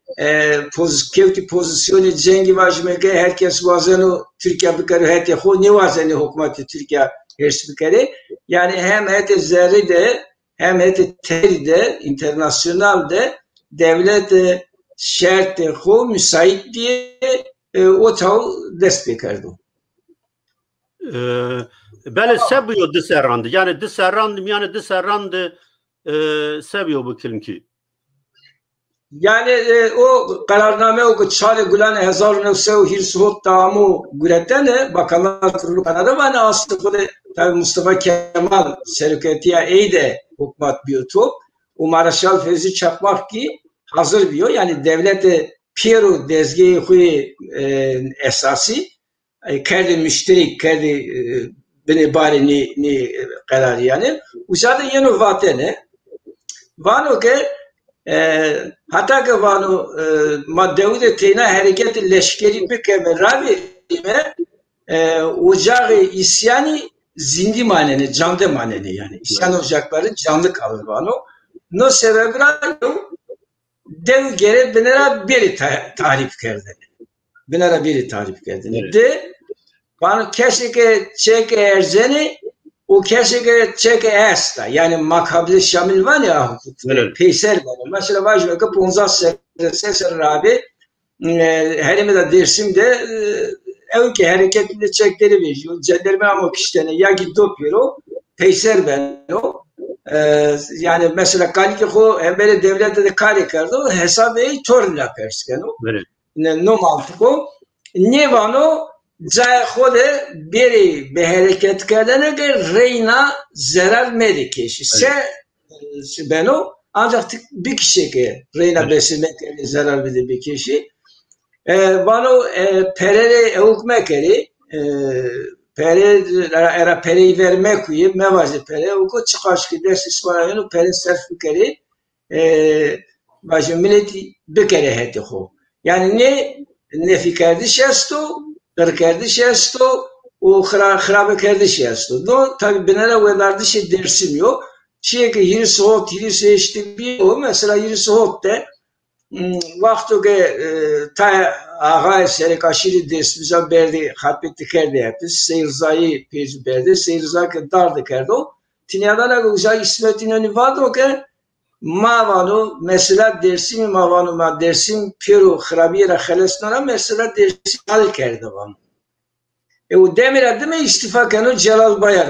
kevki pozisyonu cengi vajmeke herkes vazenu Türkiye bir kere hete ho ne vazeni hükümeti Türkiye her bir kere yani hem hete zerri de hem hete teri de internasyonal de devlet şerti ho müsait diye o tav dest bekardı. Bele sebiyo diserrandı yani diserrandı sebiyo bu kelimki. Yani o kararname o çare gulan 1920 tamu guretene bakanlar kurulu kararı var aslında tabi Mustafa Kemal Seruketiya eyde hükümet biyotu o Maraşal Fevzi Çakmak ki hazır biyo yani devlete Piero dezgeyi huyu esası kerdi müşterik kerdi beni bari ni kararı yani uzada yeni vatene vano ke hatta ki vano maddevde tena hareketi leşkeri bir kemeravi ocağı isyani zindi maneni, canlı maneni yani isyan ocakları canlı kalır vano. No sebebra dev gere benera biri tarif kerdene. Benera biri tarif kerdene. De vano keşke çeke erzeni o keşke çeke esta yani makabli şamil var ya peyser var. Mesela vajve ki 15 sene abi herime de dersimde evki hareketli çekleri veriyor. Cenderme ama kişilerine ya gitti opero peyser ben o yani mesela kalki o böyle devlette de kare kardı hesabı torla perskeno no mantıko ne vano Cay xode biri be hareket kerdene ki reyna zarar medikeşi. Se beno ancak bir kişi ki reyna besilmek zarar vede bir kişi. Bano perere hükmekeri pere era pereyi vermek uye mevazı pere o çıkaş ki ders İsmail'in pere serfikeri başım milleti bir kere hedi ho. Yani ne fikirdi şesto kardiş yasto o xarabe kardiş yasto do tabi benara vedardı şey dersim yok şey ki hiri işte bir o mesela hiri soğut de vakti ki ta آقای سرکاشی دستمیزا بردی خطبتی کرده هستی سیرزایی پیش برده سیرزا که دارد کرده تینیادان اگه اوزای اسمتین نیوادو که ما وانو مثلا درسیم ما وانو ما درسیم پیرو خرابی را خلاص نرم مثلا درسیم حل کرده وانو او demir mi istifa kanu Celal Bayar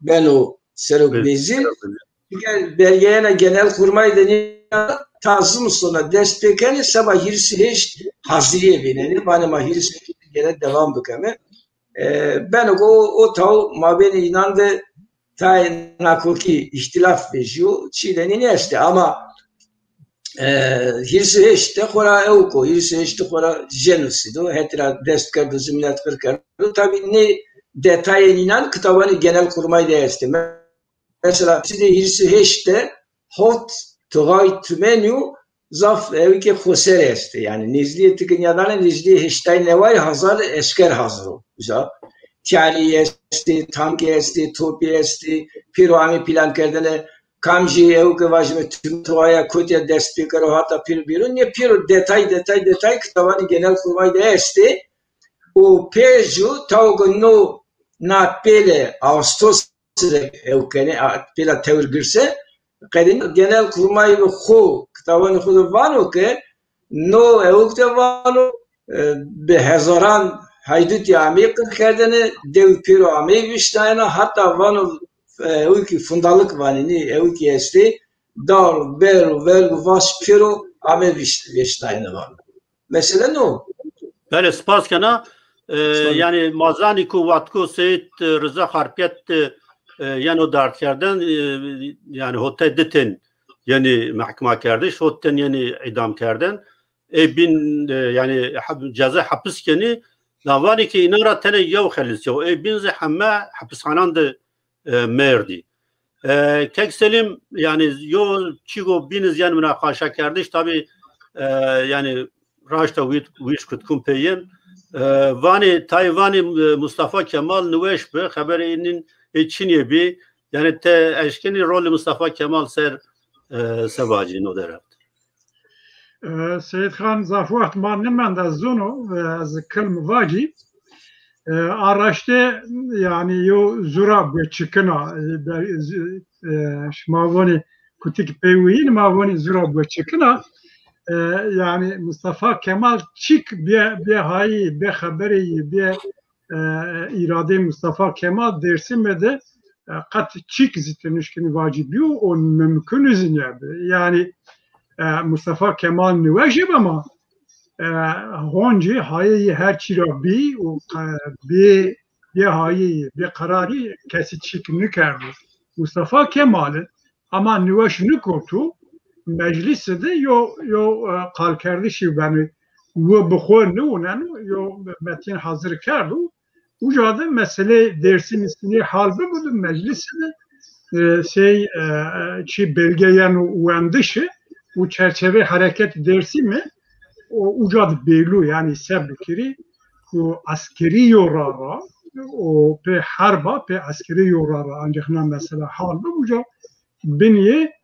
benu serok bezim belgeye genel kurmay deniyor tazım sonra destekeni sabah hirsi hiç haziriye bineni bana ma hirsi gene devam bükeme ben o tav mabeni inandı tay nakoki ihtilaf bejiyor çileni neste ama hirsi işte kora evko hirsi işte kora genosido hetra dest kardı zimlet kırkardı tabi ne detaya inen kitabını genel kurmay değerli mesela size hirsi işte hot tugay tümenu zaf evi ki khoser este yani nizliye tıkınyadan nizliye heştay nevay hazır esker hazır güzel tiyali esti tanki esti topi esti piro ami plan kerdene kamji ev ke vajme tüm tugaya kutya dest karo hatta pir birun ne piro detay kitabını genel kurmay değerli o peju tavgunu na pele Ağustos evkene pela tevr kadın genel kurmay ve xo kitabını xudu vano ke no evkte vano be hazaran haydut yami kerdene dev piro ami viştayna hatta vano evki fundalık vanini evki esti dar ber vas piro ami viştayna vano mesela no böyle spas kana yani mazani ku vatku Seyit Rıza Harpiyet yani o dert kerdin yani hotel detin yani mahkeme kardeş hotel yani idam kerdin bin yani ceza hapis keni davani ki inara tane yav khalis yav bin zahma hapishanan de merdi kek selim yani yo çigo biniz yani münakaşa kardeş tabi yani raşta wish kutkum peyen vani Tayvani Mustafa Kemal nüveş be haberinin Çin'e bir yani te eşkeni rolü Mustafa Kemal ser sevacın o deref. Seyit Khan zafuat mannem da zono az kelm vaci araşte yani yo zura bu çıkına şmavoni kutik peyin mavoni zura bu çıkına yani Mustafa Kemal çık bir hayi bir haberi bir irade Mustafa Kemal dersimede kat çık zitlenişkini vacibiyor o mümkün yani Mustafa Kemal nüvejib ama honci hayi her çirabi o bir hayi bir kararı kesi çık nükerdi Mustafa Kemal'in ama nüveş nükotu mecliste de yo kal kardeşi beni ve bukhor ne onun yo metin hazır kardı ucadı mesele dersin ismini halbe budu meclisinde çi belgeyen uyandışı bu çerçeve hareket dersi mi o ucadı belli yani sebkiri bu askeri yorara o pe harba pe askeri yorara ancak mesela halbe uca beniye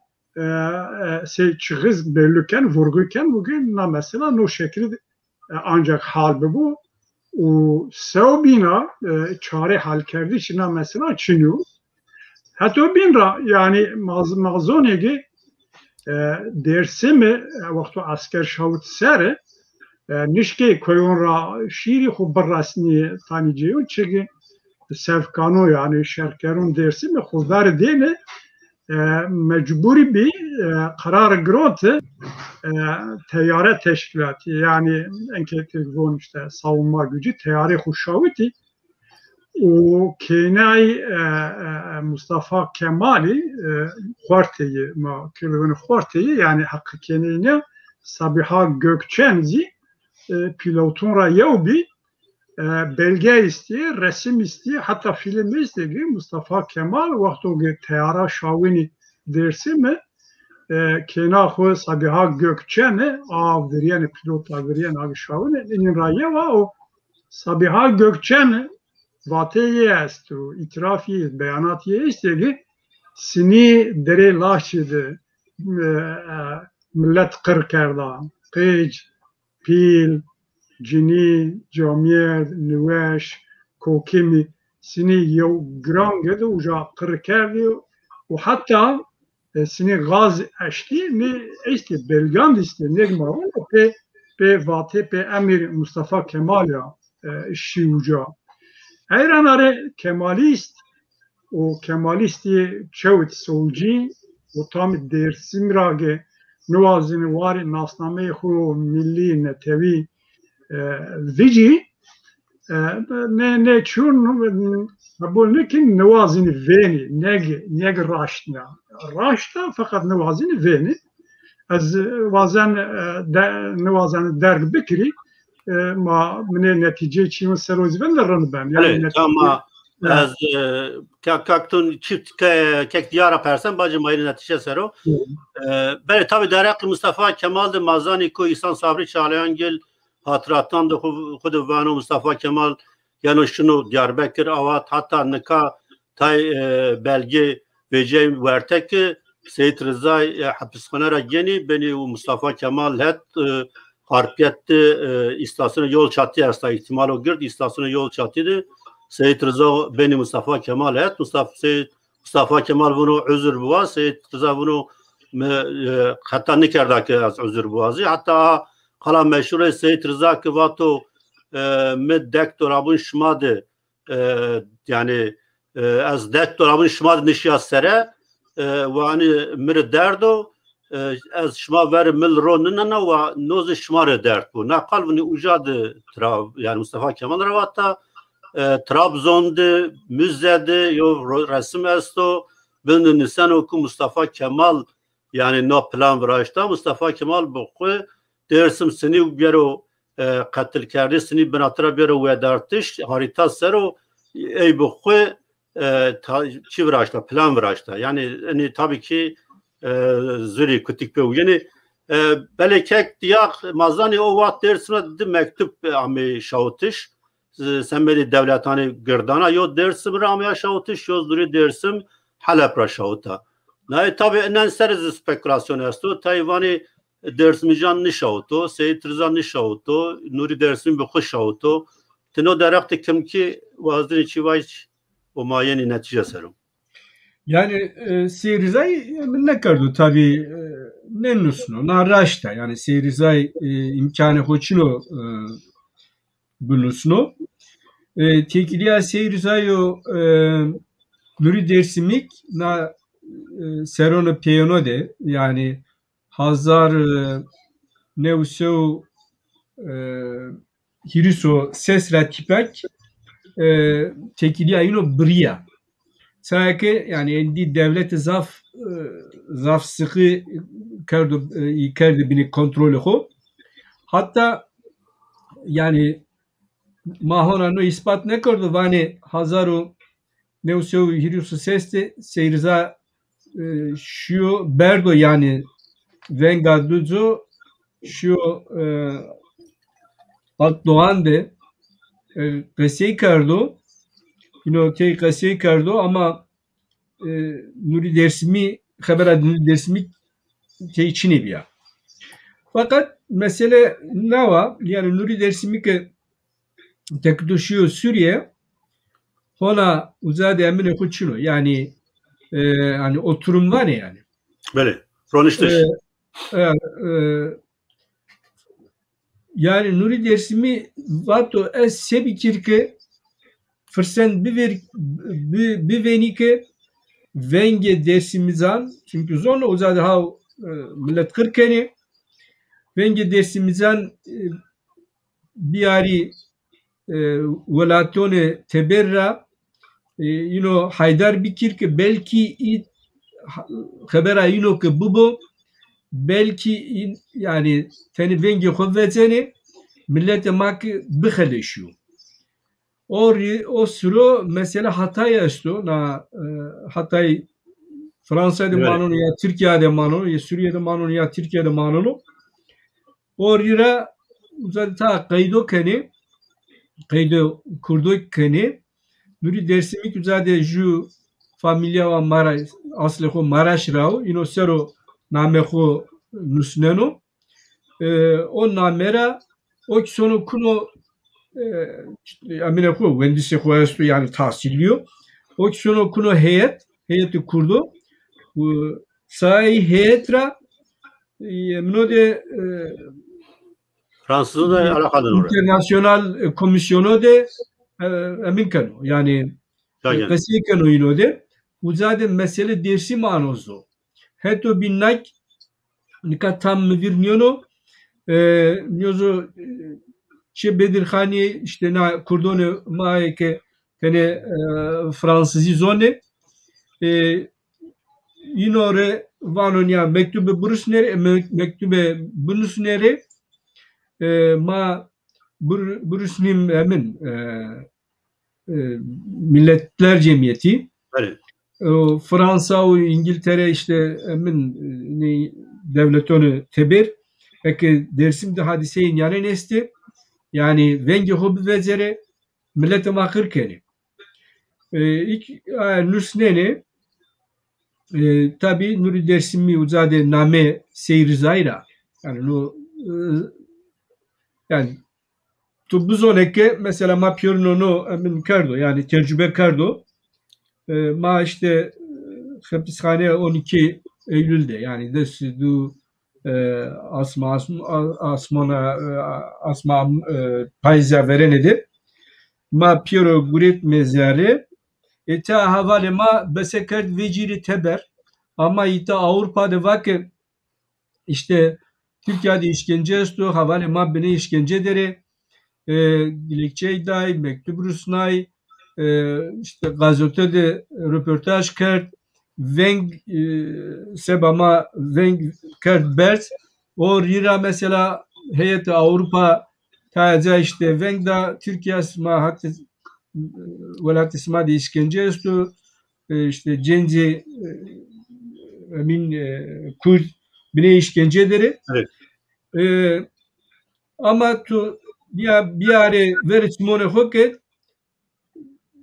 çıkız belliken vurguyken bugün mesela no şekilde ancak halbe bu o sevbina çare hal kerdi için mesela çiniyor. Hatta binra yani mazonegi dersi mi vakti asker şavut sere nişke koyunra şiiri xubbar rasni tanıcıyor çünkü sevkano yani şerkerun dersi mi xudar dene mecburi bir karar grotı teyare teşkilatı yani enketikon işte savunma gücü teyare huşaviti o kenay Mustafa Kemal'i Horte'yi ma kelveni Horte'yi yani hakkı kenine Sabiha Gökçenzi pilotun rayevi belge istiyor, resim istiyor, hatta film istiyor. Mustafa Kemal vakti o teyara şavini dersi mi kenahu Sabiha Gökçen'i avdiriyen pilot avdiriyen abi şavini inin rayeva o Sabiha Gökçen'i vateye estu itirafi beyanat ye istiyor sini dere laşidi millet kır kerda qeyc پیل جنی جامعه نوش کوکمی سنی یو گرانگه دو جا قر کردی و حتی سنی غاز اشتی نه ایستی بلگاند استی نگمارون به واته به امیر مصطفی کمال شیوجا ایران آره کمالیست و کمالیستی چوت سولجی و تام درسیم راگه نوازین وار ناسنامه خو ملی نتوی ویجی نه چون بقول لك نوازن فيني نيج راشتا فقط نوازن فيني از وازن نوازن درگ بكري ما من النتيجه چی مسروز بندرن بم يعني اما از کاکتون çift kek diyara persen bacı mayın netice sero böyle tabi Derek Mustafa Kemal de Mazani ko İhsan Sabri Çağlayangil hatırattan da kudu vano Mustafa Kemal yani şunu Diyarbakır avat hatta nika tay belge vece vertek Seyit Rıza hapishane ra geni beni Mustafa Kemal het harpiyette istasyona yol çatı hasta ihtimal o girdi istasyona yol çatıydı Seyit Rıza beni Mustafa Kemal het Mustafa Kemal bunu özür buva Seyit Rıza bunu hatta ne kerda ki az özür buazı hatta kala meşhur Seyit Rıza ki vato med dektorabın şmadı yani az dektorabın şmadı nişyas sere ve hani mir derdo az şma ver mil ronuna ve noz şmar dert bu nakal bunu ucadı yani Mustafa Kemal ravatta Trabzon'da müzede yo resim esto bunu nisan oku Mustafa Kemal yani no plan vraşta Mustafa Kemal bu dersim seni biro katil kerdi seni binatra biro ve dertiş harita sero ey bu çi vraşta plan vraşta yani tabii ki zuri kutik bu yani belekek diyak mazani o vaat dersine de mektup ami şautiş sen beni devletani girdana yo dersim ramya şautiş yo zuri dersim Halep ra şauta ne tabii enen seriz spekülasyon esto Tayvan'ı Dersmijan nişauto, Seyit Rıza nişauto, Nuri Dersim bir kuş şauto. Tino derekte kim ki vazdin çivayç o mayeni netice serum. Yani Seyit Rıza'yı ne kardı tabii ne nusno, naraşta yani Seyit Rıza'yı imkanı hoçino bunusno. Tekiliya Seyit Rıza'yı Nuri Dersimik na serono piyano de yani Hazar Nevso Hiriso Sesra Tipek Tekiliya yino Briya. Sanki yani endi devlet zaf sıkı kerdi bini kontrolü ho. Hatta yani mahona no ispat ne kurdu vani Hazaru Nevso Hiriso Sesli Seyriza şu Berdo yani Vengaduzo şu Doğan'de kasiye kardo yine kasiye kardo ama Nuri Dersimi haber Nuri Dersimi içine bir. Fakat mesele ne var? Yani Nuri Dersimi ki tekduşuyor Suriye ona uzade emine kuçuno yani hani oturum var ya yani. Böyle. Roniştiş. Yani Nuri Dersimi vato es sebikir ki fırsen bir venike venge dersimizan çünkü zorla uzadı ha millet kırkeni venge dersimizan bir ari velatone teberra Haydar bikir ki belki habera yino ki bu belki yani teni vengi kuvvetini millete maki bıxeleşiyor. O süro mesela Hatay esto na Hatay Fransa'da manonu ya Türkiye'de manonu ya Suriye'de manonu ya Türkiye'de manonu oraya uzadı ta kaydo kurdu keni Nuri Dersimik uzadı ju familya ve Maraş asleho Maraş rao inosero nameho nusneno o namera o sonu kuno amine ko vendisi koyastu yani tahsiliyor. O sonu kuno heyeti kurdu. Sahi heyetra mnode Fransız'la alakalı oraya. internasyonal komisyonu de emin kanu yani kasiye kanu yine de uzade mesele dersi manozdu. Heto binnak nika tam müdirniyono nyozo çe Bedirkhani işte na kurdonu maike tene Fransızı zone inore vanonya mektube burusnere ma burusnim emin Milletler Cemiyeti Evet. Fransa o İngiltere işte emin devletonu tebir peki dersimde hadiseyin yani nesti yani vengi hobi vezere millete makır keni ilk nüsneni tabi nuri dersimi uzade name seyri zayra yani no yani tu bu zoneke mesela ma piyorno emin kardo yani tecrübe kardo ma işte hapishane 12 Eylül'de yani de du asma payza verenedi ma piyoro guret mezarı eta havale ma besekert veciri teber ama ita Avrupa'da vakit işte Türkiye'de işkence estu havale ma beni işkence dere dilekçeyday mektup rusnay işte gazetede röportaj kert veng sebama veng kert bert o rira mesela heyeti Avrupa taca işte veng da Türkiye ma hakkı velat isma de işkence estu işte cenci emin Kürt bine işkence ederi Evet. ama tu ya bir are verismone hoket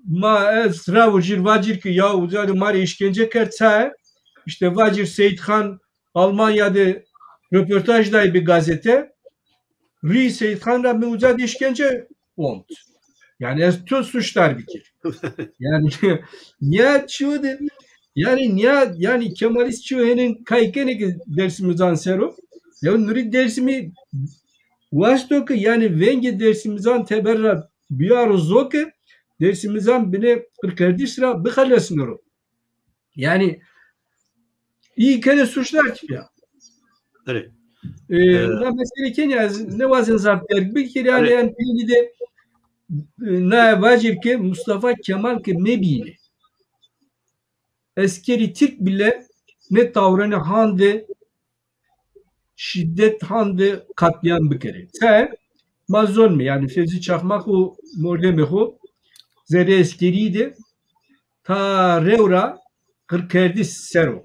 ma ez ravujir vacir ki ya uzade mari işkence kertsa işte vacir Seyit Khan Almanya'da röportajdaydı bir gazete Ri Seyit Khan'la mi uzade işkence oldu. Yani ez tüm suçlar bitir. Yani niye çuğdu yani niye yani Kemalist çuğenin kaykene ki dersimizden sero ya nuri dersimi vasto ki yani vengi dersimizden teberra biyar zoke dersimizden bine 40 sıra bıkalasınır. Yani iyi kene suçlar ki ya. Evet. Mesela Kenya ne vazın zaptlar bir kere yani de ne vacip ki Mustafa Kemal ki ne bile askeri Türk bile ne tavrını hande şiddet hande katliam bir kere. Sen mazon mu yani Fevzi Çakmak o mordeme o zere askeriydi ta revra 40 sero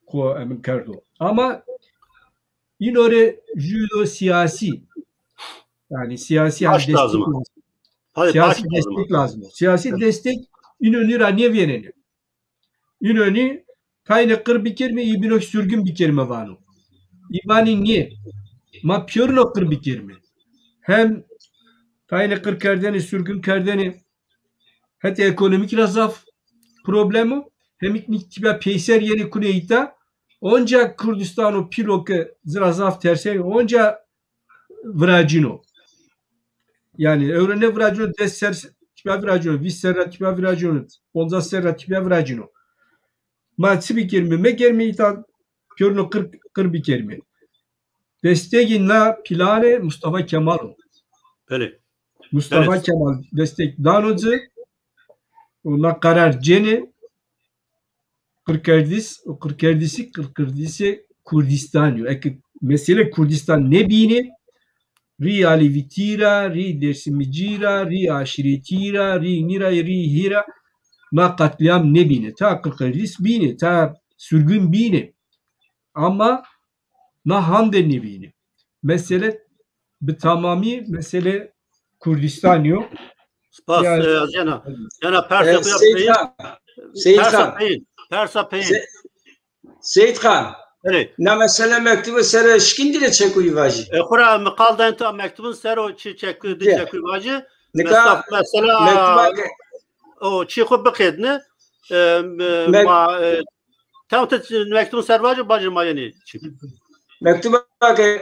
ko emin kardo ama inore judo siyasi yani siyasi destek lazım. Siyasi destek lazım. Siyasi destek İnönü raniye vereni. İnönü kayne kır bir kelime ibinok sürgün bir kelime vanu. İmani niye? Ma piyorno kır bir kelime. Hem kayne kır kerdeni sürgün kerdeni hatta ekonomik razaf problemi hem iktiba peyser yeri kuneyta onca Kürdistan'ı piloke zrazaf terse onca vracino. Yani öğrene vracino deser tipa vracino visser tipa vracino onza serra tipa vracino. Matsi bir kelime me kelime ita piyorno kır bir kelime. Desteğin la plane Mustafa Kemal. Evet. Mustafa evet. Kemal destek danozu ona karar cene Kırkerdisi Kurdistan diyor. Mesele Kurdistan ne bini? Ri alivitira, ri dersimicira, ri aşiretira, ri nira, ri hira ma katliam ne bini? Ta Kırkerdis bini, ta sürgün bini. Ama na hande ne bini? Mesele tamami mesele Kurdistan yok. Spas yana Persa Seyit Khan. Seyit Khan. Evet. Ne mesela mektubu sere şkindile çekuyu vacı. Kura mıkaldan ta mektubun ser o çekü de çekü vacı. Nika Mesela mektuba o çiğ bakıdne ma tam mektubun ser vacı bacı mayeni çiğ. mektuba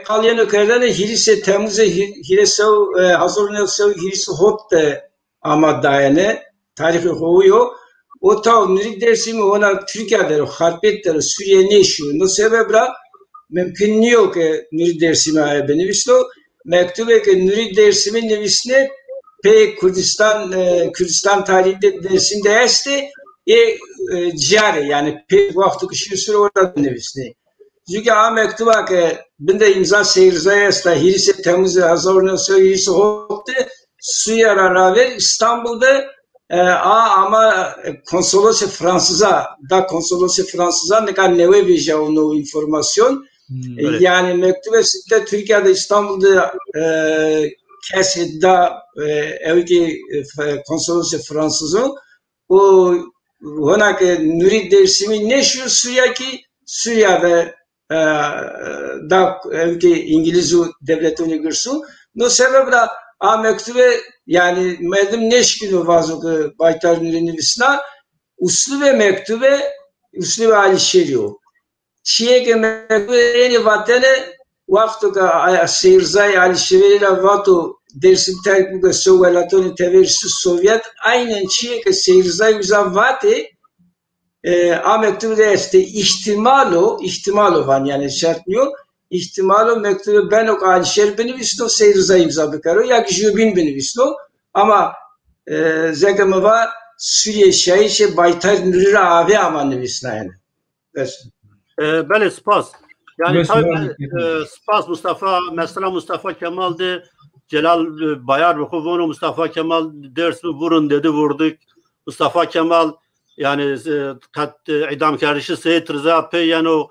kalyanı kerdane hirise Temmuz'e hiresev hazırlanıyor hirisi hop de ama dayane tarihi hoğuyor. O tav nürik dersimi ona Türkiye'de harpetleri Suriye ne işiyor? No sebeple mümkün yok ki nürik dersimi ayıbı nevislo. Mektube ki nürik dersimin nevisine pek Kürdistan tarihinde dersimde esti cari yani pek vakti kışır süre orada nevisine. Çünkü a mektuba ki binde imza seyircaya esta hirisi Temmuz'e hazırlanıyor hirisi hoptu suya rağmen İstanbul'da ama konsolosi Fransız'a ne kadar neve veja onu informasyon yani mektuba sitte Türkiye'de İstanbul'da kesidda evki konsolosi Fransız'ı o ona ki nüri dersimi ne şu Suriye'de da evki İngiliz devletini görsu no sebeple a mektube yani medim neşkinu vazı baytar nürinisna uslu ve mektube uslu ve ali şeriyo çiye ke mektube yeni vatene vaktu ka seyrzay ali şeriyle vatu dersim terkbuga sovelatoni teverisi Sovyet aynen çiye ke seyrzay uza vate a mektube este ihtimalo van yani şartmıyor ihtimalo mektubu ben o alişer beni visno seyirza imza bekaro ya ki jubin beni visno ama zegame var Suriye şahişe baytar nürü abi aman visna yani. Bele spas. Yani tabii spas Mustafa Kemal'de Celal Bayar Ruhuvonu Mustafa Kemal dersimi vurun dedi vurduk. Mustafa Kemal yani idam kardeşi Seyit Rıza Peyano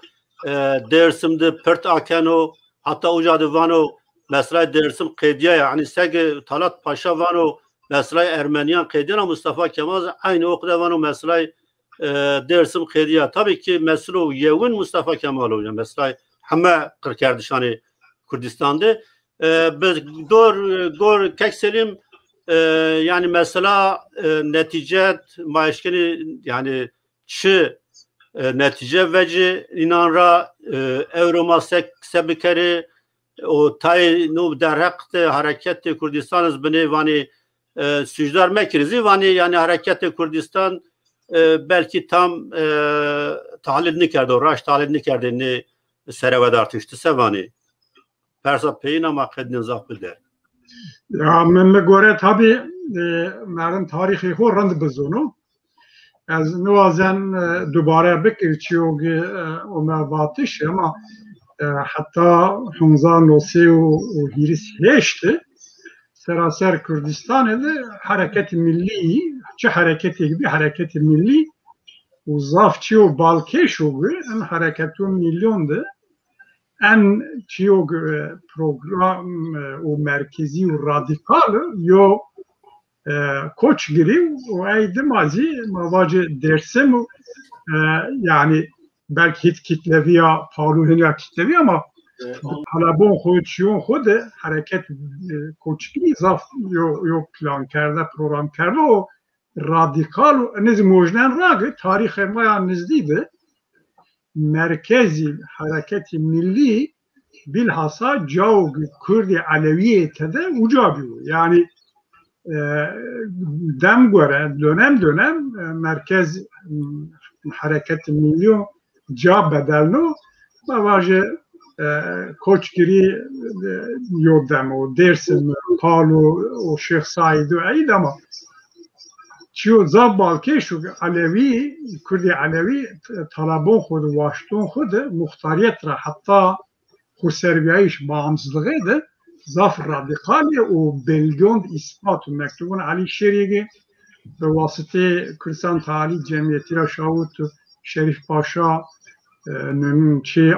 Dersim'de pert akeno hatta ucadı vano mesela Dersim Kediye yani sege Talat Paşa vano mesela Ermeniyan Kediye Mustafa Kemal aynı okula vano mesela Dersim Kediye tabii ki mesela yevin Mustafa Kemal oluyor mesela hama Kırkerdişani Kürdistan'da doğru kekselim yani mesela netice maaşkeni yani çi netice veci inanra evroma sebekeri o tay no derhakt hareket Kürdistan beni vani süjdar mekrizi vani yani hareket Kürdistan belki tam tahlilini kerdi raş tahlilini kerdi ne servet artıştı sevani persa peyna makadın zafbilder ya men göre tabi merin tarihi horrand bizonu از نوازن دوباره بکرچی و اومدش اما حتی 1993 و هیریس هشته سراسر کردستان ده حرکت ملی چه حرکتی gibi حرکت ملی و زافچی و بالکش و ان حرکتو میلیونده ان چیو program و مرکزی و رادیکال یا koç giriyor o ayda mazi mavacı dersim yani belki hiç kitlevi ya paluhin ya kitlevi ama talabon koçyon xode hareket koç gibi zaf yo plan kerde program kerde o radikal niz mojnen ragı tarihe maya nizdiydi merkezi hareketi milli bilhassa Cavg Kürdi Aleviyet'de ucabıyor yani dem göre dönem merkez hareket milyon ca bedelno bavaje koçgiri yordam o Dersim Palu o Şeyh Said Eid ama çiyo zabbalke şu Alevi Kürdi Alevi talabon xudu vaştun xudu muhtariyet ra hatta Serbiyayiş bağımsızlığı zaf radikali o belgond ispat mektubun Ali Şerigi ve vasıte Kürdistan Tarihi Cemiyeti Şahut Şerif Paşa çi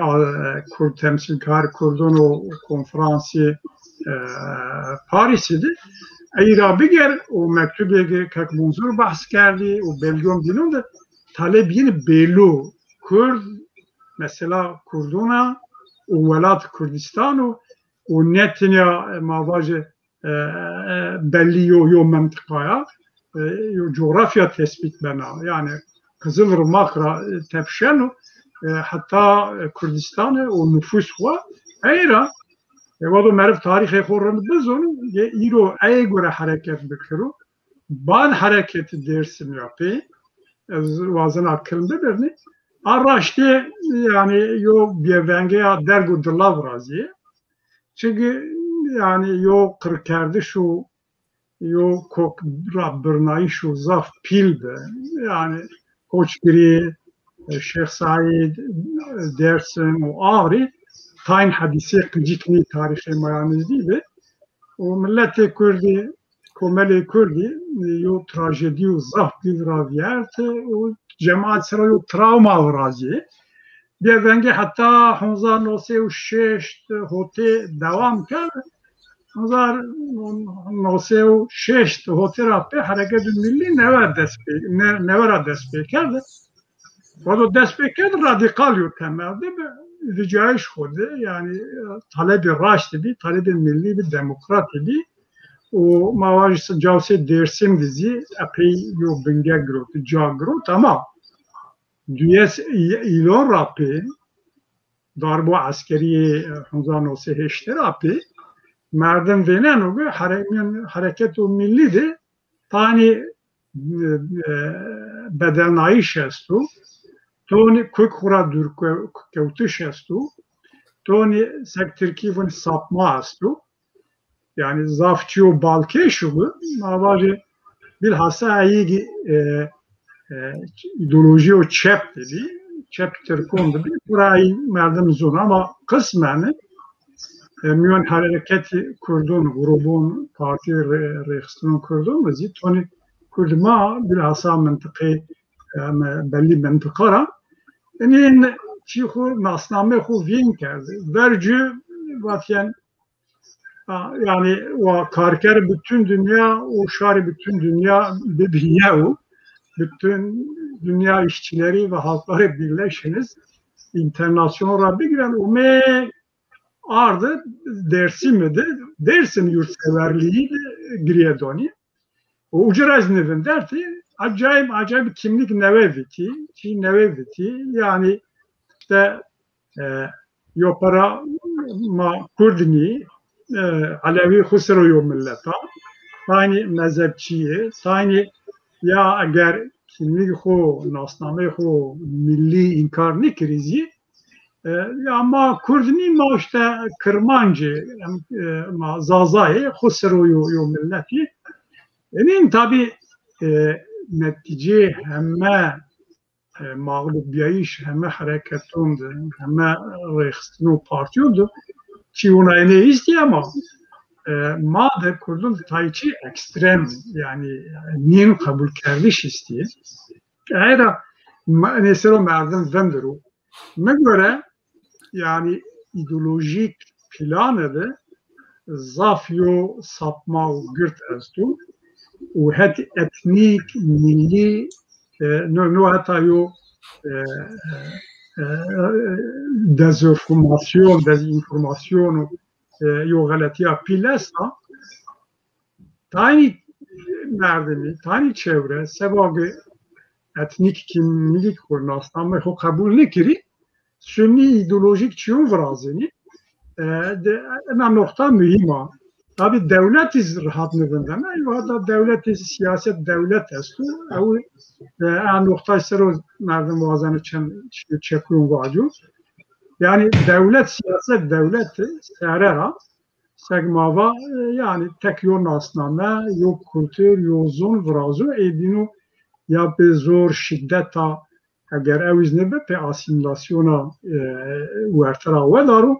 Kürt temsilkar Kurdun o konferansı Paris'di. Eyra biger o mektubu kak munzur bahs kerdi o belgond dinun da talebini belu Kürt mesela Kurduna u Velat Kurdistanu u netnya mavaje belli yo mentıkaya yo coğrafya tespit bena yani Kızılırmak'la tepşenu hatta Kurdistan'ı o nüfus var. Eyra vado merv tarihi korun bizon ye iro ay göre hareket bikru ban hareketi dersim yapı vazın akılında berni araştı yani yo bievenge dergu delav razi çünkü yani yo kırkerdi şu yo kok rabbernayı şu zaf pilde yani koçgiri Şeyh Said dersin o ağrı tayin hadisi kıcıkni tarihi mayanizdi o milleti Kurdi komeli Kurdi yo trajedi yo zaf bir raviyert o cemaat sıra yo travma razi devenge hatta 1906 hote devam kar 1906 hote rappe hareket milli never dest کرد و دست کرد رادیکال یو temelde ricayış oldu yani talebi raşidi talebi milli bir demokrat idi o mavajısı cavse dersim dizi epey yo benge grot jagrot ama düyes ilon rapi darbu askeri 1908 rapi merdim venen o hareket o milli de tani bedelnayı şestu toni kukura dürkevtü şestu toni sektirkivun sapma astu yani zafçı balke şubu mavacı bilhassa ayı ideoloji o çep dedi çeptir kondu bir burayı merdim zon ama kısmen Mühen hareketi kurdun grubun parti reaksiyon kurdun ve toni kurduma bilhassa mıntıkı belli mıntıkara yani çiğhu nasname hu vin kerdi vercü vatyen yani o karker bütün dünya o şari bütün dünya bibiyev bütün dünya işçileri ve halkları birleşiniz internasyon rabbi giren ume ardı Dersim yurtseverliği giriye doni o ucraz nevin derdi acayip kimlik neveviti yani işte yopara ma Kurdini Alevi Husroyo milleta tani mezhepçiye tani ya eğer kimlik ho nasname ho milli inkarni krizi ama Kurdini ma işte Kırmancı ma Zazayı Husroyo milleti yani tabi netice hemme mağlubiyeyiş hemme hareketundu hemme reaksiyon partiyordu ki ona ne istiyor ama madem Kurdun tayçı ekstrem yani niye kabul kerdiş istiyor eğer mesela merdim venduru ne göre yani ideolojik planı zafyo sapma gürt estu و het etnik milli no hatta yo dezinformasyon yo galatiya pilesa tani merdemi tani çevre sebabı etnik kimlik kurnasname ho kabul nekiri sünni ideolojik çiyon vrazeni ama nokta mühima tabi devlet rahat nedenden ya da devlet siyaset devlet estu o nokta sero merdim vazan için çekun vacud yani devlet siyaset devlet serera segmava yani tek yol nasname yok kültür yozun vrazu edinu ya be zor şiddeta eğer eviz nebe pe asimilasyona uertera vedaru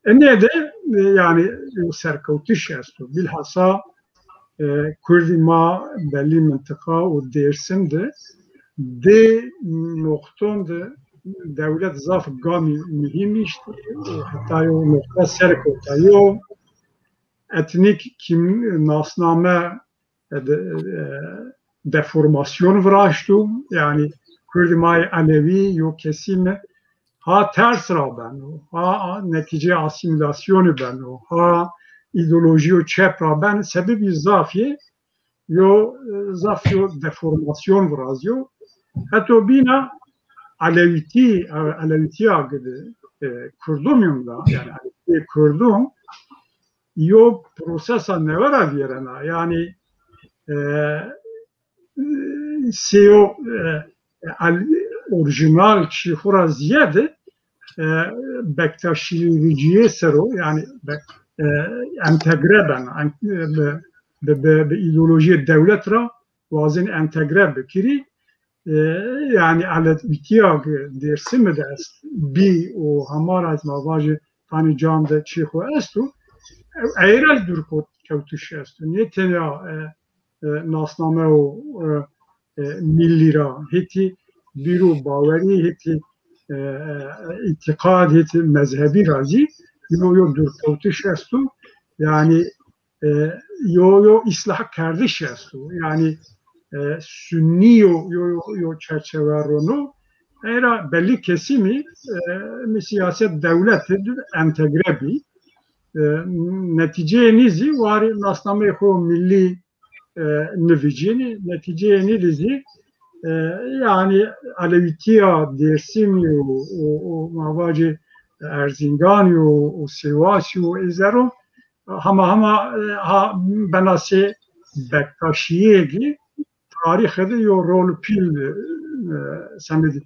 ne de yani serkevtiş estu bilhassa Kurdima belli mıntıka o Dersim'de de noktonda devlet zaf gami mühim işte hatta o nokta serkevta yo etnik kim nasname deformasyon vraştu yani Kurdima Alevi yo kesime ha ters ra beno, ha netice asimilasyonu beno, ha ideoloji o çep ra ben sebebi zafiye yo zafiyo deformasyon vrazyo hatta bina Alevitiya gibi Kurdumyumda yani Kurdum yo prosesa ne var avierena yani seo orijinal çihura ziyade Bektaşiyeciye sero yani entegre ben be ideoloji devlet ra vazin entegre bekiri yani Alevitiya dersim de bi o hamar az mavajı tani camda çihu estu eğrel durkot kevtuş estu niye tena nasname o millira hiti biru baveri hiti itikad hiti mezhebi razi yo durkotuş estu yani yo islah kardeş estu yani Sünni yo çerçeve ronu era belli kesimi siyaset devletidir entegre bir netice nizi var nasname ko milli nüvicini netice nizi yani Alevitiya Dersim o mavacı Erzincan o Sivas o ezero ha benase Bektaşiye tarihe de yo rol pil sanedi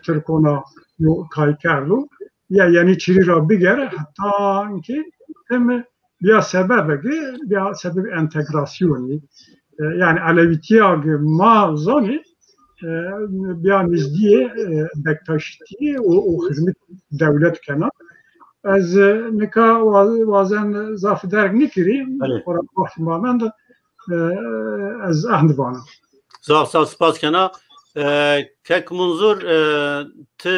Türkona yo kaykarlu ya yani çirira biger hatta ki hem bir sebep entegrasyonu yani Alevitiya ma zani bir nizdiye Bektaşiye o hizmet devlet kenar az nika bazen zaf der nikiri orada bahsedilen de az ahdivana Zaf spas kana kek munzur te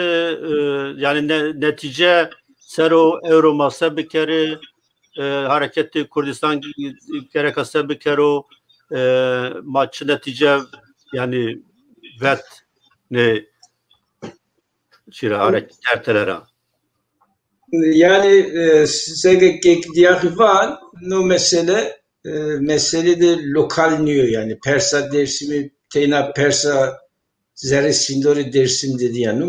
yani netice sero euro masa bir kere hareketi Kurdistan gerekse bir kere maç netice yani vet ne şira hareket ertelere yani size diyakıvan no mesele de lokal niyor yani Persa dersimi teyna Persa zerre sindori dersim dedi yani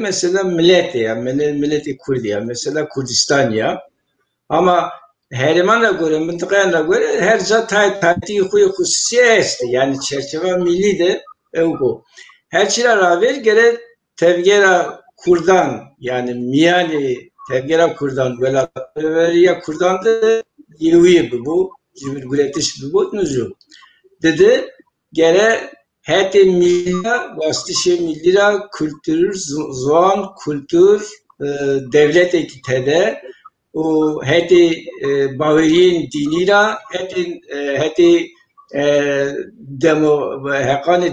mesela millet ya milleti Kurdi ya mesela Kurdistan ya ama hermana göre mıntıkaya göre her zat tati hususiye işte yani çerçeve milli de evgo her şeyler haber gere tevgera Kurdan yani miyani tevgera Kurdan velaya Kurdan da yürüyor bu cumhuriyetiş bu nuzu dedi gere hete milli vastişe millira kültür zuan kültür devlet ekitede o hete baveriyin dinira hete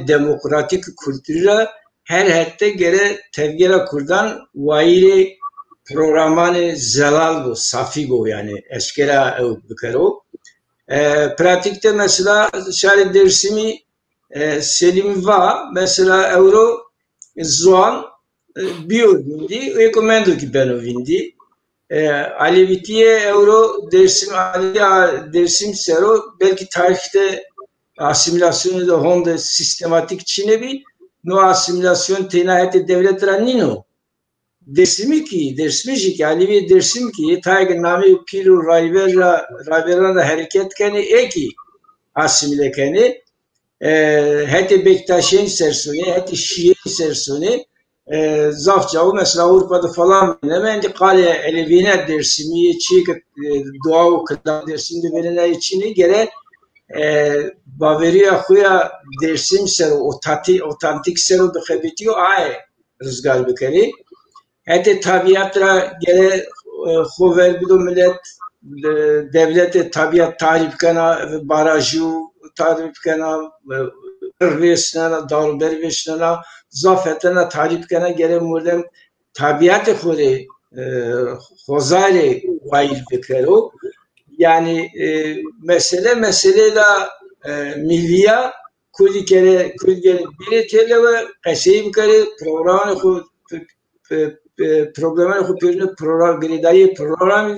demokratik kültüre her hette gere tevgera Kurdan vaire programane zelal bu safigo yani eşkera bükero pratikte mesela şari dersimi Selim va mesela euro zuan bio vindi rekomendo ki beno vindi Alevitiye euro dersim sero belki tarihte asimilasyonu da honda sistematik çinebi no asimilasyon tenahete devlet ranino dersimi ki Alevi dersim ki tayge nami piru rayvera da hareket keni eki asimile keni hete Bektaşiyen sersoni hete Şii sersoni zafçavu mesela Avrupa'da falan hemen kale Alevine dersimi çiğ dua okula dersimde verilen içini gere Bavaria huya dersim sero otantik sero bekebitiyor ay rızgar bekeri hete tabiatra gere hover bido millet devlete tabiat tarif kana baraju tarif kana Ervesnana darbervesnana zafetena tarif kana gere murdem tabiat khore hozare vail bekero yani mesele da milliya kuli kere biri tele ve kaseyim kare programı programı خو پیرنو پروگرامداری programı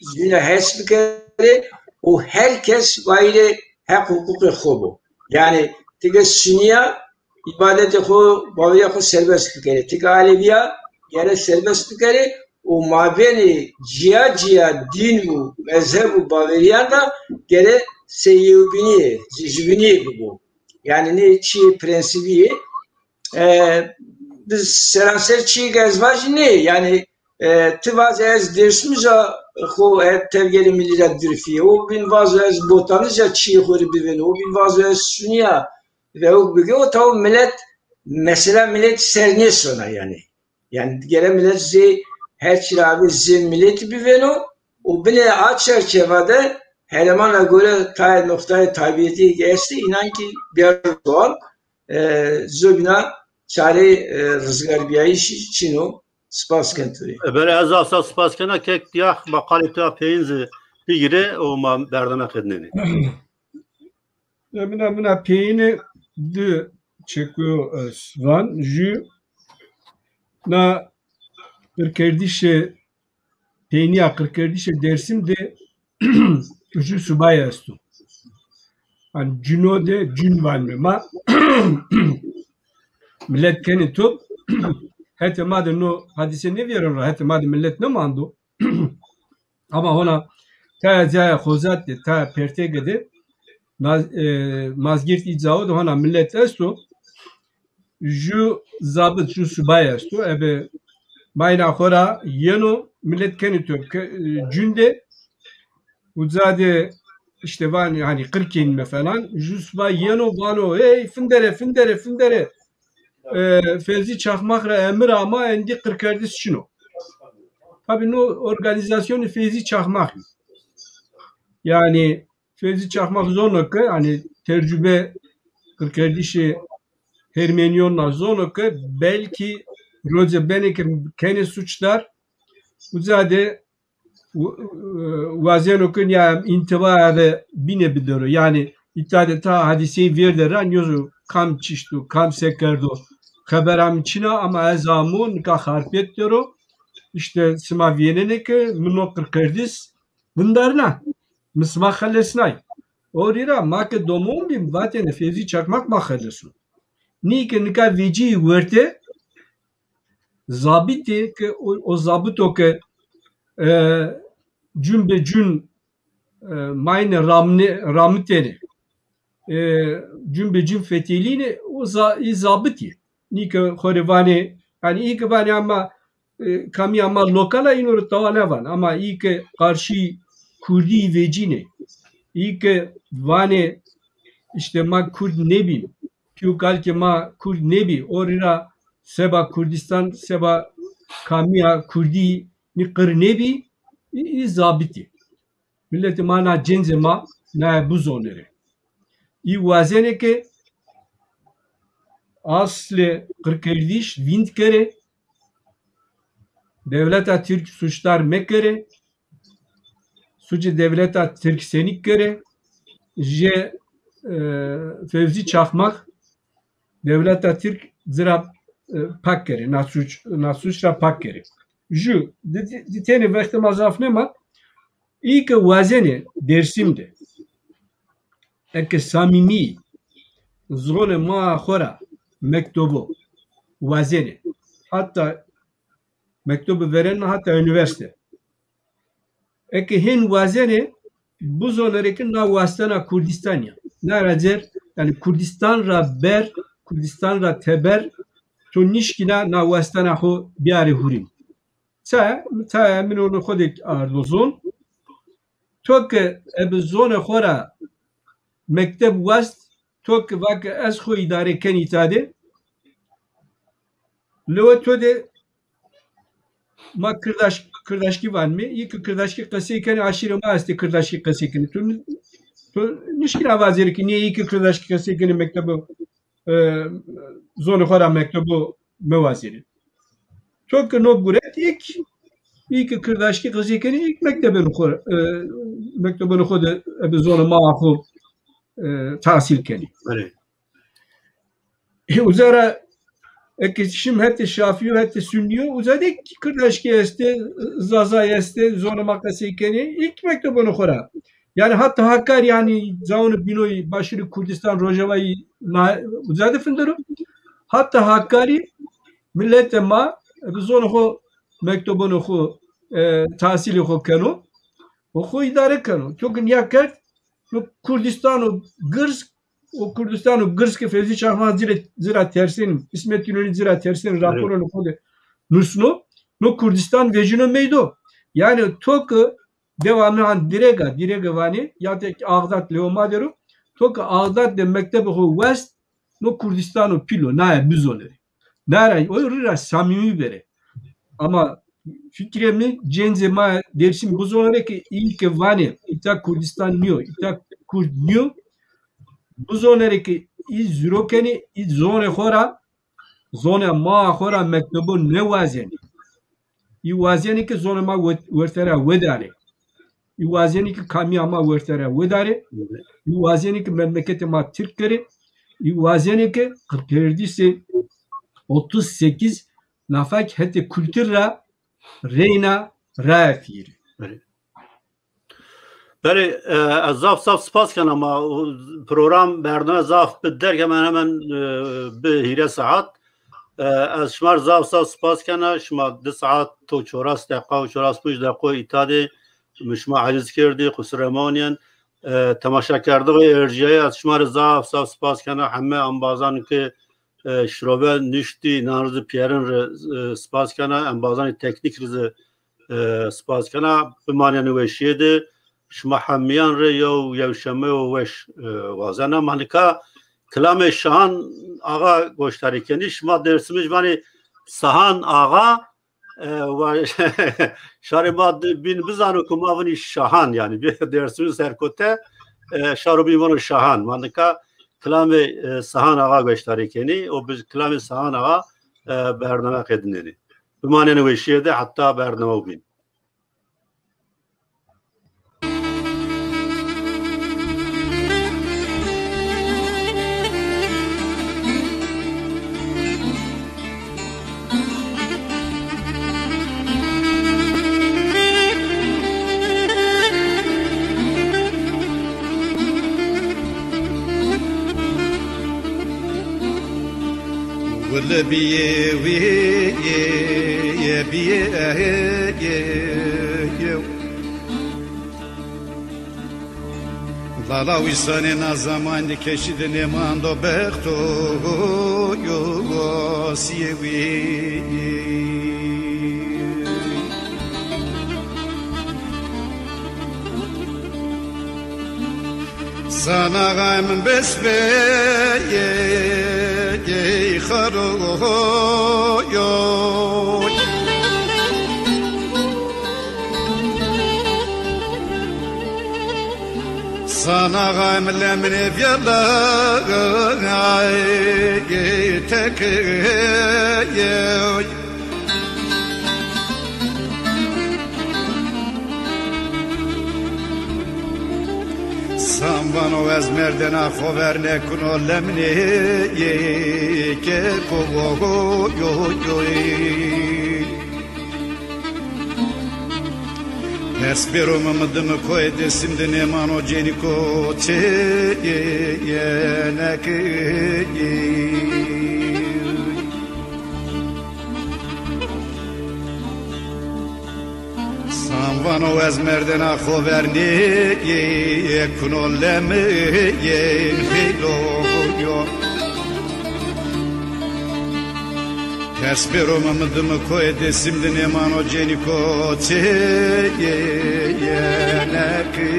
züne hes bikere o herkes vayre hak hukuku خوبو yani tige Sünniya ibadeti xo baviya xo serbest bikere tige Aleviya yere serbest bikere o mabeni ciya din bu mezheb bu baveriyan da gere seyyubini zijbini bu yani ne çi prensibi biz seranser çi gezvaj ne yani tivaz ez dersimiza xo tevgeli millet dürfiye o bin vaz ez botanıza çi xori biveni o bin vaz ez Sünniya ve o bugün o tav millet mesela millet serniye sonra yani gelen millet zey her çirabi zey milleti biveni o bile aç çerçevede Helemana göre ta noktaya tabiyeti geçti inan ki bir doğal zöbina çare rızgar bir iş için o spas kenturi. Böyle az asas spas kena kek diyah makalita peyinzi bigire o ma berdeme kedneni. Mina peyni de çekiyor svan ju na kırkerdişe peyni kırkerdişe dersim de ju subaya astu. An juno de jun van ma millet keni top hatta madem no hadise ne veriyor hatta madem millet ne mandu ama ona ta caya khozat de ta pertege de mazgirt icao de ona millet astu ju zabit ju subaya astu ebe mayna khora yeno millet keni top cünde uzade işte var yani 40 inme falan jusba yeno vano hey findere Fevzi Çakmak'la emir ama endi 40 şunu. Tabii no organizasyonu Fevzi Çakmak. Yani Fevzi Çakmak zonokı hani tecrübe 40 şey Hermeniyonlar zonokı belki roze benekir kendi suçlar uzade vazenokun ya intibada binebilir yani İttihad ta hadiseyi verdiler yozu kam çiştu kam sekerdo haberam çina ama ezamun ka harpet diyor işte smaviyenene ki munokır kırdis bunlarla misma halesnay orira mak domum bim vaten Fevzi Çakmak mahallesi nike nika vici verte zabiti ki o zabito ki cümbe cün mayne ramteni cümbecin fetiliğini o zabıti. Nika horivani yani iyi ki bani ama kami ama lokala inor tavalevan ama iyi ki karşı Kurdi vecine iyi ki vani işte ma Kurd nebi piu kalki ma Kurd nebi orira seba Kurdistan seba kamiya Kurdi ni kır nebi zabıti. Milleti mana cenzema na buzonere. İyi vazene ki aslı 40 wind kere devleta Türk suçlar mekere suçu devleta Türk senik kere je Fevzi Çakmak devleta Türk zira pak kere nasuçra pak kere ju diteni vakti mazaf ne ma iyi ki vazene dersimde ek samimi zrone ma khora mektubu vazene hatta mektubu veren hatta üniversite ek hin vazene bu zonerekin na vastana Kurdistanya na razer yani Kurdistan ra ber Kurdistan ra teber to nişkina na vastana ho biari hurim ta min onu khodik ardozon tok eb zone khora mektep wast tok vak az xo idare ken itade lo to de ma kırdaşki var mı? İyi ki kırdaşki kaseyken aşırı ma asti kırdaşki kaseyken to nişkina vazir ki niye iyi ki kırdaşki kaseyken mektebu zonu khora mektebu mevaziri tok no buret iyi ki kırdaşki kaseyken ilk mektebin khora mektebin khoda eb zonu ma xo tahsil keni. Evet. Uzara Ekişim hette Şafii hette Sünniyo uzadık Kırdaşki este Zaza este zona makasikeni ilk mektubunu kora. Yani hatta Hakkari yani zaunu binoy başırı Kurdistan Rojava'yı uzadı fındıru. Hatta Hakkari millete ma zona ho mektubunu ho tahsili ho kanu. O idare kanu. Çok niyakert Kurdistan o Kurdistan Gırsk Fevzi Şahmaz zira tersin İsmet İnönü zira tersin raporunu kodu nusno no Kurdistan vecino meydo. Yani tok devamlı han direga vani ya tek Ağdat Leoma deru tok Ağdat de mektebi ho West no Kurdistan pilo na bizoneri. Nara o rira samimi bere. Ama fikrimi cenzema dersim buzonere ki ilk vani ita Kurdistan niyo ita Kurd niyo buzonere ki iz rokeni iz zone khora zone ma khora mektubun ne wazeni i wazeni ki zone ma wertera wedare i wazeni ki kami ama wertera wedare i wazeni ki memleketi ma Türkleri i wazeni ki kırdisi 38 nafak heti kültürra reyna rafir. بله زاف صاف سپاس کنم پروگرام برنامه زاف بدر که من hemen به هیره ساعت از شما زاف صاف سپاس کنم شما 2 ساعت تو 4 دقیقه و 45 دقیقه ایتاده شما عجز کردی خسرمانین تماشا کرده و ارجایی از شما زاف صاف سپاس کنم همه انبازان که شروع نشتی نارز پیرن سپاس کنم انبازان تکنیک رز سپاس کنم بمانه نوشیده شما همیان ره یا شمه و وش وازنه مالکا کلام شاهان آقا گوشتاری کنی شما درسیمش بانی سهان آقا و شاری ما بین بزانو که ما ونی شاهان یعنی درسیمش سرکوته شارو بیمانو شاهان مالکا کلام سهان آقا گوشتاری کنی و biz کلام سهان آقا برنامه قدنینی بمانه نوشیه ده حتی برنامه بین ولا بيه ويه بيه لالا ويساني نا زمان كشد نمان دو بختو يو سيوي sana gam besbeye خروي sana gamle min vyala tek Sambano az merdena khoverne kuno lemne ke kogo yo Espero mamadımı koy desim de ne mano ceniko te yenaki Sambano az merdena khoverne kuno lemne hilo yo Espero mamadımı koy desim de ne mano ceniko te yenaki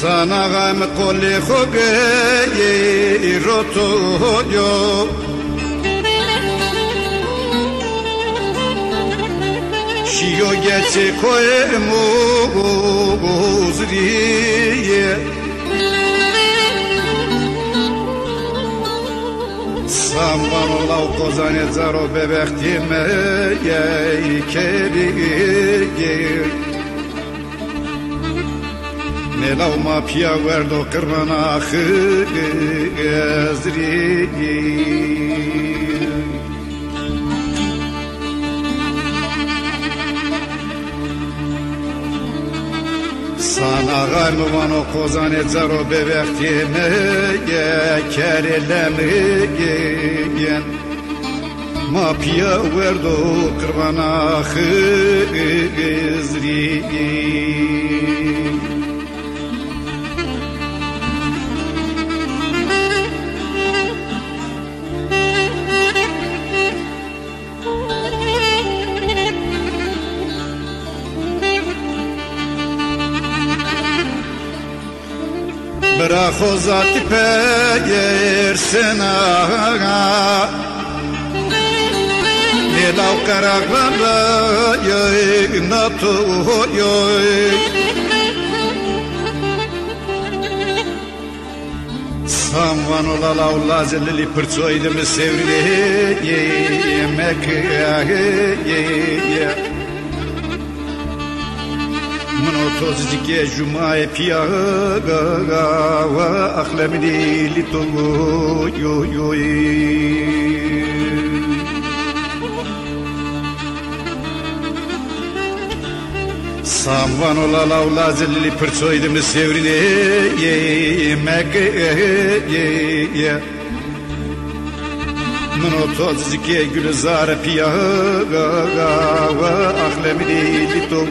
Sana gam koli khoge roto yo Shio getse koe mo zriye Samvan olav kozane zaro bebektime yey kerigir Nelav ma pia verdo kırmana ezrigir Sana gaymıvan o kozane zaro bebektime kerelemeyen Ma pia verdo kırmana ezrigir Bırak o zat-ı peyersena Nelav karaklara yayınatı Samvan olalav lazeli pırçoydım sevrili yemek Monotozike jumae piaga wa akhlamni lito yo yo Samvan olalav lazeli pırçoydım sevrine yemek Monotozike gülzar piaga wa akhlamni lito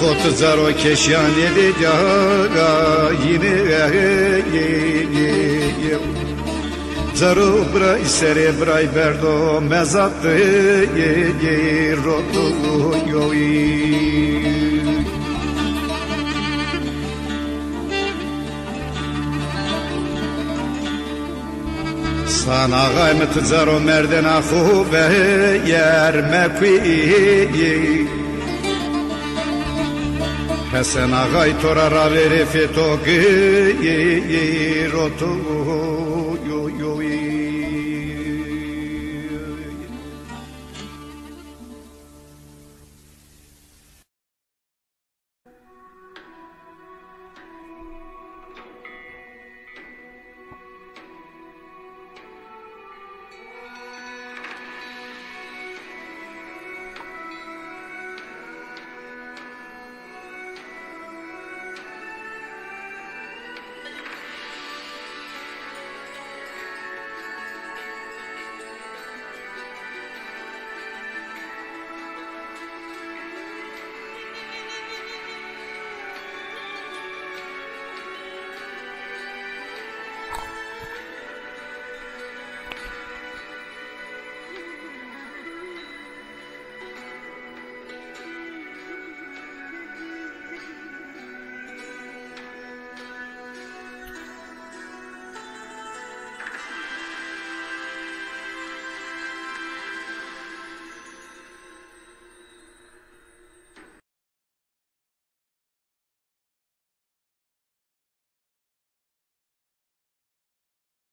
Kot zaro keşyan edeceğe yine Zaro bray sere bray berdo mezat roto yoy Sana gaymet zaro merden ahu ve yer mekvi Hasan ağay torara veri feto roto yo yo